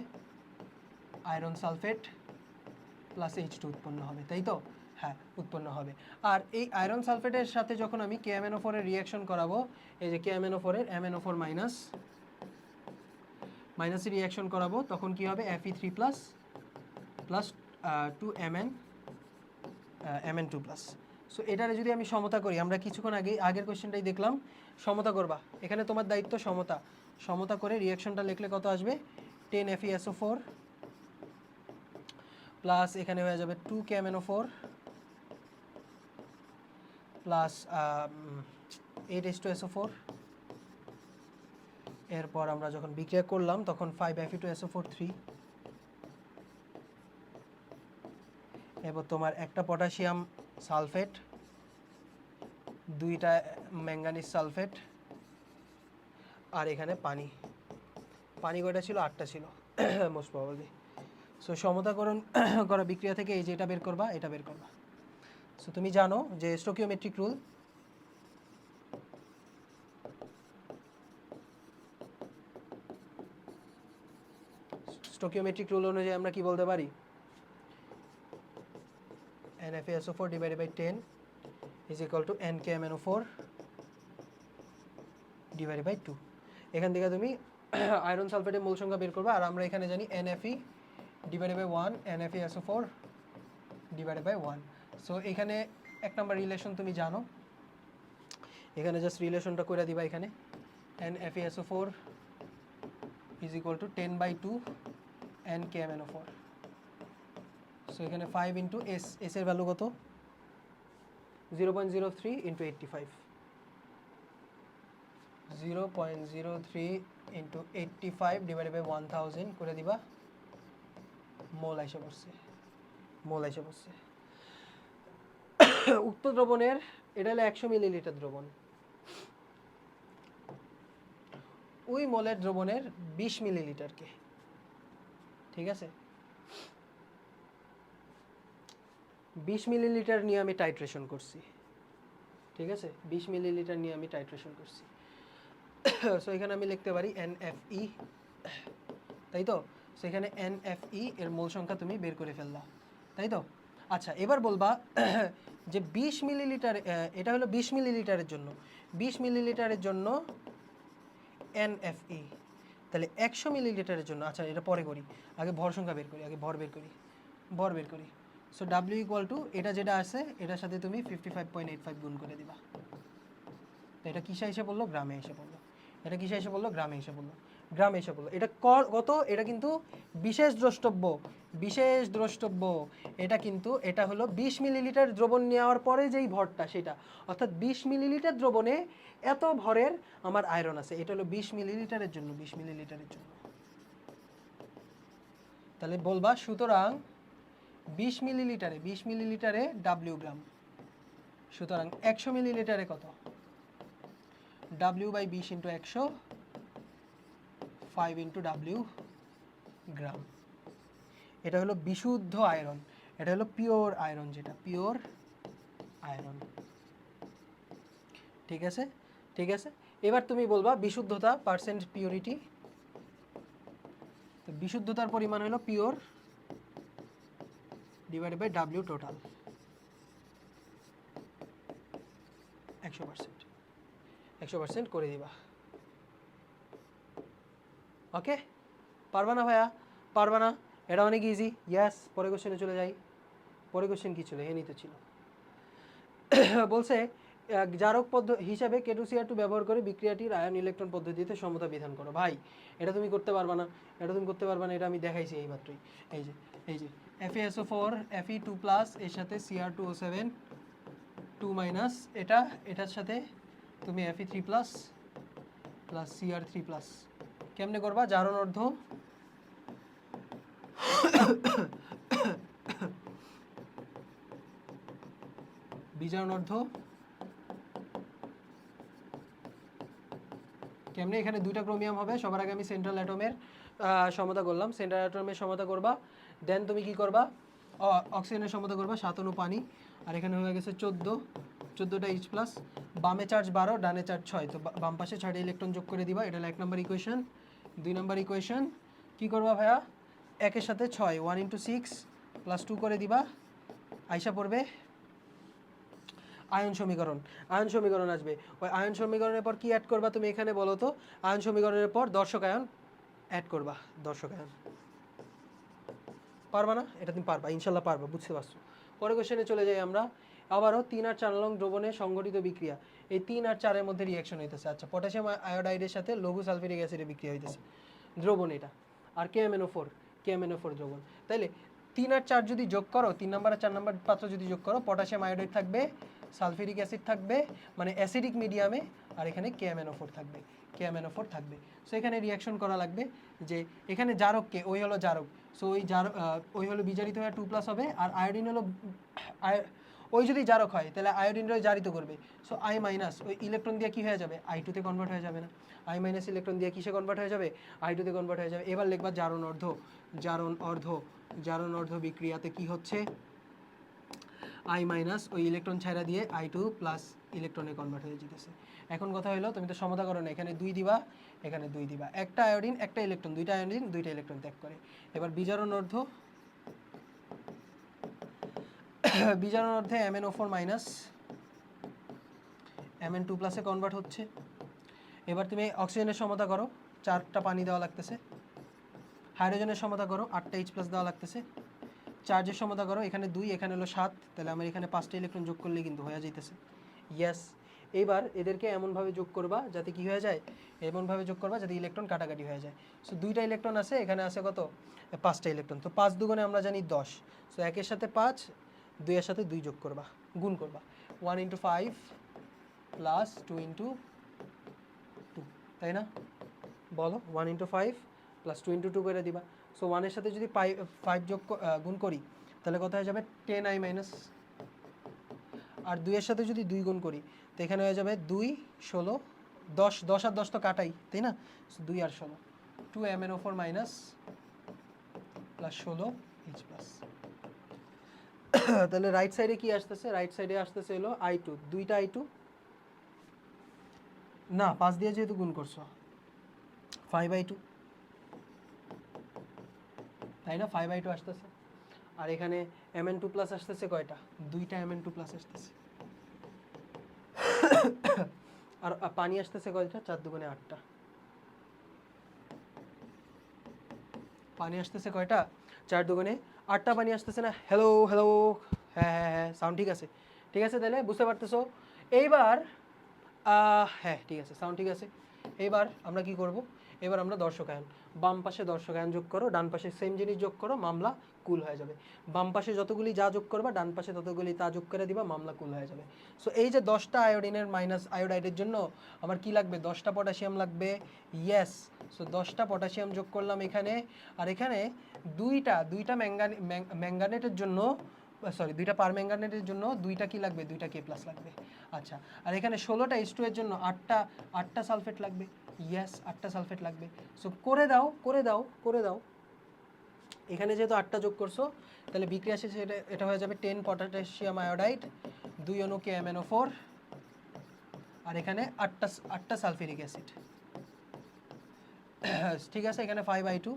আয়রন সালফেট প্লাস H2 উৎপন্ন হবে, তাই তো, হ্যাঁ উৎপন্ন হবে। আর এই আয়রন সালফেটের সাথে যখন আমি KMnO4 এর রিঅ্যাকশন করাবো, এই যে KMnO4 এর MnO4 মাইনাস রিঅ্যাকশন করাবো, তখন কি হবে Fe3 plus 2Mn Mn2 plus. So এটারে যদি আমি সমতা করি, আমরা কিছুক্ষণ আগের কোয়েশ্চেনটাই দেখলাম, সমতা করবা, এখানে তোমার দায়িত্ব সমতা করে রিঅ্যাকশনটা লিখলে কত আসবে 10 FeSO4 প্লাস এখানে হয়ে যাবে 2 KMnO4 প্লাস 8 H2SO4। এরপর আমরা যখন বিক্রিয়া করলাম তখন 5 Fe2SO4 3, এরপর তোমার একটা পটাশিয়াম সালফেট, 2টা ম্যাঙ্গানিজ সালফেট, আর এখানে পানি কয়টা ছিল, 8টা ছিল মোস্ট প্রবাবলি। সো সমতাকরণ করা বিক্রিয়া থেকে এই যে এটা বের করবা, এটা বের করবা। সো তুমি জানো যে স্টোকিওমেট্রিক রুল অনুযায়ী আমরা কি বলতে পারি, NaFeSO4 divided by 10 is equal to NKMnO4 divided by 2। এখান থেকে তুমি আয়রন সালফেটের মোল সংখ্যা বের করবে, আর আমরা এখানে জানি NFe divided by 1 NaFeSO4 divided by 1। So এখানে এক নাম্বার রিলেশন তুমি জানো, এখানে জাস্ট রিলেশনটা করে দিবা, এখানে NaFeSO4 is equal to 10/2 NKMnO4। So এখানে 5 ইন্টু এস, এর ভ্যালু কত 0.03 ইন্টু 85, 0.03 ইন্টু 85 ডিভাইডেড বাই 1000 করে দিবা, মোল আইসা পড়ছে। উক্ত দ্রবণের, এটা হলো 100 মিলিলিটার দ্রবণ, ওই মোলের দ্রবণের 20 মিলিলিটারকে, ঠিক আছে, 20 মিলিলিটার নিয়ে আমি টাইট্রেশন করছি, ঠিক আছে, 20 মিলিলিটার নিয়ে আমি টাইট্রেশন করছি। সো এখানে আমি লিখতে পারি NFe, তাই তো। সো এখানে NFe এর মোল সংখ্যা তুমি বের করে ফেললা, তাই তো। আচ্ছা, এবার বলবা যে 20 মিলিলিটার, এটা হলো 20 মিলিলিটারের জন্য, 20 মিলিলিটারের জন্য NFe, তাহলে 100 মিলিলিটারের জন্য, আচ্ছা এটা পরে করি, আগে ভর সংখ্যা বের করি, আগে ভর বের করি। সো W ইকুয়াল টু এটা যেটা আছে এটার সাথে তুমি 55.85 গুণ করে দিবা। তো এটা কিসে এসে বললো, গ্রামে এসে বললো, এটা কিসে এসে বললো, গ্রামে এসে বললো। এটা কত, এটা কিন্তু বিশেষ দ্রষ্টব্য, এটা কিন্তু এটা হলো 20 মিলিলিটার দ্রবণ নেওয়ার পরে যেই ভরটা সেটা, অর্থাৎ 20 মিলিলিটার দ্রবণে এত ভরের আমার আয়রন আছে, এটা হলো 20 মিলিলিটারের জন্য, 20 মিলিলিটারের জন্য। তাহলে বলবা সুতরাং 20 মিলিলিটারে W গ্রাম, সুতরাং 100 মিলিলিটারে কত, W by 20 into 100, 5 into W gram. এটা হলো বিশুদ্ধ আয়রন, এটা হলো পিওর আয়রন, যেটা পিওর আয়রন। ঠিক আছে, ঠিক আছে। এবার তুমি বলবা বিশুদ্ধতা পার্সেন্ট পিওরিটি, তো বিশুদ্ধতার পরিমাণ হলো pure divided by W total 100%, 100% করে দিবা। ওকে, পারবা না ভাইয়া? পারবা না? এটা অনেক ইজি। ইয়াস, পরে কোশ্চেনে চলে যাই। পরে কোশ্চেন কি ছিল? এখানেই তো ছিল। বলছে জারক হিসাবে K2CR2 ব্যবহার করে বিক্রিয়াটির আয়ন ইলেকট্রন পদ্ধতিতে সমতা বিধান করো। ভাই এটা তুমি করতে পারবা না, এটা তুমি করতে পারবা না, এটা আমি দেখাইছি এই মাত্রই। এই যে FeSO4 Fe2+ এর সাথে Cr2O7 2- এটার সাথে তুমি Fe3+ প্লাস Cr3+। কেমনে করবা? জারণ অর্ধ বিজারণ অর্ধ কেমনে? এখানে দুইটা ক্রোমিয়াম হবে। সবার আগে আমি সেন্ট্রাল অ্যাটমের সমতা করলাম, সেন্ট্রাল অ্যাটমের সমতা করবা। দেন তুমি কি করবা? অক্সিজেনের সমতা করবা 7 অণু পানি, আর এখানে হয়ে গেছে 14টা H+। বামে চার্জ 12, ডানে চার্জ 6, তো বাম পাশে 6টা ইলেকট্রন যোগ করে দিবা। এটা হলো 1 নম্বর ইকুয়েশন। 2 নম্বর ইকুয়েশন কি করবা ভাইয়া? 1 এর সাথে 6 1 × 6 + 2 করে দিবা, আইসা পড়বে আয়ন সমীকরণ। আয়ন সমীকরণ আসবে। ওই আয়ন সমীকরণের পর কি অ্যাড করবা তুমি এখানে বলো তো? আয়ন সমীকরণের পর দর্শক আয়ন অ্যাড করবা, দর্শক আয়ন। পারবা না? এটা তুমি পারবা, ইনশাল্লাহ পারবা, বুঝতে পারছো। পরের কোশ্চেনে চলে যাই আমরা। আবারও 3 আর 4 নং দ্রবণে সংঘটিত বিক্রিয়া। এই 3 আর 4 এর মধ্যে রিঅ্যাকশন হইতেছে। আচ্ছা, পটাশিয়াম আয়োডাইডের সাথে লঘু সালফিউরিক অ্যাসিডের বিক্রিয়া হইতেছে, দ্রবণ এটা। আর KMNO4 দ্রবণ। তাইলে 3 আর 4 যদি যোগ করো, 3 নম্বর আর 4 নম্বর পাত্র যদি যোগ করো, পটাশিয়াম আয়োডাইড থাকবে, সালফিউরিক অ্যাসিড থাকবে, মানে অ্যাসিডিক মিডিয়ামে, আর এখানে KMNO4 থাকবে। সো এখানে রিঅ্যাকশন করা লাগবে যে এখানে জারককে, ওই হলো জারক, সো ওই হলো বিজারিত হয়ে 2+ হবে, আর আয়োডিন হলো ওই যদি জারক হয় তাহলে আয়োডিনটাই জারিত করবে। সো I- ওই ইলেকট্রন দিয়ে কি হয়ে যাবে? I2 তে কনভার্ট হয়ে যাবে না? I- ইলেকট্রন দিয়ে কিসে কনভার্ট হয়ে যাবে? I2 তে কনভার্ট হয়ে যাবে। এবার লিখবা জারণ অর্ধ বিক্রিয়াতে কি হচ্ছে? I- ওই ইলেকট্রন ছাড়া দিয়ে I2+ ইলেকট্রনে কনভার্ট হয়ে যেতেছে। এখন কথা হলো, তুমি তো সমতা করো না, এখানে 2 দিবা, এখানে 2 দিবা। একটা আয়োডিন একটা ইলেকট্রন, দুইটা আয়োডিন দুইটা ইলেকট্রন ত্যাগ করে। এবার বিজারণ অর্ধে MnO4- Mn2+ এ কনভার্ট হচ্ছে। এবার তুমি অক্সিজেনের সমতা করো, 4টা পানি দেওয়া লাগতেছে। হাইড্রোজেনের সমতা করো, 8টা H+ দেওয়া লাগতেছে। চার্জের সমতা করো, এখানে 2, এখানে হলো 7, তাহলে আমার এখানে 5টা ইলেকট্রন যোগ করলে কিন্তু হয়ে যাইতেছে। ইয়েস, এইবার এদেরকে এমনভাবে যোগ করবা যাতে কি হয়ে যায়? এমনভাবে যোগ করবা যাতে ইলেকট্রন কাটাকাটি হয়ে যায়। সো 2টা ইলেকট্রন আছে, এখানে আছে কত? 5টা ইলেকট্রন। তো 5 দুগুণে আমরা জানি 10। সো 1 এর সাথে 5, 2 এর সাথে 2 যোগ করবা, গুণ করবা। 1 × 5 প্লাস 2 × 2, তাই না? বলো, 1 × 5 প্লাস 2 × 2 করে দিবা। সো 1 এর সাথে যদি 5 গুণ করি তাহলে কত হয়ে যাবে? 10I-, আর 2 এর সাথে যদি 2 গুণ করি তো এখানে হয়ে যাবে 2 16 10, 10 আর 10 তো কাটাই, তাই না? 2 আর 16, 2 MnO4- প্লাস 16 H+। তাহলে রাইট সাইডে কি আসতেছে? রাইট সাইডে আসতেছে হলো I2, 2টা I2 না, 5 দিয়ে যেহেতু গুণ করছো 5/2, তাই না? 5/2 আসতেছে। আর এখানে Mn2+ আসতেছে কয়টা? 2টা Mn2+ আসতেছে। আর পানি আসতেছে কয়টা? 4 দুগুণে 8টা। পানি আসতেছে কয়টা? 4 দুগুণে 8টা পানি আসতেছে না? হ্যালো, হ্যাঁ, সাউন্ড ঠিক আছে? ঠিক আছে, তাহলে বুঝতে পারতেছো? এইবার হ্যাঁ ঠিক আছে, সাউন্ড ঠিক আছে। এবার আমরা কি করব? এবার আমরা দর্শকায়ন, বাম পাশে দর্শকায়ন যোগ করো, ডান পাশে সেম জিনিস যোগ করো, মামলা কুল হয়ে যাবে। বাম পাশে যতগুলি যা যোগ করবা, ডান পাশে ততগুলি তা যোগ করে দিবা, মামলা কুল হয়ে যাবে। সো এই যে 10টা আয়োডিনের মাইনাস আয়োডাইডের জন্য আমার কি লাগবে? 10টা পটাশিয়াম লাগবে। ইয়েস, সো 10টা পটাশিয়াম যোগ করলাম এখানে। আর এখানে দুইটা ম্যাঙ্গানেটের জন্য, সরি, 2টা পারম্যাঙ্গানেটের জন্য 2টা কি লাগবে? 2টা K+ লাগবে। আচ্ছা, আর এখানে 16টা H2 এর জন্য 8টা সালফেট লাগবে। ইয়েস, 8টা সালফেট লাগবে। সো করে দাও। এখানে যেহেতু 8টা যোগ করছো তাহলে বিক্রিয়া শেষে এটা হয়ে যাবে 10 পটাশিয়াম আয়োডাইড, 2 অণু KMnO4, আর এখানে 8টা সালফিউরিক অ্যাসিড। ঠিক আছে, এখানে 5I2।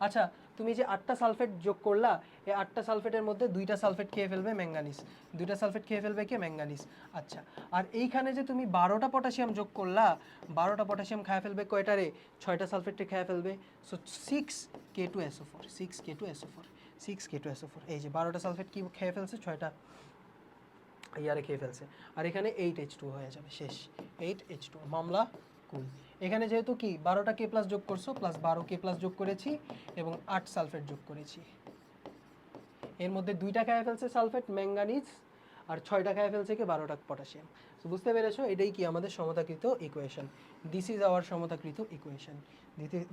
আচ্ছা, তুমি যে 8টা সালফেট যোগ করলা, এই 8টা সালফেটের মধ্যে 2টা সালফেট খেয়ে ফেলবে ম্যাঙ্গানিজ, 2টা সালফেট খেয়ে ফেলবে কি ম্যাঙ্গানিজ। আচ্ছা, আর এইখানে যে তুমি 12টা পটাশিয়াম যোগ করলা, 12টা পটাশিয়াম খেয়ে ফেলবে কয়টারে? 6টা সালফেটে খেয়ে ফেলবে। So 6K2SO4, 6K2SO4, 6K2SO4। এই যে 12টা সালফেট কি খেয়ে ফেলছে? 6টা ইয়ারে খেয়ে ফেলছে। আর এখানে 8H2 হয়ে যাবে, শেষ। 8H2 মামলা কুল। এখানে যেহেতু কি 12টা K+ যোগ করছো, প্লাস 12K+ যোগ করেছি এবং 8 সালফেট যোগ করেছি। এর মধ্যে 2টা খেয়ে ফেলছে সালফেট ম্যাঙ্গানিজ, আর 6টা খেয়ে ফেলছে কি 12টা পটাশিয়াম। তো বুঝতে পেরেছো, এটাই কি আমাদের সমতাকৃত ইকুয়েশন। দিস ইজ আওয়ার সমতাকৃত ইকুয়েশন,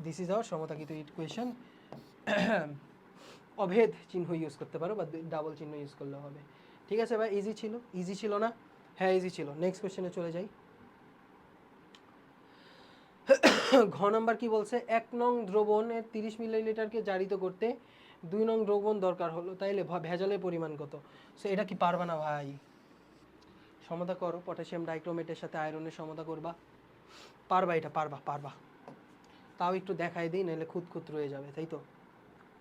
দিস ইজ আওয়ার সমতাকৃত ইকুয়েশন। অভেদ চিহ্ন ইউজ করতে পারো বা ডাবল চিহ্ন ইউজ করলে হবে। ঠিক আছে ভাই, ইজি ছিল? ইজি ছিল না? হ্যাঁ ইজি ছিল। নেক্সট কোশ্চেনে চলে যাই। ঘ নাম্বার কি বলছে? 1 নং দ্রবণের 30 মিলিলিটারকে জারিত করতে 2 নং দ্রবণ দরকার হলো, তাইলে ভেজালের পরিমাণ কত? সো এটা কি পারবা না ভাই? সমতা করো, পটাশিয়াম ডাইক্রোমেটের সাথে আয়রনের সমতা করবা। পারবা, এটা পারবা, পারবা। তাও একটু দেখাই দিই, নাহলে খুঁতখুত রয়ে যাবে, তাই তো?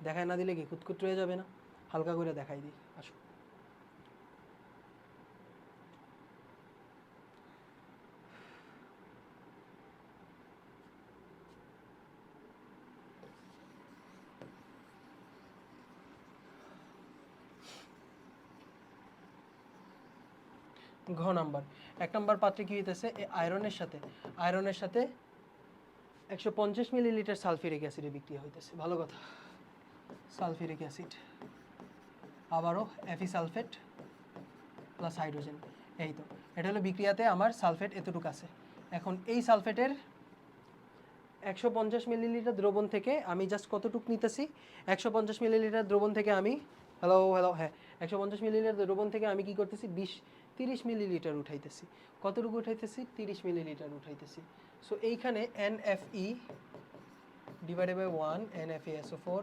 দেখাই না দিলে কি খুঁতখুত রয়ে যাবে না? হালকা করে দেখাই দিই, আসো। ঘ নাম্বার 1 নম্বর পাত্রে কি হইতেছে? আয়রনের সাথে 150 মিলিলিটার সালফিউরিক অ্যাসিডে বিক্রিয়া হইতেছে। ভালো কথা, সালফিউরিক অ্যাসিড, আবারও Fe সালফেট প্লাস হাইড্রোজেন। এই তো, এটা হলো বিক্রিয়াতে আমার সালফেট এতটুকু আছে। এখন এই সালফেটের 150 মিলিলিটার দ্রবণ থেকে আমি জাস্ট কতটুকু নিতেছি? 150 মিলিলিটার দ্রবণ থেকে আমি হ্যাঁ 150 মিলিলিটার দ্রবণ থেকে আমি কি করতেছি? 30 মিলিলিটার উঠাইতেছি। কতটুকু উঠাইতেছি? 30 মিলিলিটার উঠাইতেছি। সো এইখানে NFE divided by 1 NFeSO4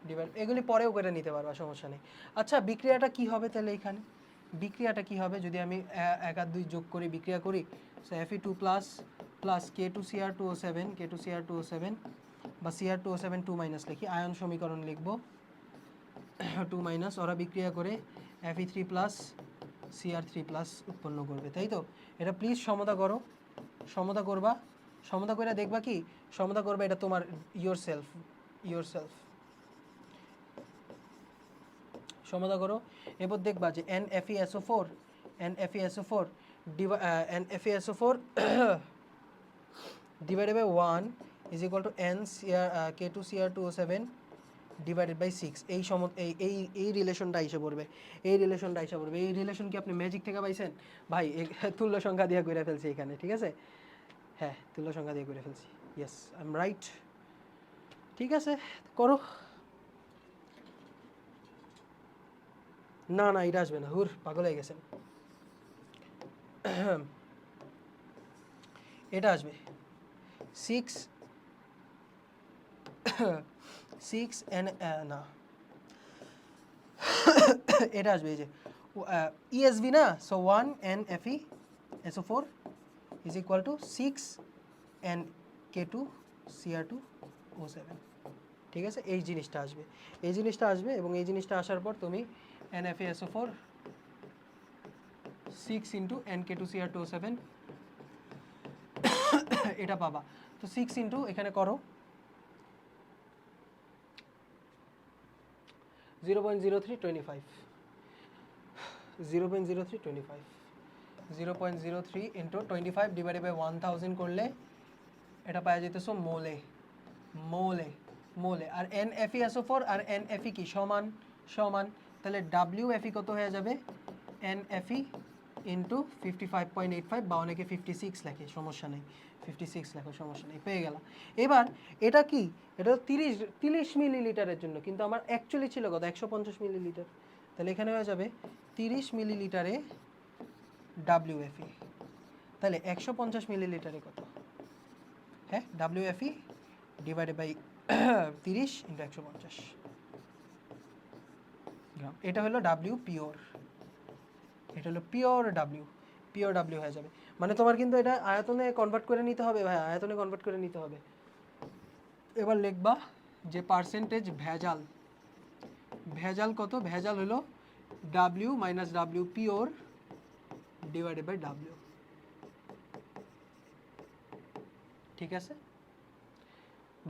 divide, এগুলি পরেও করে নিতে পারবা, সমস্যা নেই। আচ্ছা, বিক্রিয়াটা কি হবে তাহলে? এখানে বিক্রিয়াটা কি হবে যদি আমি 1 আর 2 যোগ করে বিক্রিয়া করি? সো Fe2 প্লাস K2Cr2O7 বা Cr2O7 2- লিখি, আয়ন সমীকরণ লিখবো 2- ওরা বিক্রিয়া করে Fe3 প্লাস Cr3 উৎপন্ন করবে, তাই তো? এটা প্লিজ সমতা করো, সমতা করবা, সমতা করে দেখবা কি সমতা করবে, এটা তোমার ইয়োর সেলফ সমতা করো। এবার দেখবা যে NFeSO4 divided by 1 is equal to K2Cr2O7 divided by 6। এই রিলেশনটা এসে পড়বে, এই রিলেশন কি আপনি ম্যাজিক থেকে পাইছেন ভাই? তুল্য সংখ্যা দিয়ে করে ফেলছি এখানে, ঠিক আছে? হ্যাঁ, তুল্য সংখ্যা দিয়ে করে ফেলছি। Yes, I am right. ঠিক আছে, করো। না না, এটা আসবে না, হুর পাগল হয়ে গেছেন। এটা আসবে 6 না, এটা আসবে এই যে ESV না, so 1 NFeSO4 is equal two 6 K2Cr2O7। ঠিক আছে, এই জিনিসটা আসবে, এবং এই জিনিসটা আসার পর তুমি NFeSO4 6 ইন্টু NK2Cr2O7 এটা পাবা। তো 6 ইন্টু এখানে করো 0.0325 0.03 ইন্টু 25 ডিভাইডেড বাই 1000 করলে এটা পাওয়া যেতেছো মোলে। আর NFeSO4 আর NFe কি সমান, তাহলে WFe কত হয়ে যাবে? NFe ইন্টু 55.85 বা অনেকে 56 লেখে, সমস্যা নেই, 56 লেখো, সমস্যা নেই, পেয়ে গেলাম। এবার এটা কি? এটা 30 মিলিলিটারের জন্য, কিন্তু আমার অ্যাকচুয়ালি ছিল কত? 150 মিলিলিটার। তাহলে এখানে হয়ে যাবে 30 মিলিলিটারে WFe, তাহলে 150 মিলিলিটারে কত? হ্যাঁ, WFe ডিভাইডেড বাই 30 × 150 গ্রাম। এটা হলো ডাব্লিউ পিওর, এটা হলো পিওর ডাব্লিউ, পিওর ডাব্লিউ হয়ে যাবে। মানে তোমার কিন্তু এটা আয়তনে কনভার্ট করে নিতে হবে ভাই, আয়তনে কনভার্ট করে নিতে হবে। এবার লিখবা যে পার্সেন্টেজ ভেজাল, ভেজাল কত, ভেজাল হলো W minus W pure divided by W, ঠিক আছে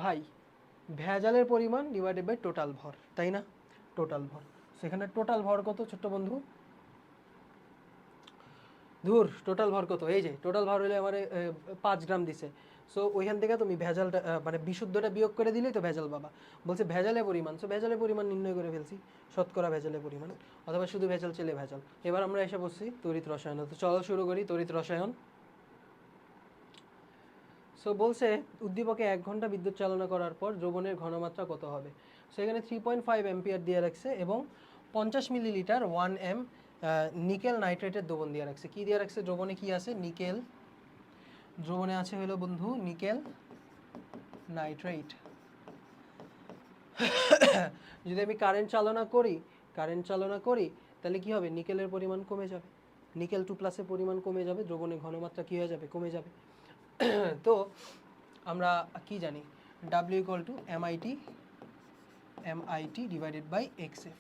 ভাই? ভেজালের পরিমাণ ডিভাইডেড বাই টোটাল ভর, তাই না? টোটাল ভর, সেখানে টোটাল ভর কত ছোট্ট বন্ধু? ধুর, টোটাল ভর কত? এই যে টোটাল ভর হলে আমার 5 গ্রাম দিছে। সো ওইখান থেকে তুমি ভেজালটা মানে বিশুদ্ধটা বিয়োগ করে দিলেই তো ভেজাল বাবা। বলছে ভেজালের পরিমাণ, সো ভেজালের পরিমাণ নির্ণয় করে ফেলছি, শতকরা ভেজালের পরিমাণ, অথবা শুধু ভেজাল ছেলে ভেজাল। এবার আমরা এসে বসছি তড়িৎ রসায়ন। তো চলো শুরু করি তড়িৎ রসায়ন। সো বলছে উদ্দীপকে 1 ঘন্টা বিদ্যুৎ চালনা করার পর দ্রবণের ঘনমাত্রা কত হবে? সো এখানে 3.5 অ্যাম্পিয়ার দিয়ে রাখছে এবং 50 মিলিলিটার 1 এম নিকেল নাইট্রেটের দ্রবণ দিয়ে রাখছে। কি দিয়ে রাখছে? দ্রবণে কি আছে? নিকেল। দ্রবণে আছে হলো বন্ধু নিকেল নাইট্রেট। যদি আমি কারেন্ট চালনা করি তাহলে কি হবে? নিকেলের পরিমাণ কমে যাবে, নিকেল 2+ পরিমাণ কমে যাবে, দ্রবণের ঘনমাত্রা কি হয়ে যাবে? কমে যাবে। তো আমরা কি জানি? W = MIT divided by XF।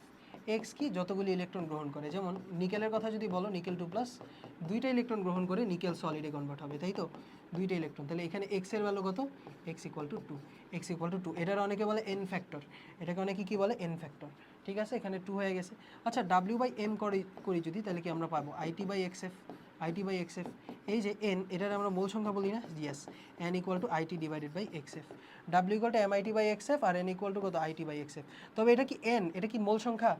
X কি? যতগুলি ইলেকট্রন গ্রহণ করে। যেমন নিকেলের কথা যদি বলো, নিকেল 2+, 2টা ইলেকট্রন গ্রহণ করে নিকেল সলিডে কনভার্ট হবে, তাই তো? 2টা ইলেকট্রন। তাহলে এখানে এক্স এর ভ্যালু কত? x = 2, x = 2। এটার অনেকে বলে n ফ্যাক্টর, এটাকে অনেকে কি বলে? n ফ্যাক্টর, ঠিক আছে? এখানে 2 হয়ে গেছে। আচ্ছা W/m করি যদি, তাহলে কি আমরা পাবো? IT/XF, IT/XF। এই যে n, এটার আমরা মূল সংখ্যা বলি না? Yes, n = IT divided by XF। W = MIT/XF আর n = কত? IT/XF। তবে এটা কি n, এটা কি মূল সংখ্যা?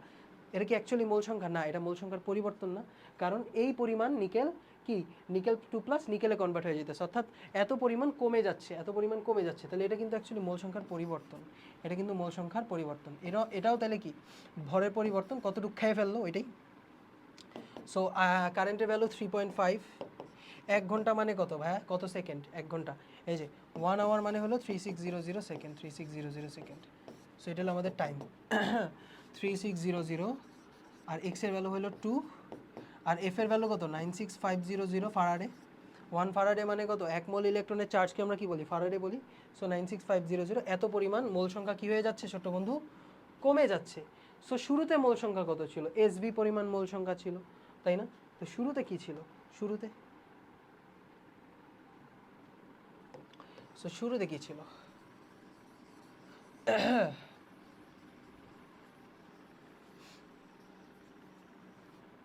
এটা কি অ্যাকচুয়ালি মূল সংখ্যা? না, এটা মূল সংখ্যার পরিবর্তন না, কারণ এই পরিমাণ নিকেল কি নিকেল 2+ নিকেলে কনভার্ট হয়ে যেতেছে, অর্থাৎ এত পরিমাণ কমে যাচ্ছে, এত পরিমাণ কমে যাচ্ছে। তাহলে এটা কিন্তু অ্যাকচুয়ালি মূল সংখ্যার পরিবর্তন, এটা কিন্তু মূল সংখ্যার পরিবর্তন। এটাও তাহলে কি ভরের পরিবর্তন, কতটুকু খেয়ে ফেললো ওইটাই। সো কারেন্টের ভ্যালু 3.5। 1 ঘন্টা মানে কত ভাইয়া? কত সেকেন্ড? 1 ঘন্টা। এই যে 1 আওয়ার মানে হলো 3600 সেকেন্ড, 3600 সেকেন্ড। সো এটা হলো আমাদের টাইম 3600। আর এক্স এর ভ্যালু হলো 2, আর এফ এর ভ্যালু কত? 96500 ফারাডে। 1 ফারাডে মানে কত? 1 মোল ইলেকট্রনের চার্জকে আমরা কি বলি? ফারাডে বলি। সো 96500। এত পরিমাণ মোল সংখ্যা কি হয়ে যাচ্ছে ছোট্ট বন্ধু? কমে যাচ্ছে। সো শুরুতে মোল সংখ্যা কত ছিল? এসবি পরিমাণ মোল সংখ্যা ছিল, তাই না? তো শুরুতে কি ছিল? শুরুতে কি ছিল?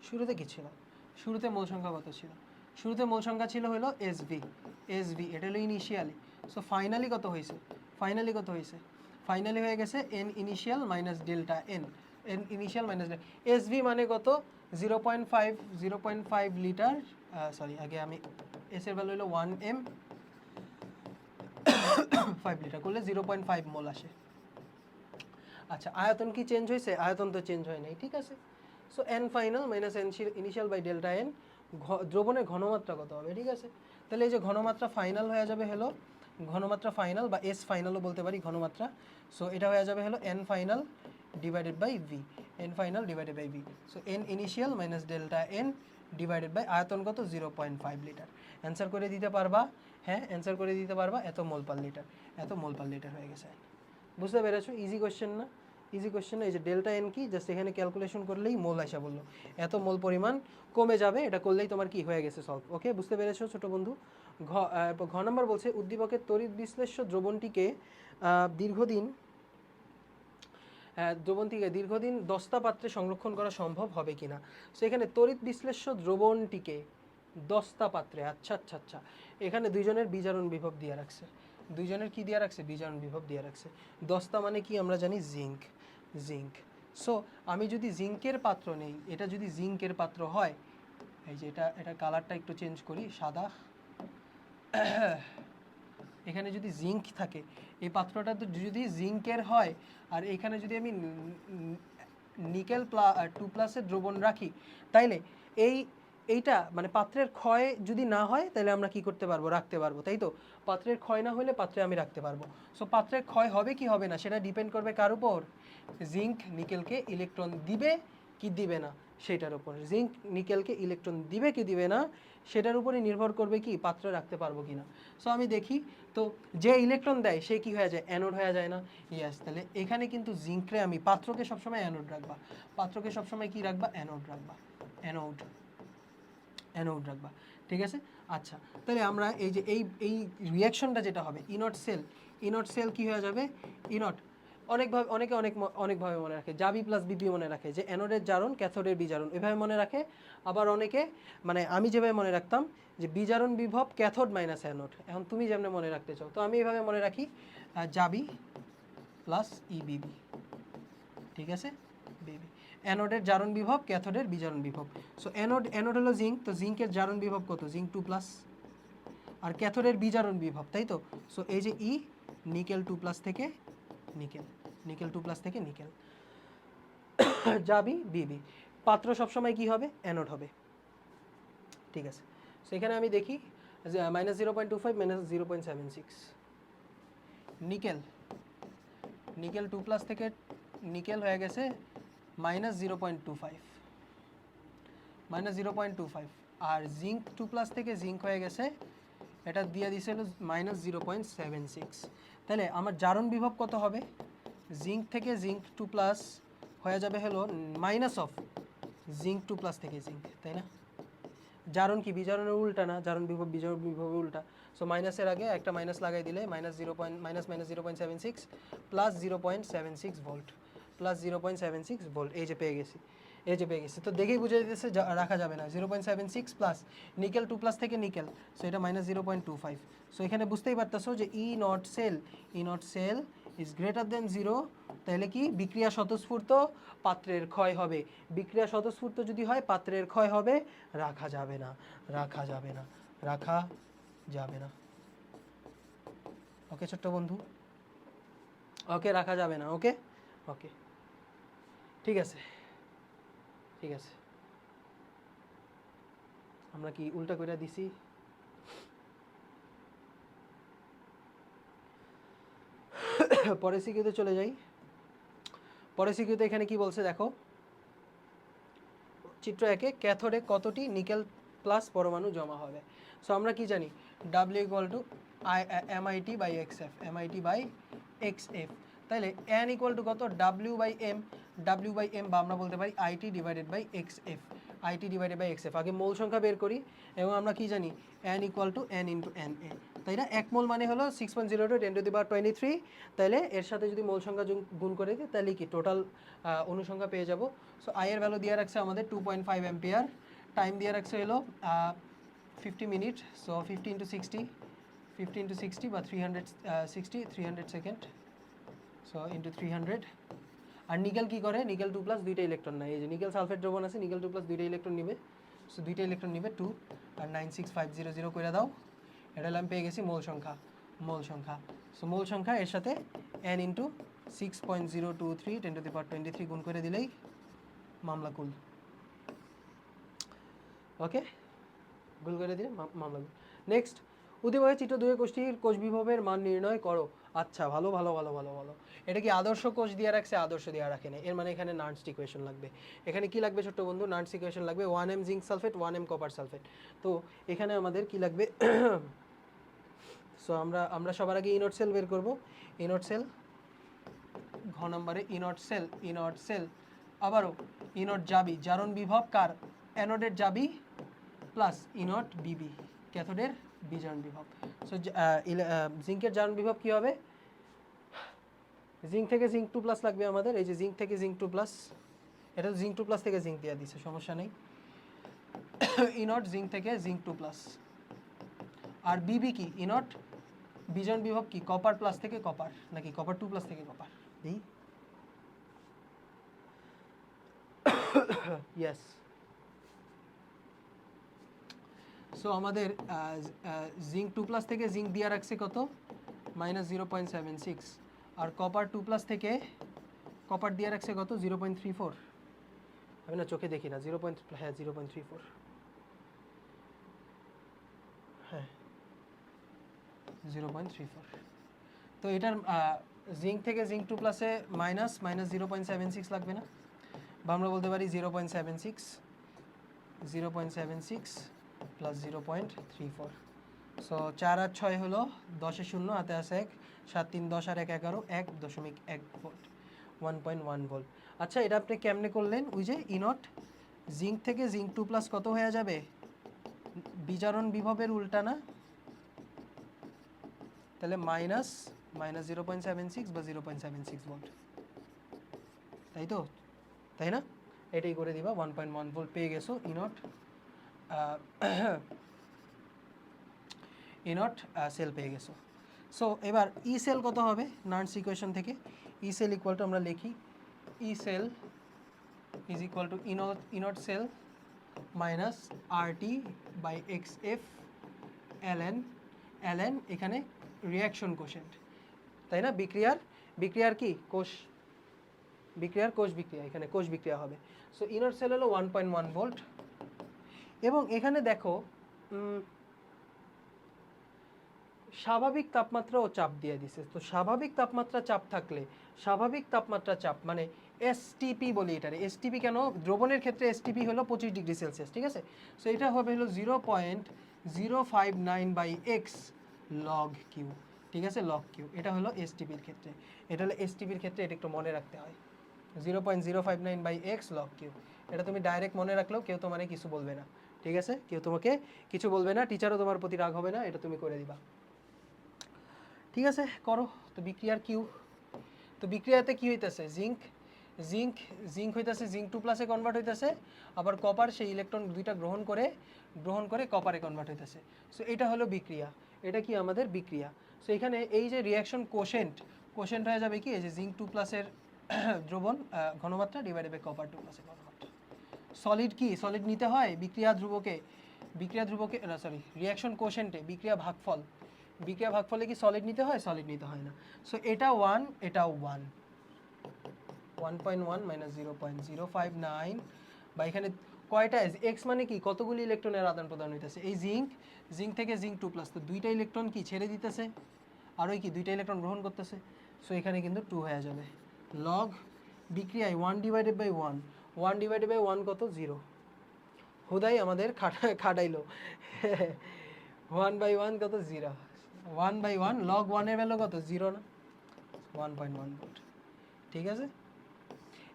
শুরুতে কি ছিল? শুরুতে মোল সংখ্যা কত ছিল? শুরুতে মোল সংখ্যা ছিল হলো এসভি, এটা হলো ইনিশিয়ালি। সো ফাইনালি কত হয়েছে? ফাইনালি হয়ে গেছে N initial minus delta N, N initial minus delta. SV মানে কত? 0.5 লিটার, সরি আগে আমি এস এর ভ্যালু হলো 1 এম, 5 লিটার করলে 0.5 মোল আসে। আচ্ছা, আয়তন কি চেঞ্জ হয়েছে? আয়তন তো চেঞ্জ হয় নাই, ঠিক আছে? So N final minus N initial by delta N, দ্রবণের ঘনমাত্রা কত হবে? ঠিক আছে, তাহলে এই যে ঘনমাত্রা ফাইনাল হয়ে যাবে হলো ঘনমাত্রা ফাইনাল বা এস ফাইনালও বলতে পারি ঘনমাত্রা। সো এটা হয়ে যাবে হলো N final divided by V, N final divided by V. So N initial minus delta N divided by আয়তন কত? 0.5 লিটার। অ্যান্সার করে দিতে পারবা? হ্যাঁ, অ্যান্সার করে দিতে পারবা। এত মোল পার লিটার, এত মোল পার লিটার হয়ে গেছে। বুঝতে পেরেছো? ইজি কোয়েশ্চেন না? ইজি কোয়েশ্চেন না? এই যে ডেল্টা এন কি, জাস্ট এখানে ক্যালকুলেশন করলেই মোল আসা বললো, এত মোল পরিমাণ কমে যাবে, এটা করলেই তোমার কি হয়ে গেছে সলভ। ওকে, বুঝতে পেরেছো ছোট বন্ধু? ঘ নম্বর বলছে উদ্দীপকের তড়িৎ বিশ্লেষ্য দ্রবণটিকে দীর্ঘদিন দস্তা পাত্রে সংরক্ষণ করা সম্ভব হবে কিনা। সো এখানে তড়িৎ বিশ্লেষ্য দ্রবণটিকে দস্তা পাত্রে, আচ্ছা, এখানে দুইজনের বিজারণ বিভব দিয়ে রাখছে। দুইজনের কি দিয়ে রাখছে? বিজারণ বিভব দিয়ে রাখছে। দস্তা মানে কি আমরা জানি? জিঙ্ক। সো আমি যদি জিঙ্কের পাত্র নেই, এটা যদি জিঙ্কের পাত্র হয়, এই যে এটা কালারটা একটু চেঞ্জ করি, সাদা। এখানে যদি জিঙ্ক থাকে, এই পাত্রটা যদি জিঙ্কের হয়, আর এখানে যদি আমি নিকেল 2+ দ্রবণ রাখি, তাইলে এই এইটা মানে পাত্রের ক্ষয় যদি না হয় তাহলে আমরা কি করতে পারবো, রাখতে পারবো, তাই তো? পাত্রের ক্ষয় না হলে পাত্রে আমি রাখতে পারবো। সো পাত্রের ক্ষয় হবে কি হবে না সেটা ডিপেন্ড করবে কার উপর? জিঙ্ক নিকেলকে ইলেকট্রন দিবে কি দিবে না সেটার উপর। জিঙ্ক নিকেলকে ইলেকট্রন দিবে কি দিবে না সেটার উপরে নির্ভর করবে কি পাত্রে রাখতে পারবো কি না। সো আমি দেখি তো যে ইলেকট্রন দেয় সে কি হয়ে যায়, অ্যানোড হয়ে যায় না? ইয়াস, তাহলে এখানে কিন্তু জিঙ্করে আমি পাত্রকে সবসময় অ্যানোড রাখবা, পাত্রকে সবসময় কি রাখবা, অ্যানোড রাখবা, অ্যানোড অ্যানোড রাখবা, ঠিক আছে? আচ্ছা, তাহলে আমরা এই যে এই রিয়াকশনটা যেটা হবে ইনট সেল কি হয়ে যাবে, ইনট অনেকভাবে অনেকভাবে মনে রাখে, জাবি প্লাস বিপি মনে রাখে যে অ্যানোডের জারণ ক্যাথোডের বিজারণ, এভাবে মনে রাখে। আবার অনেকে মানে আমি যেভাবে মনে রাখতাম যে বিজারণ বিভব ক্যাথোড মাইনাস অ্যানোড, এখন তুমি যেমন মনে রাখতে চাও তো আমি এভাবে মনে রাখি জাবি প্লাস ইবিবি, ঠিক আছে, বিবি। অ্যানোডের জারণ বিভব ক্যাথোডের বিজারণ বিভব। সো অ্যানোড হলো জিঙ্ক, তো জিঙ্কের জারণ বিভব কত, জিঙ্ক 2+, আর ক্যাথোডের বিজারণ বিভব, তাই তো? সো এই যে ই নিকেল 2+ থেকে নিকেল 2+ থেকে নিকেল যাবি বিবি, পাত্র সবসময় কি হবে, অ্যানোড হবে, ঠিক আছে? সেখানে আমি দেখি -0.25 -0.76 নিকেল নিকেল 2+ থেকে নিকেল হয়ে গেছে -0.25 -0.25, আর জিঙ্ক 2+ থেকে জিঙ্ক হয়ে গেছে, এটা দিয়ে দিছে হলো -0.76। তাহলে আমার জারণ বিভব কত হবে, জিঙ্ক থেকে জিঙ্ক 2+ হয়ে যাবে হলো মাইনাস অফ জিঙ্ক 2+ থেকে জিঙ্ক, তাই না? জারণ কি বিজারণের উল্টা না, জারণ বিভব বিজারণ বিভবের উল্টা। সো মাইনাসের আগে একটা মাইনাস লাগাই দিলে -0.76 প্লাস 0.76 ভোল্ট, প্লাস 0.76 ভোল্ট, এই যে পেয়ে গেছি, তো দেখেই বুঝে যেতেছে রাখা যাবে না। 0.76 প্লাস নিকেল 2+ থেকে নিকেল, সো এটা -0.25। সো এখানে বুঝতেই পারতেছো যে E nought cell is greater than 0, তাহলে কি বিক্রিয়া স্বতঃস্ফূর্ত পাত্রের ক্ষয় হবে, বিক্রিয়া স্বতঃস্ফূর্ত যদি হয় পাত্রের ক্ষয় হবে, রাখা যাবে না। ওকে ছোট্ট বন্ধু, ওকে রাখা যাবে না, ওকে ওকে ঠিক আছে, আমরা কি উল্টা করে দিছি? পরে সিকিউতে চলে যাই। পরে সিকিউতে এখানে কি বলছে দেখো, চিত্র একে ক্যাথোডে কতটি নিকেল প্লাস পরমাণু জমা হবে। সো আমরা কি জানি W = MIT বাই XF, তাহলে N = কত, W/M বা আমরা বলতে পারি IT ডিভাইডেড বাই XF। আগে মোল সংখ্যা বের করি এবং আমরা কি জানি N = N × Na, তাই না? 1 মোল মানে হলো 6.02 × 10⁻23, তাহলে এর সাথে যদি মোল সংখ্যা গুণ করে দিই তাহলে কি টোটাল অনুসংখ্যা পেয়ে যাব। সো আই এর ভ্যালু দিয়ে রাখছে আমাদের 2.5 অ্যাম্পিয়ার, টাইম দিয়ে রাখছে হলো 50 মিনিট, সো 50 × 60 বা 300 সেকেন্ড, সো ইন্টু 300। আর নিকেল কি করে, নিকেল 2+ দুইটা ইলেকট্রন নেয়, এই যে নিকেল সালফেট দ্রবণ আছে, নিকেল 2+ দুইটা ইলেকট্রন নেবে, সো দুইটা ইলেকট্রন নেবে 2 আর 96500 করে দাও, এটা আমি পেয়ে গেছি মোল সংখ্যা। সো মোল সংখ্যা এর সাথে n × 6.023 10⁻23 গুণ করে দিলেই মামলা কুল। ওকে, গুণ করে দিলে মামলা কুল। নেক্সট, উদ্দীপকের চিত্র 2 কোষটির কোষ বিভবের মান নির্ণয় করো। আচ্ছা, ভালো। এটা কি আদর্শ কোষ দিয়ে রাখছে, আদর্শ দিয়ে রাখে না, এর মানে এখানে নার্নস্ট ইকুয়েশন লাগবে। এখানে কি লাগবে ছোট্ট বন্ধু, নার্নস্ট ইকুয়েশন লাগবে, 1m zinc sulphate 1m copper sulphate. তো এখানে আমাদের কি লাগবে, সো আমরা সবার আগে ইনট সেল বের করব। ইনট সেল ঘ নম্বরে ইনট সেল আবারও ইনট জাবি, জারণ বিভব কার, অ্যানোডের জাবি প্লাস ইনট বিবি, ক্যাথোডের বিজারণ বিভব। সো জিঙ্কের জারণ বিভব কি হবে, জিঙ্ক থেকে জিঙ্ক 2+ লাগবে আমাদের, এই যে জিঙ্ক থেকে জিঙ্ক 2+, এটা জিঙ্ক 2+ থেকে জিঙ্ক দিয়ে দিচ্ছে, সমস্যা নেই। ইনট জিঙ্ক থেকে জিঙ্ক 2+, আর বিবি কি, ইনট বিজারণ বিভব কি, কপার প্লাস থেকে কপার, নাকি কপার 2+ থেকে কপার, এই ইয়েস। সো আমাদের জিঙ্ক 2+ থেকে জিঙ্ক দিয়ে রাখছে কত, -0.76, আর কপার 2+ থেকে কপার দিয়ে রাখছে কত, 0.34, আমি না চোখে দেখি না, 0.34। 0.34। তো এটার জিঙ্ক থেকে জিঙ্ক 2 প্লাসে মাইনাস 0.76 লাগবে না, বা আমরা বলতে পারি 0.76 প্লাস 0.34। সো 4 আর 6 হলো 10 শূন্য, হাতে আছে 1, 7 3 10 আর 1 11, 1.1 ভোল্ট, 1.1 ভোল্ট। আচ্ছা, এটা আপনি কেমনে করলেন? ওই যে ইনট জিঙ্ক থেকে জিঙ্ক 2 প্লাস কত হয়ে যাবে? বিজারণ বিভবের উল্টা না? তাহলে মাইনাস 0.76 বা 0.76 ভোল্ট, তাই তো? তাই না? এটাই করে দিবা, 1.1 ভোল্ট পেয়ে গেছো ইনট সেল পেয়ে গেছো। সো এবার ই সেল কত হবে নার্নস ইকুয়েশন থেকে? ই সেল ইকুয়াল টু আমরা লিখি E cell is equal to E nought cell minus RT by X F LN. LN এখানে রিয়াকশন কোশেন্ট, তাই না? বিক্রিয়ার কি কোষ, বিক্রিয়ার কোষ বিক্রিয়া, এখানে কোষ বিক্রিয়া হবে। সো ইনট সেল হলো 1.1 ভোল্ট। এবং এখানে দেখো স্বাভাবিক তাপমাত্রা ও চাপ দিয়ে দিছে। তো স্বাভাবিক তাপমাত্রা চাপ থাকলে, স্বাভাবিক তাপমাত্রা চাপ মানে এসটিপি বলি এটারে। এসটিপি কেন? দ্রবণের ক্ষেত্রে এসটিপি হলো 25 ডিগ্রি সেলসিয়াস, ঠিক আছে? সো এটা হবে হলো 0.059 বাই এক্স লগ কিউ, ঠিক আছে? লগ কিউ, এটা হলো এসটিপির ক্ষেত্রে। এটা হলো এসটিপির ক্ষেত্রে, এটা একটু মনে রাখতে হয়, 0.059 বাই এক্স লগ কিউ। এটা তুমি ডাইরেক্ট মনে রাখলেও কেউ তোমার কিছু বলবে না, ঠিক আছে? কেউ তোমাকে কিছু বলবে না, টিচারও তোমার প্রতি রাগ হবে না, এটা তুমি করে দিবা, ঠিক আছে? করো। তো বিক্রিয়ার কিউ, তো বিক্রিয়াতে কি হইতেছে? জিঙ্ক হইতেছে জিঙ্ক 2 প্লাসে কনভার্ট হইতেছে, আবার কপার সেই ইলেকট্রন দুইটা গ্রহণ করে কপারে কনভার্ট হইতেছে। সো এটা হলো বিক্রিয়া, এটা কি আমাদের বিক্রিয়া। সো এখানে এই যে রিয়াকশন কোশেন্ট হয়ে যাবে কি, এই যে জিঙ্ক 2 প্লাসের দ্রবণ ঘনমাত্রা ডিভাইডেড বাই কপার 2 প্লাসের ঘনমাত্রা। সলিড কি, সলিড নিতে হয় বিক্রিয়া ধ্রুবকে রিয়াকশন কোশেন্টে বিক্রিয়া ভাগফলে কি সলিড নিতে হয়? সলিড নিতে হয় না। সো এটা 1, এটাও 1, 1.1 মাইনাস 0.059 বা এখানে কয়টা এক্স মানে কি, কতগুলি ইলেকট্রনের আদান প্রদান হইতেছে? এই জিঙ্ক থেকে জিঙ্ক 2 প্লাস, তো দুইটা ইলেকট্রন কি ছেড়ে দিতেছে, আর ওই কি দুইটা ইলেকট্রন গ্রহণ করতেছে। সো এখানে কিন্তু 2 হয়ে যাবে। লগ বিক্রিয়ায় 1 ডিভাইডেড বাই 1 কত? 0। হুদাই আমাদের খাটাইলো 1/1 কত? 0। 1/1 লগ 1 এর ভ্যালু কত? 0 না? 1.1 ভোল্ট, ঠিক আছে?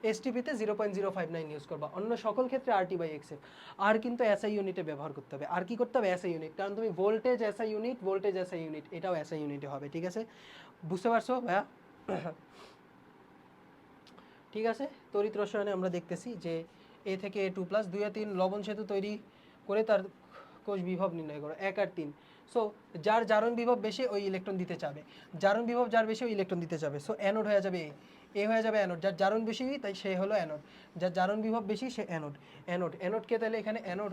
এসটিপিতে 0.059 ইউজ করবা, অন্য সকল ক্ষেত্রে আরটি বাই এক্সএফ। আর কিন্তু এসআই ইউনিটে ব্যবহার করতে হবে। আর কি করতে হবে? এসআই ইউনিট, কারণ তুমি ভোল্টেজ এসআই ইউনিট এটাও এসআই ইউনিটে হবে, ঠিক আছে? বুঝতে পারছো ভাইয়া? ঠিক আছে। তড়িৎ রসায়নে আমরা দেখতেছি যে এ থেকে এ 2 প্লাস 2 আর 3 লবণ সেতু তৈরি করে তার কোষ বিভব নির্ণয় করো 1 আর 3। সো যার জারণ বিভব বেশি ওই ইলেকট্রন দিতে চাবে, জারণ বিভব যার বেশি ওই ইলেকট্রন দিতে চাবে। সো অ্যানোড হয়ে যাবে এ হয়ে যাবে অ্যানোড, যার জারণ বেশি তাই সে হলো অ্যানোড, যার জারণ বিভব বেশি সে অ্যানোডকে তাহলে এখানে অ্যানোড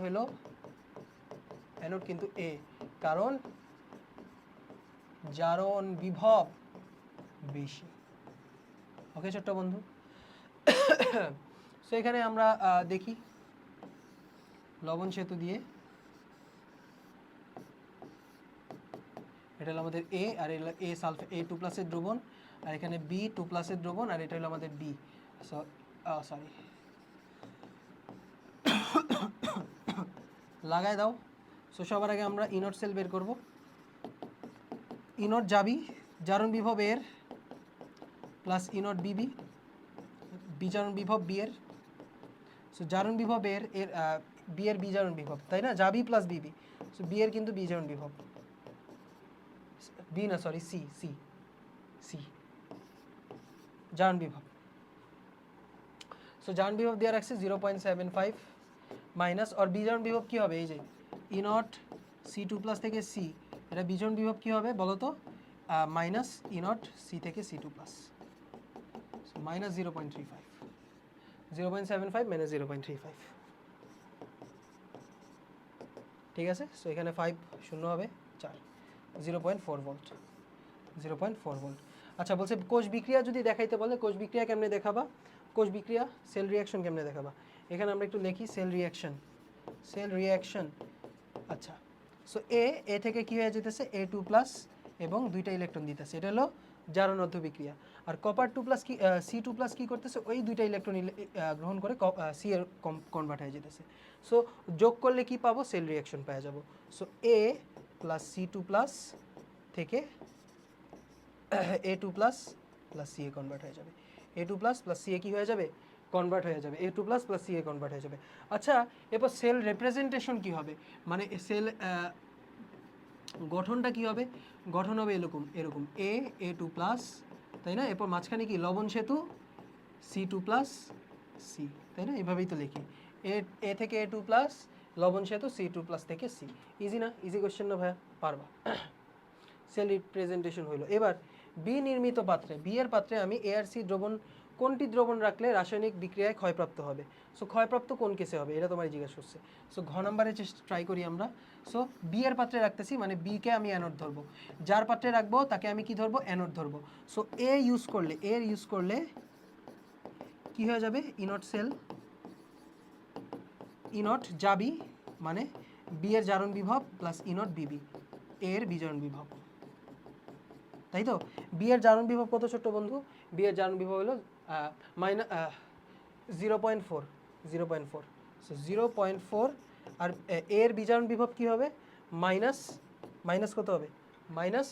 কিন্তু এ, কারণ জারণ বিভব বেশি। ওকে ছোট্ট বন্ধু? সো এখানে আমরা দেখি লবণ সেতু দিয়ে, এটা হলো আমাদের এ, আর এটা এ সালফেট এ 2 প্লাসের দ্রবণ, আর এখানে বি 2 প্লাসের দ্রবণ, আর এটা হলো আমাদের বি। সো সরি, লাগাই দাও। সো সবার আগে আমরা ইনট সেল বের করব। ইনট যাবি জারণ বিভব এর প্লাস ইনট বিবি, বিজারণ বিভব বি এর। সো জারণ বিভব এর বি এর বিজারণ বিভব, তাই না? যাবি প্লাস বিবি। সো বি এর কিন্তু বিজারণ বিভব, বি না সরি সি সি সি জারণ বিভব। সো জারণ বিভব দেওয়া রাখছে 0.75 মাইনাস, আর বিজারণ বিভব কি হবে? এই যে ইনট সি 2 প্লাস থেকে সি, এটা বিজারণ বিভব কি হবে বলো তো? মাইনাস ইনট সি থেকে সি 2 প্লাস, মাইনাস 0.35, 0.75 মাইনাস 0.35, ঠিক আছে? সো এখানে 5 শূন্য হবে 4, 0.4 ভোল্ট, 0.4 ভোল্ট। আচ্ছা, বলছে কোষ বিক্রিয়া যদি দেখাইতে বলে, কোষ বিক্রিয়া কেমনে দেখাবা? কোষ বিক্রিয়া সেল রিয়াকশন কেমনে দেখাবা? এখানে আমরা একটু লিখি সেল রিয়াকশন। আচ্ছা, সো এ থেকে কি হয়ে যেতেছে? A2 প্লাস এবং দুইটা ইলেকট্রন দিতেছে, এটা হলো জারণ বিক্রিয়া। আর কপার 2 প্লাস কি C2 প্লাস কি করতেছে, ওই দুইটা ইলেকট্রন গ্রহণ করে সি এর কনভার্ট হয়ে যেতেছে। সো যোগ করলে কি পাবো, সেল রিয়াকশন পাওয়া যাব। So A plus C2 plus থেকে A2 প্লাস প্লাস সি এ কনভার্ট হয়ে যাবে, A2 প্লাস প্লাস সি এ কি হয়ে যাবে, কনভার্ট হয়ে যাবে, A2 প্লাস প্লাস সি এ কনভার্ট হয়ে যাবে। আচ্ছা, এরপর সেল রিপ্রেজেন্টেশন কি হবে, মানে সেল গঠনটা কি হবে, গঠন হবে এরকম এরকম A2 প্লাস, তাই না, এরপর মাঝখানে কি লবণ সেতু C2 প্লাস সি, তাই না, এভাবেই তো লিখি, এ থেকে A2 প্লাস লবণ সেতু C2 প্লাস থেকে সি। ইজি না, ইজি কোয়েশ্চেন না ভাইয়া, পারবা। সেল রিপ্রেজেন্টেশন হইলো। এবার বি নির্মিত পাত্রে, বি এর পাত্রে আমি এ আর সি দ্রবণ, কোনটি দ্রবণ রাখলে রাসায়নিক বিক্রিয়ায় ক্ষয়প্রাপ্ত হবে। সো ক্ষয়প্রাপ্ত কোন কেসে হবে, এটা তোমার জিজ্ঞাসা করছে। সো ঘ নাম্বারে ট্রাই করি আমরা। সো বি এর পাত্রে রাখতেছি, মানে বি কে আমি অ্যানোড ধরবো, যার পাত্রে রাখবো তাকে আমি কি ধরবো, অ্যানোড ধরবো। সো এ ইউজ করলে কি হয়ে যাবে, ইনট সেল, ইনট যাবি, মানে বি এর জারণ বিভব প্লাস ইনট বিবি, এর বিজারণ বিভব, তাই তো। বি এর জারণ বিভব কত ছোট্ট বন্ধু, বি এর জারণ বিভব হলো মাইনাস 0.4, 0.4, সো 0.4। আর এর বিজারণ বিভব কি হবে, মাইনাস, মাইনাস কত হবে, মাইনাস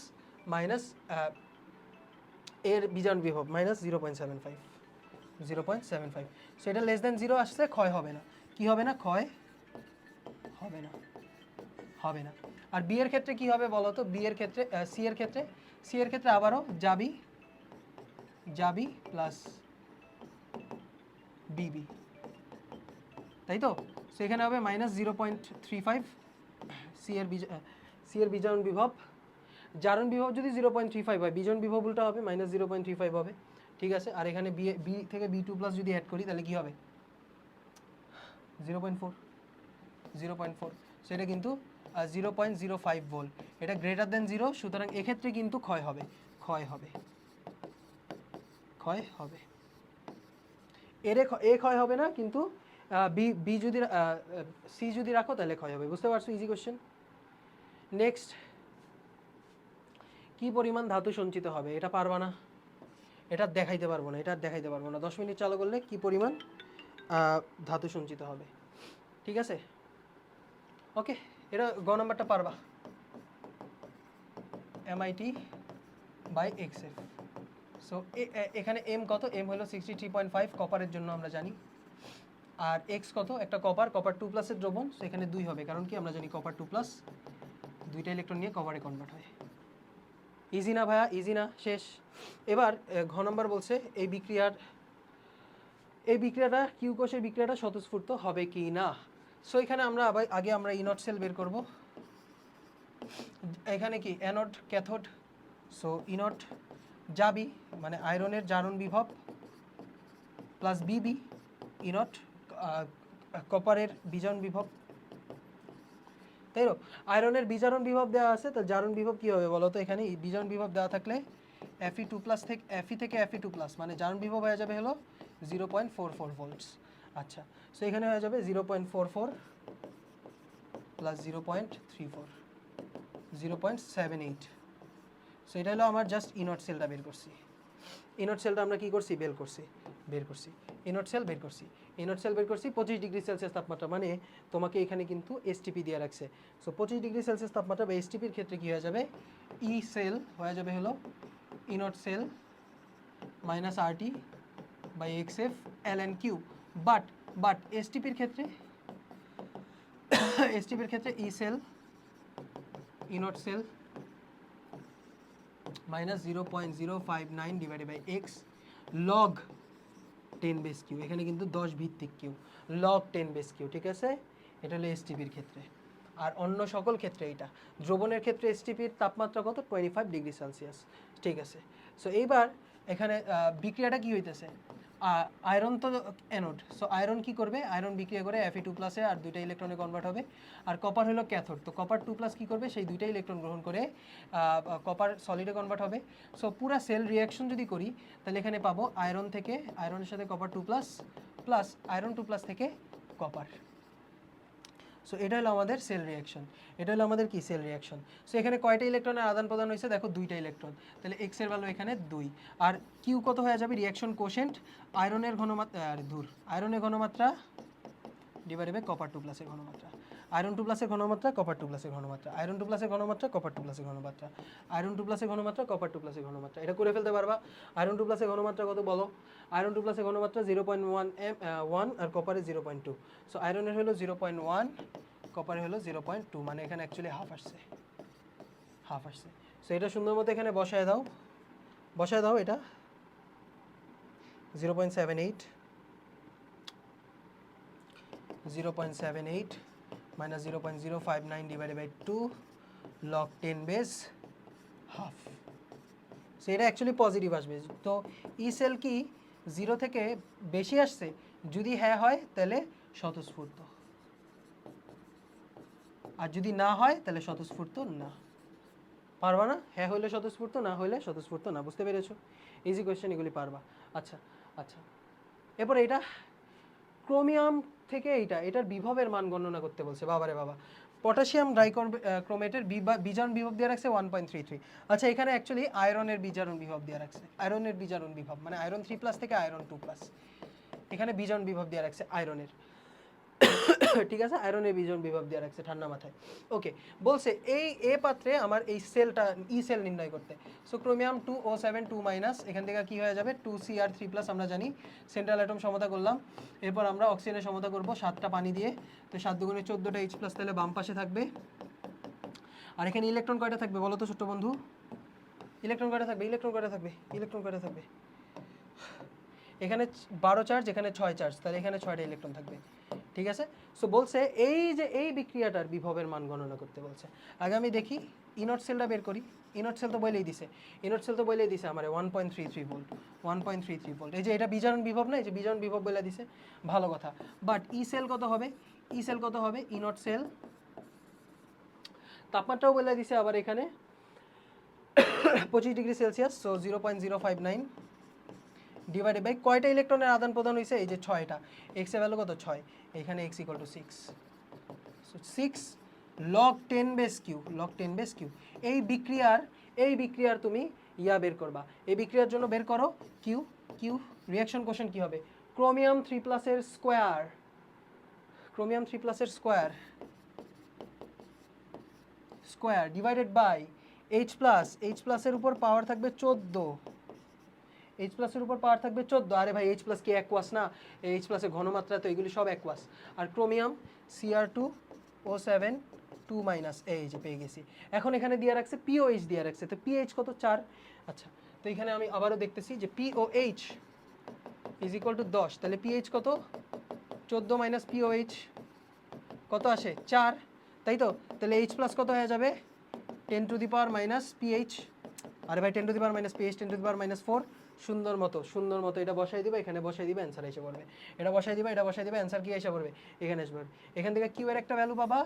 মাইনাস এর বিজারণ বিভব মাইনাস 0.75, 0.75। সো এটা লেস দেন 0 আসলে ক্ষয় হবে না, কি হবে না, ক্ষয় হবে না, হবে না। আর বি এর ক্ষেত্রে কি হবে বলো তো, বি এর ক্ষেত্রে সি এর ক্ষেত্রে, সি এর ক্ষেত্রে আবারও যাবি, যাবি প্লাস বিবি, তাই তো। সেখানে হবে মাইনাস 0.35, সি এর বিজারণ বিভব, জারণ বিভব যদি 0.35 হয়, বিজারণ বিভব উল্টা হবে, মাইনাস 0.35 হবে, ঠিক আছে। আর এখানে বি থেকে B2 প্লাস যদি অ্যাড করি তাহলে কি হবে, 0.4, 0.4। সেটা কিন্তু 0.05 ভোল্ট, এটা গ্রেটার দেন 0, সুতরাং এক্ষেত্রে কিন্তু ক্ষয় হবে, ক্ষয় হবে, ক্ষয় হবে। এ ক্ষয় হবে না, কিন্তু বি যদি সি যদি রাখো তাহলে ক্ষয় হবে, বুঝতে পারছো, ইজি কোশ্চেন। নেক্সট, কি পরিমাণ ধাতু সঞ্চিত হবে, এটা পারবা না, এটা দেখাইতে পারবো না, এটা দেখাইতে পারবো না, 10 মিনিট চালু করলে কি পরিমাণ ধাতু সঞ্চিত হবে, ঠিক আছে। ওকে, এটা গ নাম্বারটা পারবা, MIT বাই XF। সো এখানে এম কত, এম হলো 63.5 কপারের জন্য আমরা জানি, আর এক্স কত, একটা কপার 2 প্লাসের দ্রবণ, সো এখানে 2 হবে, কারণ কি আমরা জানি কপার 2 প্লাস দুইটা ইলেকট্রন নিয়ে কপারে কনভার্ট হয়। ইজি না ভাইয়া, ইজি না, শেষ। এবার ঘ নম্বর বলছে এই বিক্রিয়াটা কিউ কোষের বিক্রিয়াটা স্বতঃস্ফূর্ত হবে কি না। সো এখানে আমরা আগে আমরা ইনট সেল বের করব। এখানে কি অ্যানোড ক্যাথোড, সো ইনট যাবি, মানে আয়রনের জারণ বিভব প্লাস বিবি, ইনট কপারের বিজারণ বিভব, তাই তো। আয়রনের বিজারণ বিভব দেওয়া আছে, তো জারণ বিভব কি হবে বলো তো, এখানে বিজারণ বিভব দেওয়া থাকলে Fe2 প্লাস থেকে Fe2 প্লাস, মানে জারণ বিভব হয়ে যাবে হলো 0.44 ভোল্টস। আচ্ছা, সো এখানে হয়ে যাবে 0.44 প্লাস 0.34, 0.78। সো এটা হলো আমার জাস্ট ইনট সেলটা বের করছি, ইনট সেলটা আমরা কি করছি, বের করছি ইনট সেল বের করছি, ইনট সেল বের করছি 25 ডিগ্রি সেলসিয়াস তাপমাত্রা, মানে তোমাকে এখানে কিন্তু এসটিপি দিয়ে রাখছে। সো 25 ডিগ্রি সেলসিয়াস তাপমাত্রা বা এসটিপির ক্ষেত্রে কি হয়ে যাবে, ই সেল হয়ে যাবে হলো E nought cell minus RT by XF ln Q. But এসটিপির ক্ষেত্রে E cell E nought cell minus 0.059 divided by X log 10 base Q, এখানে কিন্তু 10 ভিত্তিক কিউ, লগ 10 বেস কিউ, ঠিক আছে। এটা হলো এসটিপির ক্ষেত্রে। আর অন্য সকল ক্ষেত্রে এটা দ্রবণের ক্ষেত্রে এসটিপির তাপমাত্রা কত, 25 ডিগ্রি সেলসিয়াস, ঠিক আছে। সো এইবার এখানে বিক্রিয়াটা কি হইতেছে, আয়রন তো অ্যানোড, সো আয়রন কি করবে, আয়রন বিক্রিয়া করে Fe2 প্লাসে আর দুইটা ইলেকট্রনে কনভার্ট হবে। আর কপার হলো ক্যাথোড, তো কপার 2 প্লাস কী করবে, সেই দুইটা ইলেকট্রন গ্রহণ করে কপার সলিডে কনভার্ট হবে। সো পুরা সেল রিয়াকশন যদি করি তাহলে এখানে পাবো আয়রন থেকে, আয়রনের সাথে copper 2 plus plus iron 2 plus থেকে কপার, সো এটা হলো আমাদের সেল রিয়াকশন, এটা হলো আমাদের কি সেল রিয়াকশন। সো এখানে কয়টা ইলেকট্রনের আদান প্রদান হয়েছে দেখো, 2টা ইলেকট্রন, তাহলে এক্স এর ভ্যালু এখানে 2। আর কিউ কত হয়ে যাবে, রিয়াকশন কোশেন্ট আয়রনের ঘনমাত্রা, আর দূর আয়রনের ঘনমাত্রা ডিভাইডেড বাই কপার 2 প্লাসের ঘনমাত্রা, আয়রন 2 প্লাসের ঘনমাত্রা কপার 2 প্লাসের ঘনমাত্রা, আয়রন 2 প্লাসের ঘনমাত্রা কপার 2 প্লাসের ঘনমাত্রা, আয়রন 2 প্লাসের ঘনমাত্রা কপার 2 প্লাসের ঘনমাত্রা। এটা করে ফেলতে পারবা। আয়রন 2 প্লাসের ঘনমাত্রা কত বলো, আয়রন 2 প্লাসের ঘনমাত্রা 0.1 আর কপারে 0.2। সো আয়রনের হলো 0.1, কপারে হলো 0.2, মানে এখানে অ্যাকচুয়ালি হাফ আসছে, হাফ আসছে। সো এটা সুন্দর মতো এখানে বসায় দাও, বসায় দাও এটা 0.78, 0.78 minus 0.059 divided by 2 log 10 base half। So এটা অ্যাকচুয়ালি পজিটিভ আসবে। তো ই সেল কি 0 থেকে বেশি আসছে, যদি হ্যাঁ হয় তাহলে স্বতঃস্ফূর্ত, আর যদি না হয় তাহলে স্বতঃস্ফূর্ত না। পারবা না, হ্যাঁ হইলে স্বতঃস্ফূর্ত, না হইলে স্বতঃস্ফূর্ত না। বুঝতে পেরেছো? ইজি কোয়েশ্চেন, এগুলি পারবা। আচ্ছা আচ্ছা, এরপর এটা ক্রোমিয়াম থেকে এটার বিভবের মান গণনা করতে বলছে। বাবারে বাবা, পটাশিয়াম ডাইক্রোমেটের বিজারণ বিভব দিয়ে রাখছে 1.33। আচ্ছা, এখানে অ্যাকচুয়ালি আয়রনের বিজারণ বিভব দিয়ে রাখছে, আয়রনের বিজারণ বিভব মানে আয়রন 3+ থেকে আয়রন 2+, এখানে বিজারণ বিভব দিয়ে রাখছে আয়রনের। ঠিক আছে, আয়রনের বিজারণ বিভব দিয়ে রাখছে ঠান্ডা মাথায়। ওকে, বলছে এই এ পাত্রে আমার এই সেলটা ই সেল নির্ণয় করতে। সো ক্রোমিয়াম 2O7 2-, এখান থেকে কি হয়ে যাবে 2Cr3+, আমরা জানি সেন্ট্রাল অ্যাটম সমতা করলাম। এরপর আমরা অক্সিজেনের সমতা করব 7টা পানি দিয়ে, তো 7 দুগুণে 14টা H+, তাহলে বাম পাশে থাকবে। আর এখানে ইলেকট্রন কয়টা থাকবে বলো তো ছোট্ট বন্ধু, ইলেকট্রন কয়টা থাকবে, ইলেকট্রন কয়টা থাকবে, ইলেকট্রন কয়টা থাকবে, এখানে 12 চার্জ, এখানে 6 চার্জ, তাহলে এখানে 6টা ইলেকট্রন থাকবে। ঠিক আছে, সো বলছে এই যে এই বিক্রিয়াটার বিভবের মান গণনা করতে বলছে। আগে আমি দেখি ইনট সেলটা বের করি। ইনট সেল তো বলেই দিছে, ইনট সেল তো বলেই দিছে আমার 1.33 ভোল্ট, 1.33 ভোল্ট। এই যে এটা বিজারণ বিভব না, এই যে বিজারণ বিভব বলে দিছে, ভালো কথা। বাট ই সেল কত হবে, ই সেল কত হবে, ইনট সেল তাপমাত্রাও বলে দিছে আবার এখানে 25 degree Celsius, so 0.059 divided by কয়টা ইলেকট্রনের আদান প্রদান হয়েছে, এই যে 6টা, এক্স এর ভ্যালু কত 6, এখানে x = 6, so 6 log 10 base Q, log 10 base Q. এই বিক্রিয়ার তুমি ইয়া বের করবা, এই বিক্রিয়ার জন্য বের করো কিউ, কিউ রিঅ্যাকশন কোশেন্ট কি হবে, ক্রোমিয়াম 3+ এর স্কোয়ার, ক্রোমিয়াম 3+ এর square square divided by H+, এর উপর পাওয়ার থাকবে 14, H+ এর উপর পাওয়ার থাকবে 14। আরে ভাই H+ কি অ্যাকুয়াস না, H+ এর ঘনমাত্রা তো এগুলি সব অ্যাকুয়াস। আর ক্রোমিয়াম Cr2O7 2-, এই যে পেয়ে গেছি। এখন এখানে দিয়ে রাখছে POH দিয়ে রাখছে, তো PH কত 4। আচ্ছা, তো এখানে আমি আবারও দেখতেছি যে POH = 10, তাহলে PH কত 14 - POH কত আসে 4, তাই তো। তাহলে H+ কত হয়ে যাবে 10⁻⁻⁻, PH, আরে ভাই 10⁻⁻, PH 10⁻⁻4। সুন্দর মতো এটা বসাই দিবা, এখানে বসাই দিবা, অ্যান্সার এসে পড়বে। এটা বসাই দিবা, এটা বসাই দিবা, অ্যান্সার কি এসে পড়বে, এখানে এসে পড়বে। এখান থেকে কিউ এর একটা ভ্যালু পাবা,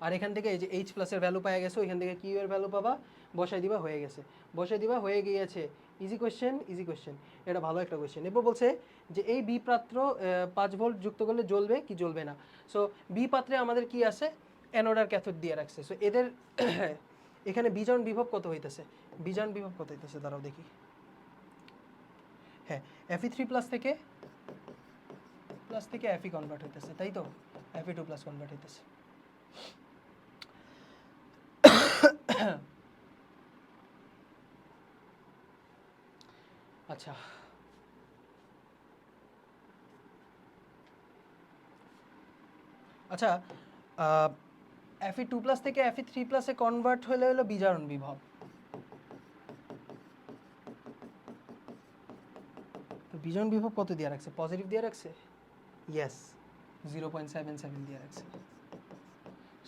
আর এখান থেকে এই যে H+ এর ভ্যালু পাওয়া গেছে, ওইখান থেকে কিউ এর ভ্যালু পাবা, বসাই দিবা, হয়ে গেছে, বসাই দিবা, হয়ে গিয়েছে। ইজি কোয়েশ্চেন, ইজি কোয়েশ্চেন, এটা ভালো একটা কোয়েশ্চেন। এরপর বলছে যে এই বি পাত্র 5 ভোল্ট যুক্ত করলে জ্বলবে কি জ্বলবে না। সো বি পাত্রে আমাদের কি আছে, অ্যানোড আর ক্যাথোড দিয়ে রাখছে। সো এদের এখানে বিজারণ বিভব কত হইতেছে, বিজারণ বিভব কত হইতেছে দাঁড়াও দেখি। হ্যাঁ, Fe3+ থেকে Fe কনভার্ট হইতেছে, তাই তো, Fe2+ কনভার্ট হইতেছে। আচ্ছা, আচ্ছা, Fe2+ থেকে Fe3+ এ কনভার্ট হলে হলো বিজারণ বিভব। তো বিজারণ বিভব কত দিয়ে রাখছে, পজিটিভ দিয়ে রাখছে, ইয়েস 0.77 দিয়ে রাখছে।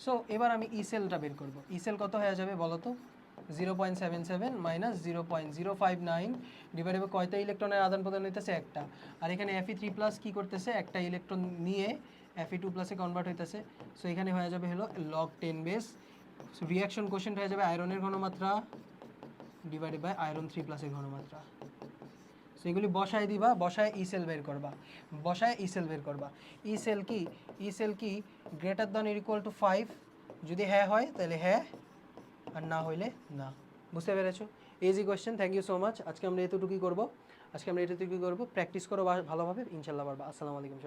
সো এবার আমি ই সেলটা বের করব। ই সেল কত হয়ে যাবে বলো তো, 0.77 - 0.059 ডিভাইডেড বাই কয়টা ইলেকট্রনের আদান প্রদান হইতেছে, একটা। আর এখানে Fe3+ কি করতেছে, একটা ইলেকট্রন নিয়ে Fe2+ এ কনভার্ট হইতেছে। সো এখানে হয়ে যাবে হলো log 10 বেস, রিঅ্যাকশন কোশেন্ট হয়ে যাবে আয়রনের ঘনমাত্রা ডিভাইডেড বাই আয়রন 3+ এর ঘনমাত্রা। সো এগুলি বসায় দিবা, বসায় ই সেল বের করবা, বসায় ই সেল বের করবা। ই সেল কি, ই সেল কি greater than or equal to 5, যদি হ্যাঁ হয় তাহলে হ্যাঁ, আর না হইলে না। বুঝতে পেরেছো? Easy question. Thank you so much. আজকে আমরা এতটুকুই করবো, প্র্যাকটিস করো ভালোভাবে, ইনশাল্লাহ পারবা। আসসালামু আলাইকুম সবাই।